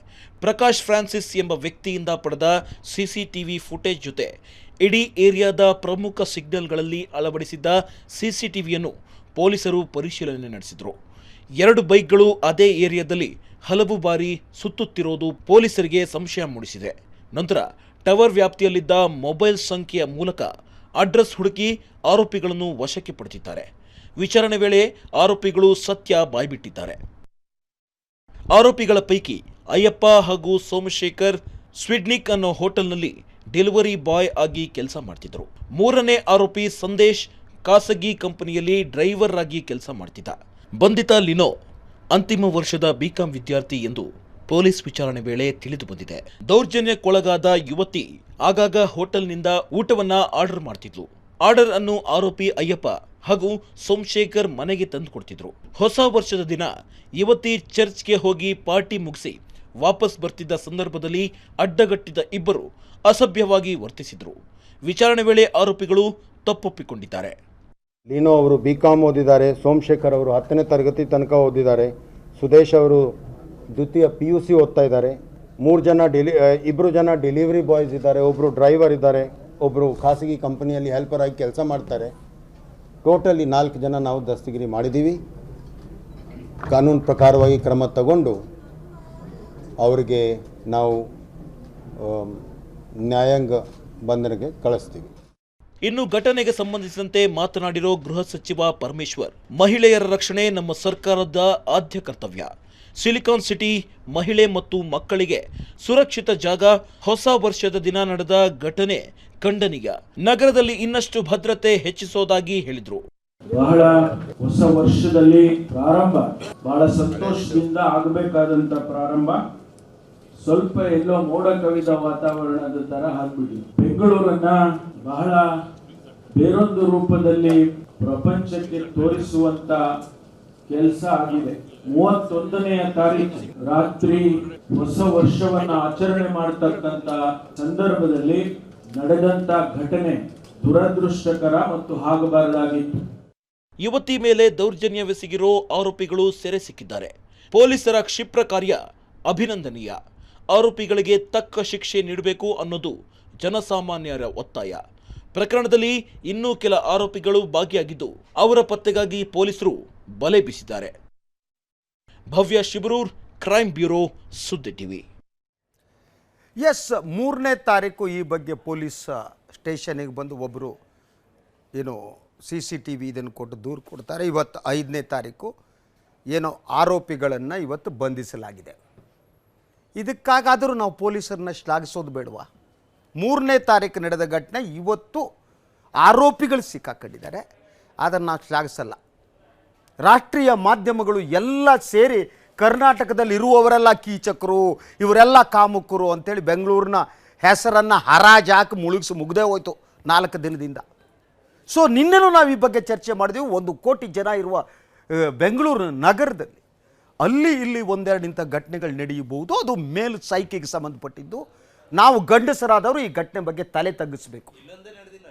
ಪ್ರಕಾಶ್ ಫ್ರಾನ್ಸಿಸ್ ಎಂಬ ವ್ಯಕ್ತಿಯಿಂದ ಪಡೆದ ಸಿಸಿಟಿವಿ ಫುಟೇಜ್ ಜೊತೆ ಇಡೀ ಏರಿಯಾದ ಪ್ರಮುಖ ಸಿಗ್ನಲ್ಗಳಲ್ಲಿ ಅಳವಡಿಸಿದ್ದ ಸಿಸಿಟಿವಿಯನ್ನು ಪೊಲೀಸರು ಪರಿಶೀಲನೆ ನಡೆಸಿದರು. 2 ಬೈಕ್ಗಳು ಅದೇ ಏರಿಯಾದಲ್ಲಿ ಹಲವು ಬಾರಿ ಸುತ್ತುತ್ತಿರೋದು ಪೊಲೀಸರಿಗೆ ಸಂಶಯ ಮೂಡಿಸಿದೆ. ನಂತರ ಟವರ್ ವ್ಯಾಪ್ತಿಯಲ್ಲಿದ್ದ ಮೊಬೈಲ್ ಸಂಖ್ಯೆಯ ಮೂಲಕ ಅಡ್ರೆಸ್ ಹುಡುಕಿ ಆರೋಪಿಗಳನ್ನು ವಶಕ್ಕೆ ಪಡೆದಿದ್ದಾರೆ. ವಿಚಾರಣೆ ವೇಳೆ ಆರೋಪಿಗಳು ಸತ್ಯ ಬಾಯ್ಬಿಟ್ಟಿದ್ದಾರೆ. ಆರೋಪಿಗಳ ಪೈಕಿ ಅಯ್ಯಪ್ಪ ಹಾಗೂ ಸೋಮಶೇಖರ್ ಸ್ವಿಡ್ನಿಕ್ ಅನ್ನೋ ಹೋಟೆಲ್ನಲ್ಲಿ ಡೆಲಿವರಿ ಬಾಯ್ ಆಗಿ ಕೆಲಸ ಮಾಡ್ತಿದ್ರು. 3ನೇ ಆರೋಪಿ ಸಂದೇಶ್ ಖಾಸಗಿ ಕಂಪನಿಯಲ್ಲಿ ಡ್ರೈವರ್ ಆಗಿ ಕೆಲಸ ಮಾಡ್ತಿದ್ದ. ಬಂಧಿತ ಲಿನೋ ಅಂತಿಮ ವರ್ಷದ ಬಿಕಾಂ ವಿದ್ಯಾರ್ಥಿ ಎಂದು ಪೊಲೀಸ್ ವಿಚಾರಣೆ ವೇಳೆ ತಿಳಿದು ಬಂದಿದೆ. ದೌರ್ಜನ್ಯಕ್ಕೊಳಗಾದ ಯುವತಿ ಆಗಾಗ ಹೋಟೆಲ್ನಿಂದ ಊಟವನ್ನ ಆರ್ಡರ್ ಮಾಡ್ತಿದ್ಲು. ಆರ್ಡರ್ ಅನ್ನು ಆರೋಪಿ ಅಯ್ಯಪ್ಪ ಹಾಗೂ ಸೋಮಶೇಖರ್ ಮನೆಗೆ ತಂದು ಕೊಡ್ತಿದ್ರು. ಹೊಸ ವರ್ಷದ ದಿನ ಯುವತಿ ಚರ್ಚ್ಗೆ ಹೋಗಿ ಪಾರ್ಟಿ ಮುಗಿಸಿ ವಾಪಸ್ ಬರ್ತಿದ್ದ ಸಂದರ್ಭದಲ್ಲಿ ಅಡ್ಡಗಟ್ಟಿದ ಇಬ್ಬರು ಅಸಭ್ಯವಾಗಿ ವರ್ತಿಸಿದ್ರು. ವಿಚಾರಣೆ ವೇಳೆ ಆರೋಪಿಗಳು ತಪ್ಪೊಪ್ಪಿಕೊಂಡಿದ್ದಾರೆ. ಲೀನೋ ಅವರು ಬಿಕಾಂ ಓದಿದ್ದಾರೆ, ಸೋಮಶೇಖರ್ ಅವರು 10ನೇ ತರಗತಿ ತನಕ ಓದಿದ್ದಾರೆ, ಸುದೇಶ್ ಅವರು ದ್ವಿತೀಯ PUC ಓದ್ತಾ ಇದ್ದಾರೆ. 2 ಜನ ಡೆಲಿವರಿ ಬಾಯ್ಸ್ ಇದ್ದಾರೆ, ಒಬ್ಬರು ಡ್ರೈವರ್ ಇದ್ದಾರೆ, ಒಬ್ಬರು ಖಾಸಗಿ ಕಂಪನಿಯಲ್ಲಿ ಹೆಲ್ಪರ್ ಆಗಿ ಕೆಲಸ ಮಾಡ್ತಾರೆ. ಟೋಟಲಿ 4 ಜನ ನಾವು ದಸ್ತಗಿರಿ ಮಾಡಿದ್ದೀವಿ. ಕಾನೂನು ಪ್ರಕಾರವಾಗಿ ಕ್ರಮ ತಗೊಂಡು ಅವರಿಗೆ ನಾವು ನ್ಯಾಯಾಂಗ ಬಂಧನಕ್ಕೆ ಕಳಿಸ್ತೀವಿ. ಇನ್ನು ಘಟನೆಗೆ ಸಂಬಂಧಿಸಿದಂತೆ ಮಾತನಾಡಿರೋ ಗೃಹ ಸಚಿವ ಪರಮೇಶ್ವರ್, ಮಹಿಳೆಯರ ರಕ್ಷಣೆ ನಮ್ಮ ಸರ್ಕಾರದ ಆದ್ಯ ಕರ್ತವ್ಯ. ಸಿಲಿಕಾನ್ ಸಿಟಿ ಮಹಿಳೆ ಮತ್ತು ಮಕ್ಕಳಿಗೆ ಸುರಕ್ಷಿತ ಜಾಗ. ಹೊಸ ವರ್ಷದ ದಿನ ನಡೆದ ಘಟನೆ ಖಂಡನೀಯ. ನಗರದಲ್ಲಿ ಇನ್ನಷ್ಟು ಭದ್ರತೆ ಹೆಚ್ಚಿಸೋದಾಗಿ ಹೇಳಿದ್ರು. ಬಹಳ ಹೊಸ ವರ್ಷದಲ್ಲಿ ಪ್ರಾರಂಭ, ಬಹಳ ಸಂತೋಷದಿಂದ ಆಗಬೇಕಾದಂತ ಪ್ರಾರಂಭ ಸ್ವಲ್ಪ ಎಲ್ಲೋ ಮೋಡ ಕವಿದ ವಾತಾವರಣದ ತರ ಆಗ್ಬಿಟ್ಟಿದೆ. ಬೆಂಗಳೂರನ್ನ ಬಹಳ ಬೇರೊಂದು ರೂಪದಲ್ಲಿ ಪ್ರಪಂಚಕ್ಕೆ ತೋರಿಸುವಂತ ಕೆಲಸ ಆಗಿದೆ. 31ನೇ ತಾರೀಕು ರಾತ್ರಿ ಹೊಸ ವರ್ಷವನ್ನ ಆಚರಣೆ ಮಾಡತಕ್ಕಂತ ಸಂದರ್ಭದಲ್ಲಿ ನಡೆದಂತ ಘಟನೆ ದುರದೃಷ್ಟಕರ ಮತ್ತು ಆಗಬಾರದಾಗಿತ್ತು. ಯುವತಿ ಮೇಲೆ ದೌರ್ಜನ್ಯವೆಸಗಿರೋ ಆರೋಪಿಗಳು ಸೆರೆ ಸಿಕ್ಕಿದ್ದಾರೆ. ಪೊಲೀಸರ ಕ್ಷಿಪ್ರ ಕಾರ್ಯ ಅಭಿನಂದನೀಯ. ಆರೋಪಿಗಳಿಗೆ ತಕ್ಕ ಶಿಕ್ಷೆ ನೀಡಬೇಕು ಅನ್ನೋದು ಜನಸಾಮಾನ್ಯರ ಒತ್ತಾಯ. ಪ್ರಕರಣದಲ್ಲಿ ಇನ್ನೂ ಕೆಲ ಆರೋಪಿಗಳು ಭಾಗಿಯಾಗಿದ್ದು ಅವರ ಪತ್ತೆಗಾಗಿ ಪೊಲೀಸರು ಬಲೆ ಬೀಸಿದ್ದಾರೆ. ಭವ್ಯ ಶಿಬರೂರ್, ಕ್ರೈಮ್ ಬ್ಯೂರೋ, ಸುದ್ದಿ ಟಿವಿ. ಎಸ್, 3ನೇ ತಾರೀಕು ಈ ಬಗ್ಗೆ ಪೊಲೀಸ್ ಸ್ಟೇಷನ್ಗೆ ಬಂದು ಒಬ್ಬರು ಏನು CCTV ಇದನ್ನು ಕೊಟ್ಟು ದೂರು ಕೊಡ್ತಾರೆ. ಇವತ್ತು 5ನೇ ತಾರೀಕು ಏನೋ ಆರೋಪಿಗಳನ್ನು ಇವತ್ತು ಬಂಧಿಸಲಾಗಿದೆ. ಇದಕ್ಕಾಗಾದರೂ ನಾವು ಪೊಲೀಸರನ್ನ ಶ್ಲಾಘಿಸೋದು ಬೇಡವಾ? 3ನೇ ತಾರೀಕು ನಡೆದ ಘಟನೆ, ಇವತ್ತು ಆರೋಪಿಗಳು ಸಿಕ್ಕಾಕೊಂಡಿದ್ದಾರೆ, ಅದನ್ನು ನಾವು ಶ್ಲಾಘಿಸಲ್ಲ. ರಾಷ್ಟ್ರೀಯ ಮಾಧ್ಯಮಗಳು ಎಲ್ಲ ಸೇರಿ ಕರ್ನಾಟಕದಲ್ಲಿ ಇರುವವರೆಲ್ಲ ಕೀಚಕರು, ಇವರೆಲ್ಲ ಕಾಮುಕರು ಅಂತೇಳಿ ಬೆಂಗಳೂರಿನ ಹೆಸರನ್ನು ಹರಾಜು ಹಾಕಿ ಮುಳುಗಿಸಿ ಮುಗ್ದೇ ಹೋಯ್ತು 4 ದಿನದಿಂದ. ಸೊ ನಿನ್ನೆನೂ ನಾವು ಈ ಬಗ್ಗೆ ಚರ್ಚೆ ಮಾಡಿದೆವು. 1 ಕೋಟಿ ಜನ ಇರುವ ಬೆಂಗಳೂರು ನಗರದಲ್ಲಿ ಅಲ್ಲಿ ಇಲ್ಲಿ ಒಂದೆರಡು ಇಂಥ ಘಟನೆಗಳು ನಡೆಯಬಹುದು. ಅದು ಮೇಲು ಸೈಕಿಗೆ ಸಂಬಂಧಪಟ್ಟಿದ್ದು. ನಾವು ಗಂಡಸರಾದವರು ಈ ಘಟನೆ ಬಗ್ಗೆ ತಲೆ ತಗ್ಗಿಸ್ಬೇಕು.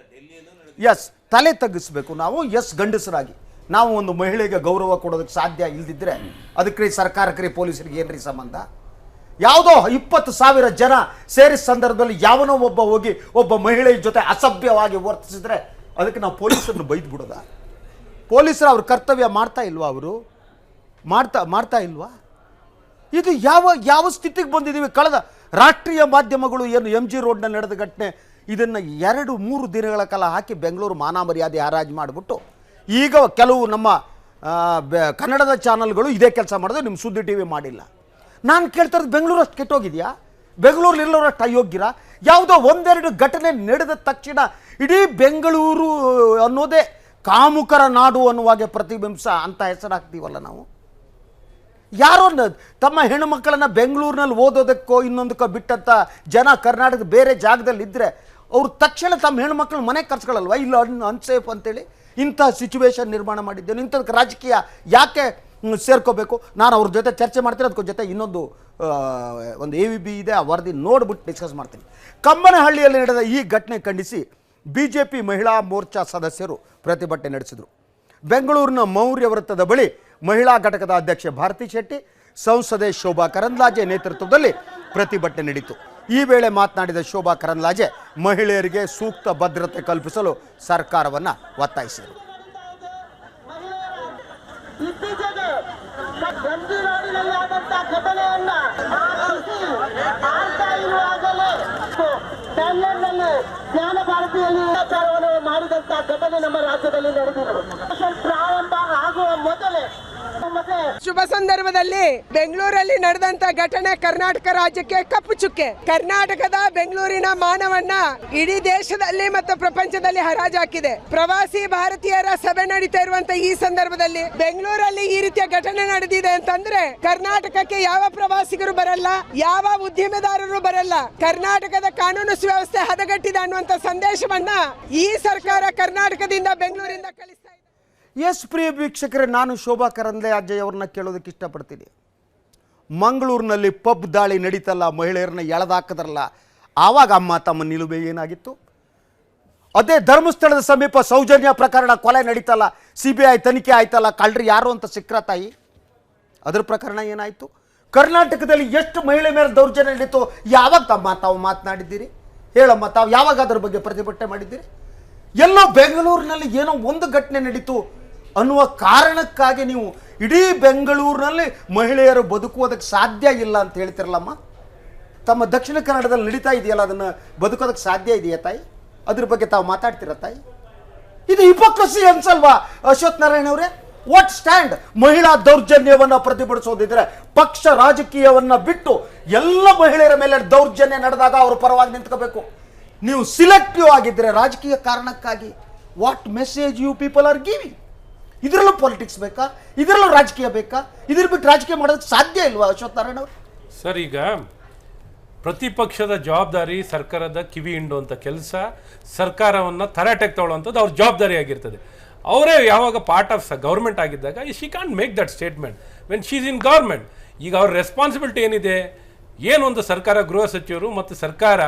ಎಸ್, ತಲೆ ತಗ್ಗಿಸ್ಬೇಕು ನಾವು. ಎಸ್, ಗಂಡಸರಾಗಿ ನಾವು ಒಂದು ಮಹಿಳೆಗೆ ಗೌರವ ಕೊಡೋದಕ್ಕೆ ಸಾಧ್ಯ ಇಲ್ದಿದ್ರೆ ಅದಕ್ಕೆ ಸರ್ಕಾರಕ್ಕೆ ಪೊಲೀಸರಿಗೆ ಏನ್ರಿ ಸಂಬಂಧ? ಯಾವುದೋ 20,000 ಜನ ಸೇರಿದ ಸಂದರ್ಭದಲ್ಲಿ ಯಾವನೋ ಒಬ್ಬ ಹೋಗಿ ಒಬ್ಬ ಮಹಿಳೆಯ ಜೊತೆ ಅಸಭ್ಯವಾಗಿ ವರ್ತಿಸಿದ್ರೆ ಅದಕ್ಕೆ ನಾವು ಪೊಲೀಸರನ್ನು ಬೈದು ಬಿಡೋದ? ಪೊಲೀಸರು ಅವ್ರ ಕರ್ತವ್ಯ ಮಾಡ್ತಾ ಇಲ್ವಾ? ಅವರು ಮಾಡ್ತಾ ಇಲ್ವಾ? ಇದು ಯಾವ ಸ್ಥಿತಿಗೆ ಬಂದಿದ್ದೀವಿ? ಕಳೆದ ರಾಷ್ಟ್ರೀಯ ಮಾಧ್ಯಮಗಳು ಏನು MG ರೋಡ್ನಲ್ಲಿ ನಡೆದ ಘಟನೆ ಇದನ್ನು 2-3 ದಿನಗಳ ಕಾಲ ಹಾಕಿ ಬೆಂಗಳೂರು ಮಾನ ಮರ್ಯಾದೆ ಹರಾಜು ಮಾಡಿಬಿಟ್ಟು ಈಗ ಕೆಲವು ನಮ್ಮ ಕನ್ನಡದ ಚಾನಲ್ಗಳು ಇದೇ ಕೆಲಸ ಮಾಡಿದ್ರೆ ನಿಮ್ಮ ಸುದ್ದಿ TV ಮಾಡಿಲ್ಲ. ನಾನು ಕೇಳ್ತಾ ಇರೋದು, ಬೆಂಗಳೂರು ಅಷ್ಟು ಕೆಟ್ಟೋಗಿದೆಯಾ? ಬೆಂಗಳೂರಲ್ಲಿರೋರು ಅಷ್ಟು ಅಯೋಗ್ಯರ? ಯಾವುದೋ 1-2 ಘಟನೆ ನಡೆದ ತಕ್ಷಣ ಇಡೀ ಬೆಂಗಳೂರು ಅನ್ನೋದೇ ಕಾಮುಕರ ನಾಡು ಅನ್ನುವಾಗೆ ಪ್ರತಿಬಿಂಬಿಸ ಅಂತ ಹೆಸರಾಗ್ತೀವಲ್ಲ ನಾವು. ಯಾರೋ ತಮ್ಮ ಹೆಣ್ಣುಮಕ್ಕಳನ್ನು ಬೆಂಗಳೂರಿನಲ್ಲಿ ಓದೋದಕ್ಕೋ ಇನ್ನೊಂದಕ್ಕೋ ಬಿಟ್ಟಂಥ ಜನ ಕರ್ನಾಟಕದ ಬೇರೆ ಜಾಗದಲ್ಲಿ ಇದ್ದರೆ ಅವ್ರು ತಕ್ಷಣ ತಮ್ಮ ಹೆಣ್ಣುಮಕ್ಕಳು ಮನೆಗೆ ಕರ್ಸ್ಕೊಳ್ಳಲ್ವ? ಇಲ್ಲ ಅನ್ಸೇಫ್ ಅಂತೇಳಿ ಇಂಥ ಸಿಚುವೇಶನ್ ನಿರ್ಮಾಣ ಮಾಡಿದ್ದೇನೆ. ಇಂಥದಕ್ಕೆ ರಾಜಕೀಯ ಯಾಕೆ ಸೇರ್ಕೋಬೇಕು? ನಾನು ಅವ್ರ ಜೊತೆ ಚರ್ಚೆ ಮಾಡ್ತೀನಿ. ಅದಕ್ಕೆ ಜೊತೆ ಇನ್ನೊಂದು AVB ಇದೆ, ಆ ವರದಿ ನೋಡ್ಬಿಟ್ಟು ಡಿಸ್ಕಸ್ ಮಾಡ್ತೀನಿ. ಕಮ್ಮನಹಳ್ಳಿಯಲ್ಲಿ ನಡೆದ ಈ ಘಟನೆ ಖಂಡಿಸಿ BJP ಮಹಿಳಾ ಮೋರ್ಚಾ ಸದಸ್ಯರು ಪ್ರತಿಭಟನೆ ನಡೆಸಿದರು. ಬೆಂಗಳೂರಿನ ಮೌರ್ಯ ವೃತ್ತದ ಬಳಿ ಮಹಿಳಾ ಘಟಕದ ಅಧ್ಯಕ್ಷೆ ಭಾರತಿ ಶೆಟ್ಟಿ, ಸಂಸದೆ ಶೋಭಾ ಕರಂದ್ಲಾಜೆ ನೇತೃತ್ವದಲ್ಲಿ ಪ್ರತಿಭಟನೆ ನಡೆಯಿತು. ಈ ವೇಳೆ ಮಾತನಾಡಿದ ಶೋಭಾ ಕರಂದ್ಲಾಜೆ ಮಹಿಳೆಯರಿಗೆ ಸೂಕ್ತ ಭದ್ರತೆ ಕಲ್ಪಿಸಲು ಸರ್ಕಾರವನ್ನು ಒತ್ತಾಯಿಸಿದರು. ಇತ್ತೀಚೆಗೆ ಗಂಜಿರೋಡಿನಲ್ಲಿ ಆದಂತಹ ಘಟನೆಯನ್ನ ಆಡ್ತಾ ಇರುವಾಗಲೇ ಬ್ಯಾಂಗ್ಳೂರಿನಲ್ಲಿ ಜ್ಞಾನ ಭಾರತಿಯಲ್ಲಿ ಪ್ರಚಾರವನ್ನು ಮಾಡಿದಂತಹ ಘಟನೆ ನಮ್ಮ ರಾಜ್ಯದಲ್ಲಿ ನಡೆದಿದೆ. ಪ್ರಾರಂಭ ಆಗುವ ಮೊದಲೇ ಶುಭ ಸಂದರ್ಭದಲ್ಲಿ ಬೆಂಗಳೂರಲ್ಲಿ ನಡೆದಂತ ಘಟನೆ ಕರ್ನಾಟಕ ರಾಜ್ಯಕ್ಕೆ ಕಪ್ಪು ಚುಕ್ಕೆ. ಕರ್ನಾಟಕದ ಬೆಂಗಳೂರಿನ ಮಾನವನ್ನ ಇಡೀ ದೇಶದಲ್ಲಿ ಮತ್ತು ಪ್ರಪಂಚದಲ್ಲಿ ಹರಾಜಾಕಿದೆ. ಪ್ರವಾಸಿ ಭಾರತೀಯರ ಸಭೆ ನಡೀತಾ ಇರುವಂತ ಈ ಸಂದರ್ಭದಲ್ಲಿ ಬೆಂಗಳೂರಲ್ಲಿ ಈ ರೀತಿಯ ಘಟನೆ ನಡೆದಿದೆ ಅಂತಂದ್ರೆ ಕರ್ನಾಟಕಕ್ಕೆ ಯಾವ ಪ್ರವಾಸಿಗರು ಬರಲ್ಲ, ಯಾವ ಉದ್ಯಮೆದಾರರು ಬರಲ್ಲ. ಕರ್ನಾಟಕದ ಕಾನೂನು ಸುವ್ಯವಸ್ಥೆ ಹದಗೆಟ್ಟಿದೆ ಅನ್ನುವಂತ ಸಂದೇಶವನ್ನ ಈ ಸರ್ಕಾರ ಕರ್ನಾಟಕದಿಂದ ಬೆಂಗಳೂರಿಂದ ಕಳಿಸ್ತಾ ಇದೆ. ಎಸ್, ಪ್ರಿಯ ವೀಕ್ಷಕರೇ, ನಾನು ಶೋಭಾ ಕರಂದ್ಲಾಜೆ ಅವ್ರನ್ನ ಕೇಳೋದಕ್ಕೆ ಇಷ್ಟಪಡ್ತೀನಿ. ಮಂಗಳೂರಿನಲ್ಲಿ ಪಬ್ ದಾಳಿ ನಡೀತಲ್ಲ, ಮಹಿಳೆಯರನ್ನ ಎಳೆದಾಕಿದ್ರಲ್ಲ, ಆವಾಗ ಅಮ್ಮ ತಮ್ಮ ನಿಲುವೆ ಏನಾಗಿತ್ತು? ಅದೇ ಧರ್ಮಸ್ಥಳದ ಸಮೀಪ ಸೌಜನ್ಯ ಪ್ರಕರಣ ಕೊಲೆ ನಡೀತಲ್ಲ, CBI ತನಿಖೆ ಆಯ್ತಲ್ಲ, ಕಳ್ಳರು ಯಾರು ಅಂತ ಸಿಕ್ರ ತಾಯಿ, ಅದ್ರ ಪ್ರಕರಣ ಏನಾಯಿತು? ಕರ್ನಾಟಕದಲ್ಲಿ ಎಷ್ಟು ಮಹಿಳೆ ಮೇಲೆ ದೌರ್ಜನ್ಯ ನಡೀತು? ಯಾವಾಗ ತಾವು ಮಾತನಾಡಿದ್ದೀರಿ? ಹೇಳಮ್ಮ, ತಾವು ಯಾವಾಗ ಅದ್ರ ಬಗ್ಗೆ ಪ್ರತಿಭಟನೆ ಮಾಡಿದ್ದೀರಿ? ಎಲ್ಲೋ ಬೆಂಗಳೂರಿನಲ್ಲಿ ಏನೋ ಒಂದು ಘಟನೆ ನಡೀತು ಅನ್ನುವ ಕಾರಣಕ್ಕಾಗಿ ನೀವು ಇಡೀ ಬೆಂಗಳೂರಿನಲ್ಲಿ ಮಹಿಳೆಯರು ಬದುಕುವುದಕ್ಕೆ ಸಾಧ್ಯ ಇಲ್ಲ ಅಂತ ಹೇಳ್ತಿರಲ್ಲಮ್ಮ. ತಮ್ಮ ದಕ್ಷಿಣ ಕನ್ನಡದಲ್ಲಿ ನಡೀತಾ ಇದೆಯಲ್ಲ, ಅದನ್ನು ಬದುಕೋದಕ್ಕೆ ಸಾಧ್ಯ ಇದೆಯಾ ತಾಯಿ? ಅದ್ರ ಬಗ್ಗೆ ತಾವು ಮಾತಾಡ್ತೀರ ತಾಯಿ? ಇದು ಹಿಪೋಕ್ರಸಿ ಅನ್ಸಲ್ವಾ ಅಶ್ವಥ್ ನಾರಾಯಣ ಅವರೇ? What stand? ಮಹಿಳಾ ದೌರ್ಜನ್ಯವನ್ನು ಪ್ರತಿಭಟಿಸೋದಿದ್ರೆ ಪಕ್ಷ ರಾಜಕೀಯವನ್ನ ಬಿಟ್ಟು ಎಲ್ಲ ಮಹಿಳೆಯರ ಮೇಲೆ ದೌರ್ಜನ್ಯ ನಡೆದಾಗ ಅವ್ರ ಪರವಾಗಿ ನಿಂತ್ಕೋಬೇಕು. ನೀವು ಸಿಲೆಕ್ಟಿವ್ ಆಗಿದ್ರೆ ರಾಜಕೀಯ ಕಾರಣಕ್ಕಾಗಿ what message you people are giving? ಇದರಲ್ಲೂ ಪಾಲಿಟಿಕ್ಸ್ ಬೇಕಾ? ಇದರಲ್ಲೂ ರಾಜಕೀಯ ಬೇಕಾ? ಇದ್ರ ಬಿಟ್ಟು ರಾಜಕೀಯ ಮಾಡೋದಕ್ಕೆ ಸಾಧ್ಯ ಇಲ್ವಾ ಅಶ್ವಥ್ ನಾರಾಯಣ ಅವರು? ಸರ್, ಈಗ ಪ್ರತಿಪಕ್ಷದ ಜವಾಬ್ದಾರಿ ಸರ್ಕಾರದ ಕಿವಿ ಹಿಂಡುವಂಥ ಕೆಲಸ, ಸರ್ಕಾರವನ್ನು ತರಾಟೆಗೆ ತಗೊಳ್ಳುವಂಥದ್ದು ಅವ್ರ ಜವಾಬ್ದಾರಿ ಆಗಿರ್ತದೆ. ಅವರೇ ಯಾವಾಗ ಪಾರ್ಟ್ ಆಫ್ ಗೌರ್ಮೆಂಟ್ ಆಗಿದ್ದಾಗ she can't make that statement when she is in government. ಈಗ ಅವ್ರ ರೆಸ್ಪಾನ್ಸಿಬಿಲಿಟಿ ಏನಿದೆ? ಏನೊಂದು ಸರ್ಕಾರ, ಗೃಹ ಸಚಿವರು ಮತ್ತು ಸರ್ಕಾರ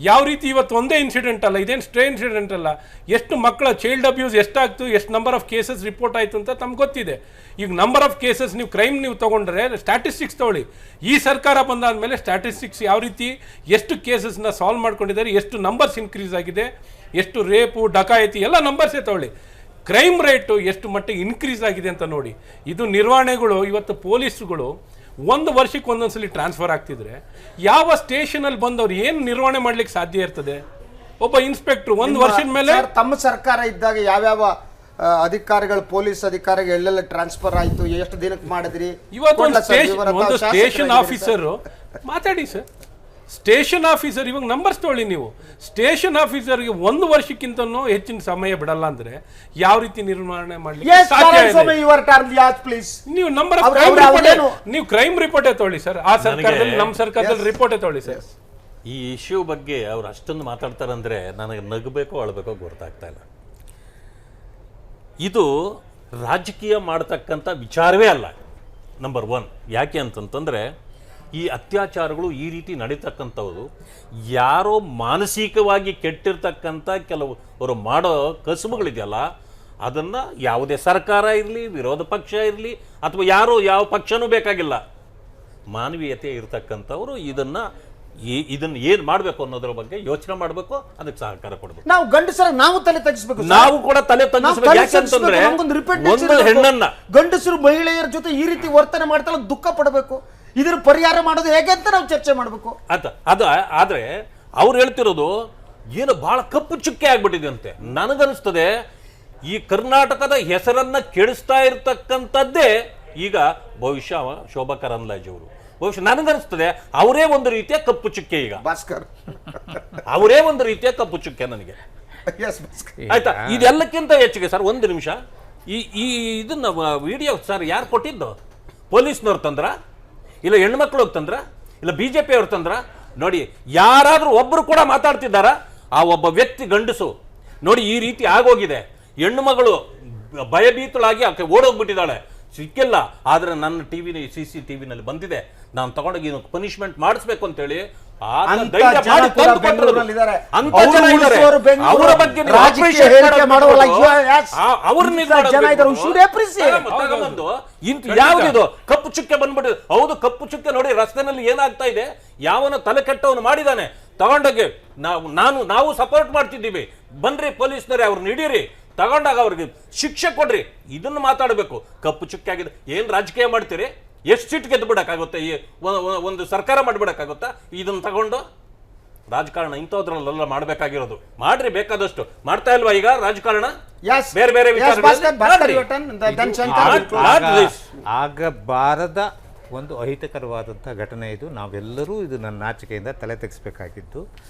ಯಾವ ರೀತಿ ಇವತ್ತು ಒಂದೇ ಇನ್ಸಿಡೆಂಟ್ ಅಲ್ಲ, ಇದೇನು ಸ್ಟ್ರೇ ಇನ್ಸಿಡೆಂಟ್ ಅಲ್ಲ, ಎಷ್ಟು ಮಕ್ಕಳ ಚೈಲ್ಡ್ ಅಬ್ಯೂಸ್ ಎಷ್ಟಾಗ್ತು, ಎಷ್ಟು ನಂಬರ್ ಆಫ್ ಕೇಸಸ್ ರಿಪೋರ್ಟ್ ಆಯಿತು ಅಂತ ತಮ್ಗೆ ಗೊತ್ತಿದೆ. ಈಗ ನಂಬರ್ ಆಫ್ ಕೇಸಸ್ ನೀವು ಕ್ರೈಮ್ ನೀವು ತೊಗೊಂಡ್ರೆ ಸ್ಟ್ಯಾಟಿಸ್ಟಿಕ್ಸ್ ತೊಗೊಳ್ಳಿ. ಈ ಸರ್ಕಾರ ಬಂದಾದಮೇಲೆ ಸ್ಟ್ಯಾಟಿಸ್ಟಿಕ್ಸ್ ಯಾವ ರೀತಿ ಎಷ್ಟು ಕೇಸಸ್ನ ಸಾಲ್ವ್ ಮಾಡ್ಕೊಂಡಿದ್ದಾರೆ, ಎಷ್ಟು ನಂಬರ್ಸ್ ಇನ್ಕ್ರೀಸ್ ಆಗಿದೆ, ಎಷ್ಟು ರೇಪು ಡಕಾಯತಿ ಎಲ್ಲ ನಂಬರ್ಸೇ ತೊಗೊಳ್ಳಿ. ಕ್ರೈಮ್ ರೇಟು ಎಷ್ಟು ಮಟ್ಟಿಗೆ ಇನ್ಕ್ರೀಸ್ ಆಗಿದೆ ಅಂತ ನೋಡಿ. ಇದು ನಿರ್ವಹಣೆಗಳು ಇವತ್ತು ಪೊಲೀಸ್ಗಳು 1 ವರ್ಷಕ್ಕೆ ಒಂದೊಂದ್ಸಲಿ ಟ್ರಾನ್ಸ್ಫರ್ ಆಗ್ತಿದ್ರೆ ಯಾವ ಸ್ಟೇಷನಲ್ಲಿ ಬಂದವ್ರು ಏನು ನಿರ್ವಹಣೆ ಮಾಡ್ಲಿಕ್ಕೆ ಸಾಧ್ಯ ಇರ್ತದೆ? ಒಬ್ಬ ಇನ್ಸ್ಪೆಕ್ಟರ್ 1 ವರ್ಷದ ಮೇಲೆ ತಮ್ಮ ಸರ್ಕಾರ ಇದ್ದಾಗ ಯಾವ್ಯಾವ ಅಧಿಕಾರಿಗಳು, ಪೊಲೀಸ್ ಅಧಿಕಾರಿಗಳು ಎಲ್ಲೆಲ್ಲ ಟ್ರಾನ್ಸ್ಫರ್ ಆಯ್ತು, ಎಷ್ಟು ದಿನಕ್ಕೆ ಮಾಡಿದ್ರಿ? ಇವತ್ತು ಸ್ಟೇಷನ್ ಆಫೀಸರ್ ಮಾತಾಡಿ ಸರ್. ಸ್ಟೇಷನ್ ಆಫೀಸರ್ ಇವಾಗ ನಂಬರ್ಸ್ ತೊಗೊಳ್ಳಿ ನೀವು. ಸ್ಟೇಷನ್ ಆಫೀಸರ್ಗೆ 1 ವರ್ಷಕ್ಕಿಂತನೂ ಹೆಚ್ಚಿನ ಸಮಯ ಬಿಡಲ್ಲ ಅಂದ್ರೆ ಯಾವ ರೀತಿ ನಿರ್ವಹಣೆ ಮಾಡಲಿಕ್ಕೆ ಸಾಧ್ಯ ಇದೆ? ನೀವು ನಂಬರ್ ನೀವು ಕ್ರೈಮ್ ರಿಪೋರ್ಟೇ ತೊಗೊಳ್ಳಿ ಸರ್. ಆ ಸರ್ಕಾರದಲ್ಲಿ ನಮ್ಮ ಸರ್ಕಾರದಲ್ಲಿ ರಿಪೋರ್ಟೇ ತೊಗೊಳ್ಳಿ ಸರ್. ಈ ಇಶ್ಯೂ ಬಗ್ಗೆ ಅವ್ರು ಅಷ್ಟೊಂದು ಮಾತಾಡ್ತಾರಂದ್ರೆ ನನಗೆ ನಗಬೇಕೋ ಅಳಬೇಕೋ ಗೊತ್ತಾಗ್ತಾ ಇಲ್ಲ. ಇದು ರಾಜಕೀಯ ಮಾಡತಕ್ಕಂಥ ವಿಚಾರವೇ ಅಲ್ಲ. ನಂಬರ್ 1 ಯಾಕೆ ಅಂತಂತಂದರೆ ಈ ಅತ್ಯಾಚಾರಗಳು ಈ ರೀತಿ ನಡೀತಕ್ಕಂಥವ್ರು ಯಾರೋ ಮಾನಸಿಕವಾಗಿ ಕೆಟ್ಟಿರ್ತಕ್ಕಂಥ ಕೆಲವರು ಮಾಡೋ ಕಸುಬುಗಳಿದೆಯಲ್ಲ, ಅದನ್ನು ಯಾವುದೇ ಸರ್ಕಾರ ಇರಲಿ, ವಿರೋಧ ಪಕ್ಷ ಇರಲಿ, ಅಥವಾ ಯಾವ ಪಕ್ಷನೂ ಬೇಕಾಗಿಲ್ಲ, ಮಾನವೀಯತೆ ಇರತಕ್ಕಂಥವ್ರು ಇದನ್ನು ಏನು ಮಾಡಬೇಕು ಅನ್ನೋದ್ರ ಬಗ್ಗೆ ಯೋಚನೆ ಮಾಡಬೇಕು, ಅದಕ್ಕೆ ಸಹಕಾರ ಕೊಡಬೇಕು. ನಾವು ಗಂಡಸರ ನಾವು ತಲೆ ತಗ್ಗಿಸಬೇಕು, ನಾವು ಕೂಡ ತಲೆ ತಗ್ಗಿಸಬೇಕು. ಯಾಕಂತಂದ್ರೆ ಒಂದು ಹೆಣ್ಣನ್ನ ಗಂಡಸರು ಮಹಿಳೆಯರ ಜೊತೆ ಈ ರೀತಿ ವರ್ತನೆ ಮಾಡ್ತಾಳೆ ದುಃಖ ಪಡಬೇಕು, ಇದ್ರ ಪರಿಹಾರ ಮಾಡೋದು ಹೇಗೆ ಅಂತ ನಾವು ಚರ್ಚೆ ಮಾಡಬೇಕು. ಆದ್ರೆ ಅವ್ರು ಹೇಳ್ತಿರೋದು ಏನು ಬಹಳ ಕಪ್ಪು ಚುಕ್ಕೆ ಆಗ್ಬಿಟ್ಟಿದೆ ಅಂತೆ. ನನಗನ್ನಿಸ್ತದೆ ಈ ಕರ್ನಾಟಕದ ಹೆಸರನ್ನ ಕೆಡಿಸ್ತಾ ಇರ್ತಕ್ಕಂಥದ್ದೇ ಈಗ ಬಹುಶಃ ಶೋಭಾ ಕರಂದ್ಲಾಜೆ ಅವರು. ಬಹುಶಃ ನನಗನ್ನಿಸ್ತದೆ ಅವರೇ ಒಂದು ರೀತಿಯ ಕಪ್ಪು ಚುಕ್ಕೆ. ಈಗ ಭಾಸ್ಕರ್ ಅವರೇ ಒಂದು ರೀತಿಯ ಕಪ್ಪು ಚುಕ್ಕೆ ನನಗೆ. ಆಯ್ತಾ? ಇದೆಲ್ಲಕ್ಕಿಂತ ಹೆಚ್ಚಿಗೆ ಸರ್, ಒಂದು ನಿಮಿಷ, ಈ ಇದನ್ನ ವಿಡಿಯೋ ಸರ್ ಯಾರು ಕೊಟ್ಟಿದ್ದು? ಪೊಲೀಸ್ನವ್ರು ತಂದ್ರ, ಇಲ್ಲ ಹೆಣ್ಮಕ್ಳು ತಂದ್ರ, ಇಲ್ಲ BJP ಅವ್ರು ತಂದ್ರ? ನೋಡಿ, ಯಾರಾದ್ರೂ ಒಬ್ರು ಕೂಡ ಮಾತಾಡ್ತಿದ್ದಾರ? ಆ ಒಬ್ಬ ವ್ಯಕ್ತಿ ಗಂಡಸು ನೋಡಿ ಈ ರೀತಿ ಆಗೋಗಿದೆ, ಹೆಣ್ಣು ಮಗಳು ಭಯಭೀತಳಾಗಿ ಆಕೆ ಓಡೋಗ್ಬಿಟ್ಟಿದ್ದಾಳೆ, ಸಿಕ್ಕಿಲ್ಲ. ಆದ್ರೆ ನನ್ನ CCTV ಬಂದಿದೆ, ನಾನು ತಗೊಂಡೋಗಿ ಪನಿಷ್ಮೆಂಟ್ ಮಾಡಿಸ್ಬೇಕು ಅಂತೇಳಿ ಅವರ ಬಗ್ಗೆ ಯಾವ್ದಿದು ಕಪ್ಪು ಚುಕ್ಕೆ ಬಂದ್ಬಿಟ್ಟಿದೆ. ಹೌದು, ಕಪ್ಪು ಚುಕ್ಕೆ ನೋಡಿ ರಸ್ತೆನಲ್ಲಿ ಏನಾಗ್ತಾ ಇದೆ, ಯಾವನ ತಲೆ ಕೆಟ್ಟವನು ಮಾಡಿದಾನೆ, ತಗೊಂಡೋಗಿ ನಾವು ಸಪೋರ್ಟ್ ಮಾಡ್ತಿದ್ದೀವಿ, ಬನ್ರಿ ಪೊಲೀಸ್ನವ್ರೆ ಅವ್ರನ್ನ ಹಿಡೀರಿ, ತಗೊಂಡಾಗ ಅವ್ರಿಗೆ ಶಿಕ್ಷೆ ಕೊಡ್ರಿ, ಇದನ್ನು ಮಾತಾಡಬೇಕು. ಕಪ್ಪು ಚುಕ್ಕೆ ಆಗಿದೆ, ಏನ್ ರಾಜಕೀಯ ಮಾಡ್ತೀರಿ? ಎಷ್ಟು ಸೀಟ್ ಗೆದ್ದು ಬಿಡಕ್ಕಾಗುತ್ತೆ? ಒಂದು ಸರ್ಕಾರ ಮಾಡ್ಬಿಡಕ್ಕಾಗುತ್ತಾ? ಇದನ್ನ ತಗೊಂಡು ರಾಜಕಾರಣ ಇಂಥದ್ರಲ್ಲೆಲ್ಲ ಮಾಡ್ಬೇಕಾಗಿರೋದು ಮಾಡ್ರಿ, ಬೇಕಾದಷ್ಟು ಮಾಡ್ತಾ ಇಲ್ವಾ ಈಗ ರಾಜಕಾರಣ? ಬೇರೆ ಬೇರೆ ಆಗಬಾರದ ಒಂದು ಅಹಿತಕರವಾದಂಥ ಘಟನೆ ಇದು. ನಾವೆಲ್ಲರೂ ಇದನ್ನು ನಾಚಿಕೆಯಿಂದ ತಲೆ ತೆಗೆಸಬೇಕಾಗಿದ್ದು.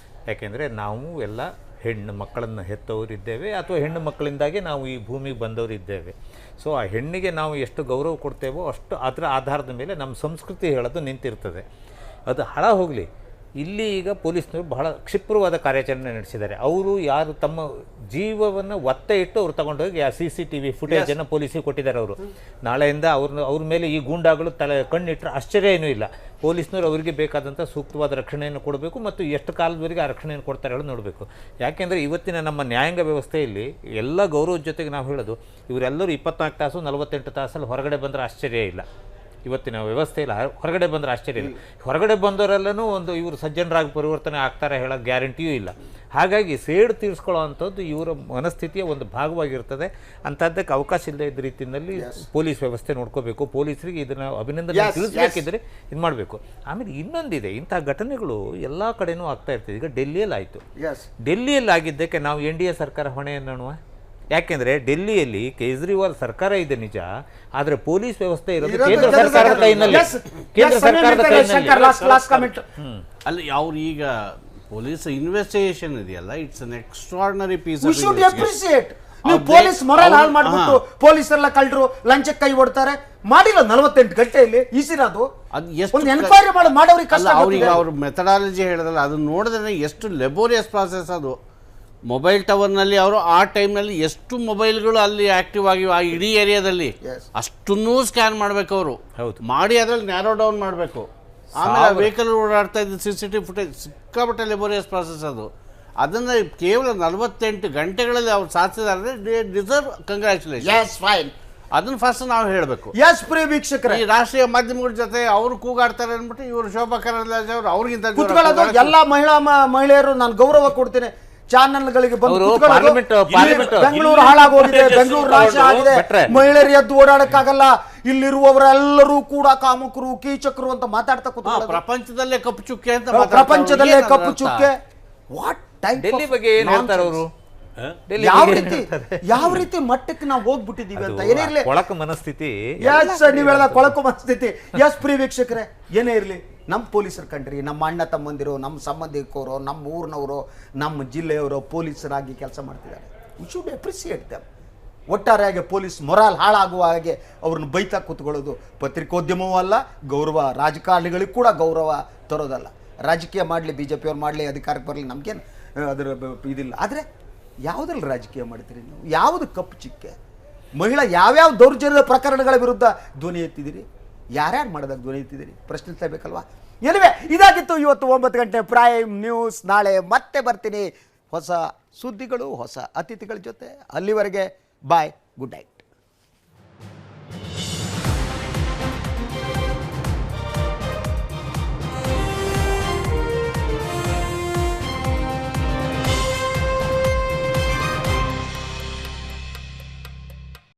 ಯಾಕೆಂದರೆ ನಾವು ಎಲ್ಲ ಹೆಣ್ಣು ಮಕ್ಕಳನ್ನು ಹೆತ್ತವರಿದ್ದೇವೆ, ಅಥವಾ ಹೆಣ್ಣು ಮಕ್ಕಳಿಂದಾಗಿ ನಾವು ಈ ಭೂಮಿಗೆ ಬಂದವರಿದ್ದೇವೆ. ಸೊ ಆ ಹೆಣ್ಣಿಗೆ ನಾವು ಎಷ್ಟು ಗೌರವ ಕೊಡ್ತೇವೋ ಅಷ್ಟು ಅದರ ಆಧಾರದ ಮೇಲೆ ನಮ್ಮ ಸಂಸ್ಕೃತಿ ಹೇಳೋದು ನಿಂತಿರ್ತದೆ. ಅದು ಹಾಳ ಹೋಗಲಿ. ಇಲ್ಲಿ ಈಗ ಪೊಲೀಸ್ನವರು ಬಹಳ ಕ್ಷಿಪ್ರವಾದ ಕಾರ್ಯಾಚರಣೆ ನಡೆಸಿದ್ದಾರೆ. ಅವರು ಯಾರು ತಮ್ಮ ಜೀವವನ್ನು ಒತ್ತೆ ಇಟ್ಟು ಅವ್ರು ತಗೊಂಡೋಗಿ ಆ CCTV ಫುಟೇಜನ್ನು ಪೊಲೀಸಿಗೆ ಕೊಟ್ಟಿದ್ದಾರೆ. ಅವರು ನಾಳೆಯಿಂದ ಅವ್ರ ಮೇಲೆ ಈ ಗೂಂಡಾಗಳು ಕಣ್ಣಿಟ್ಟರೆ ಆಶ್ಚರ್ಯ ಏನೂ ಇಲ್ಲ. ಪೊಲೀಸ್ನವರು ಅವರಿಗೆ ಬೇಕಾದಂಥ ಸೂಕ್ತವಾದ ರಕ್ಷಣೆಯನ್ನು ಕೊಡಬೇಕು, ಮತ್ತು ಎಷ್ಟು ಕಾಲದವರೆಗೆ ಆ ರಕ್ಷಣೆಯನ್ನು ಕೊಡ್ತಾರೆ ಹೇಳೋದು ನೋಡಬೇಕು. ಯಾಕೆಂದರೆ ಇವತ್ತಿನ ನಮ್ಮ ನ್ಯಾಯಾಂಗ ವ್ಯವಸ್ಥೆಯಲ್ಲಿ ಎಲ್ಲ ಗೌರವದ ಜೊತೆಗೆ ನಾವು ಹೇಳೋದು, ಇವರೆಲ್ಲರೂ 24 ತಾಸು 48 ತಾಸಲ್ಲಿ ಹೊರಗಡೆ ಬಂದರೆ ಆಶ್ಚರ್ಯ ಇಲ್ಲ. ಇವತ್ತಿನ ವ್ಯವಸ್ಥೆಯಲ್ಲಿ ಹೊರಗಡೆ ಬಂದರೆ ಆಶ್ಚರ್ಯ ಇಲ್ಲ. ಹೊರಗಡೆ ಬಂದವರೆಲ್ಲನೂ ಒಂದು ಇವರು ಸಜ್ಜನರಾಗಿ ಪರಿವರ್ತನೆ ಆಗ್ತಾರೆ ಹೇಳೋ ಗ್ಯಾರಂಟಿಯೂ ಇಲ್ಲ. ಹಾಗಾಗಿ ಸೇಡು ತೀರಿಸ್ಕೊಳ್ಳೋ ಅಂಥದ್ದು ಇವರ ಮನಸ್ಥಿತಿಯ ಒಂದು ಭಾಗವಾಗಿರ್ತದೆ. ಅಂಥದ್ದಕ್ಕೆ ಅವಕಾಶ ಇಲ್ಲದೆ ಇದ್ದ ರೀತಿಯಲ್ಲಿ ಪೊಲೀಸ್ ವ್ಯವಸ್ಥೆ ನೋಡ್ಕೋಬೇಕು. ಪೊಲೀಸರಿಗೆ ಇದನ್ನು ಅಭಿನಂದನೆ ತಿಳಿಸಬೇಕಿದ್ರೆ ಇದು ಮಾಡಬೇಕು. ಆಮೇಲೆ ಇನ್ನೊಂದಿದೆ, ಇಂಥ ಘಟನೆಗಳು ಎಲ್ಲ ಕಡೆನೂ ಆಗ್ತಾ ಇರ್ತದೆ. ಈಗ ಡೆಲ್ಲಿಯಲ್ಲಿ ಆಯಿತು. ಡೆಲ್ಲಿಯಲ್ಲಿ ಆಗಿದ್ದಕ್ಕೆ ನಾವು NDA ಸರ್ಕಾರ ಹೊಣೆಯನ್ನು, ಯಾಕೆಂದರೆ ಡೆಲ್ಲಿಯಲ್ಲಿ ಕೇಜ್ರಿವಾಲ್ ಸರ್ಕಾರ ಇದೆ ನಿಜ, ಆದರೆ ಪೊಲೀಸ್ ವ್ಯವಸ್ಥೆ ಇರೋದು ಕೇಂದ್ರ ಸರ್ಕಾರದ ಕೈನಲ್ಲಿ. ಕೇಂದ್ರ ಸರ್ಕಾರದ ಕೈನಲ್ಲಿ ಅಲ್ಲಿ ಅವ್ರು ಈಗ ಪೊಲೀಸ್ ಇನ್ವೆಸ್ಟಿಗೇಷನ್ ಇದೆಯಲ್ಲ, ಇಟ್ಸ್ ಅನ್ ಎಕ್ಸ್ಟ್ರಾರ್ಡಿನರಿ ಪೀಸ್. ನೀವು ಪೊಲೀಸ್ ಮೊರಲ್ ಹಾಳು ಮಾಡ್ಬಿಟ್ಟು ಪೊಲೀಸರೆಲ್ಲ ಕಳ್ಳರು ಲಂಚಕ್ಕೆ ಕೈ ಓಡ್ತಾರೆ ಮಾಡಿಲ್ಲ 48 ಗಂಟೆಯಲ್ಲಿ ಈಸಿರೋದು. ಒಂದು ಎನ್ಕ್ವೈರಿ ಮಾಡೋರಿಗೆ ಕಷ್ಟ. ಅವ್ರಿಗೆ ಅವ್ರ ಮೆಥಡಾಲಜಿ ಹೇಳಿದ್ರಲ್ಲ, ಅದನ್ನ ನೋಡಿದ್ರೆ ಎಷ್ಟು ಲೆಬೋರಿಯಸ್ ಪ್ರಾಸೆಸ್ ಅದು. ಮೊಬೈಲ್ ಟವರ್ನಲ್ಲಿ ಅವರು ಆ ಟೈಮ್ನಲ್ಲಿ ಎಷ್ಟು ಮೊಬೈಲ್ಗಳು ಅಲ್ಲಿ ಆಕ್ಟಿವ್ ಆಗಿವೆ ಆ ಇಡೀ ಏರಿಯಾದಲ್ಲಿ, ಅಷ್ಟನ್ನೂ ಸ್ಕ್ಯಾನ್ ಮಾಡಬೇಕು ಅವರು. ಮಾಡಿ ಅದ್ರಲ್ಲಿ ನ್ಯಾರೋ ಡೌನ್ ಮಾಡಬೇಕು. ಆಮೇಲೆ ವೆಹಿಕಲ್ ಓಡಾಡ್ತಾ ಇದ್ದ CCTV ಫುಟೇಜ್ ಸಿಕ್ಕಾಪಟ್ಟೆ ಲೆಬೋರಿಯಸ್ ಪ್ರಾಸೆಸ್ ಅದು. ಅದನ್ನು ಕೇವಲ 48 ಗಂಟೆಗಳಲ್ಲಿ ಅವ್ರು ಸಾಧಿಸಿದ್ದಾರೆ. They deserve congratulation. ಅದನ್ನ ಫಸ್ಟ್ ನಾವು ಹೇಳಬೇಕು. ಪ್ರಿಯ ವೀಕ್ಷಕರೇ, ಈ ರಾಷ್ಟ್ರೀಯ ಮಾಧ್ಯಮಗಳ ಜೊತೆ ಅವರು ಕೂಗಾಡ್ತಾರೆ ಅಂದ್ಬಿಟ್ಟು ಇವರು ಶೋಭಾ ಕರಂದ್ಲಾಜೆ ಅವರು ಅವ್ರಿಗಿಂತ ಎಲ್ಲ ಮಹಿಳೆಯರು ನಾನು ಗೌರವ ಕೊಡ್ತೇನೆ. ಚಾನಲ್ಗಳಿಗೆ ಬಂದು ಬೆಂಗಳೂರು ಹಾಳಾಗೋಗಿದೆ, ಬೆಂಗಳೂರು ನಾಶ ಆಗಿದೆ, ಮಹಿಳೆಯರು ಎದ್ದು ಓಡಾಡಕ್ಕಾಗಲ್ಲ, ಇಲ್ಲಿರುವವರೆಲ್ಲರೂ ಕೂಡ ಕಾಮಕರು ಕೀಚಕರು ಅಂತ ಮಾತಾಡ್ತಾ ಕೂತ್ಕೊಳ್ಳೋದು. ಪ್ರಪಂಚದಲ್ಲೇ ಕಪ್ಪು ಚುಕ್ಕೆ ಅಂತ, ಪ್ರಪಂಚದಲ್ಲೇ ಕಪ್ಪು ಚುಕ್ಕೆ. ವಾಟ್ ಟೈಪ್ ಡೆಲ್ಲಿ ಬಗ್ಗೆ ಏನು ಹೇಳ್ತಾರೆ ಅವರು? ಯಾವ ರೀತಿ ಮಟ್ಟಕ್ಕೆ ನಾವು ಹೋಗ್ಬಿಟ್ಟಿದೀವಿ ಅಂತ. ಏನೇ ಇರ್ಲಿ ಕೊಳಕು ಮನಸ್ಥಿತಿ, ನೀವು ಹೇಳಿದ ಕೊಳಕು ಮನಸ್ಥಿತಿ. ಪ್ರಿಯ ವೀಕ್ಷಕರೇ, ಏನೇ ಇರ್ಲಿ, ನಮ್ಮ ಪೊಲೀಸರು ಕಂಡ್ರಿ, ನಮ್ಮ ಅಣ್ಣ ತಮ್ಮಂದಿರು, ನಮ್ಮ ಸಂಬಂಧಿಕರು, ನಮ್ಮ ಊರಿನವರು, ನಮ್ಮ ಜಿಲ್ಲೆಯವರು ಪೊಲೀಸರಾಗಿ ಕೆಲಸ ಮಾಡ್ತಿದ್ದಾರೆ. We should appreciate them. ಒಟ್ಟಾರೆಯಾಗಿ ಪೊಲೀಸ್ ಮೊರಾಲ್ ಹಾಳಾಗುವ ಹಾಗೆ ಅವ್ರನ್ನ ಬೈತಾ ಕೂತ್ಕೊಳ್ಳೋದು ಪತ್ರಿಕೋದ್ಯಮವೂ ಅಲ್ಲ, ಗೌರವ ರಾಜಕಾರಣಿಗಳಿಗೆ ಕೂಡ ಗೌರವ ತರೋದಲ್ಲ. ರಾಜಕೀಯ ಮಾಡಲಿ, BJP ಅವ್ರು ಮಾಡಲಿ, ಅಧಿಕಾರಕ್ಕೆ ಬರಲಿ, ನಮಗೇನು ಅದರ ಇದಿಲ್ಲ. ಆದರೆ ಯಾವುದ್ರಲ್ಲಿ ರಾಜಕೀಯ ಮಾಡ್ತೀರಿ ನೀವು? ಯಾವುದು ಕಪ್ಪು ಚಿಕ್ಕೆ? ಮಹಿಳಾ ಯಾವ್ಯಾವ ದೌರ್ಜನ್ಯದ ಪ್ರಕರಣಗಳ ವಿರುದ್ಧ ಧ್ವನಿ ಎತ್ತಿದ್ದೀರಿ, ಯಾರ್ಯಾರು ಮಾಡಿದಾಗ ಧ್ವನಿ ಎತ್ತಿದ್ದೀರಿ ಪ್ರಶ್ನಿಸಲೇಬೇಕಲ್ವಾ. ಎಲ್ಲಿವೆ ಇದಾಗಿತ್ತು ಇವತ್ತು 9 ಗಂಟೆ ಪ್ರೈಮ್ ನ್ಯೂಸ್. ನಾಳೆ ಮತ್ತೆ ಬರ್ತೀನಿ ಹೊಸ ಸುದ್ದಿಗಳು, ಹೊಸ ಅತಿಥಿಗಳ ಜೊತೆ. ಅಲ್ಲಿವರೆಗೆ ಬಾಯ್, ಗುಡ್ ನೈಟ್.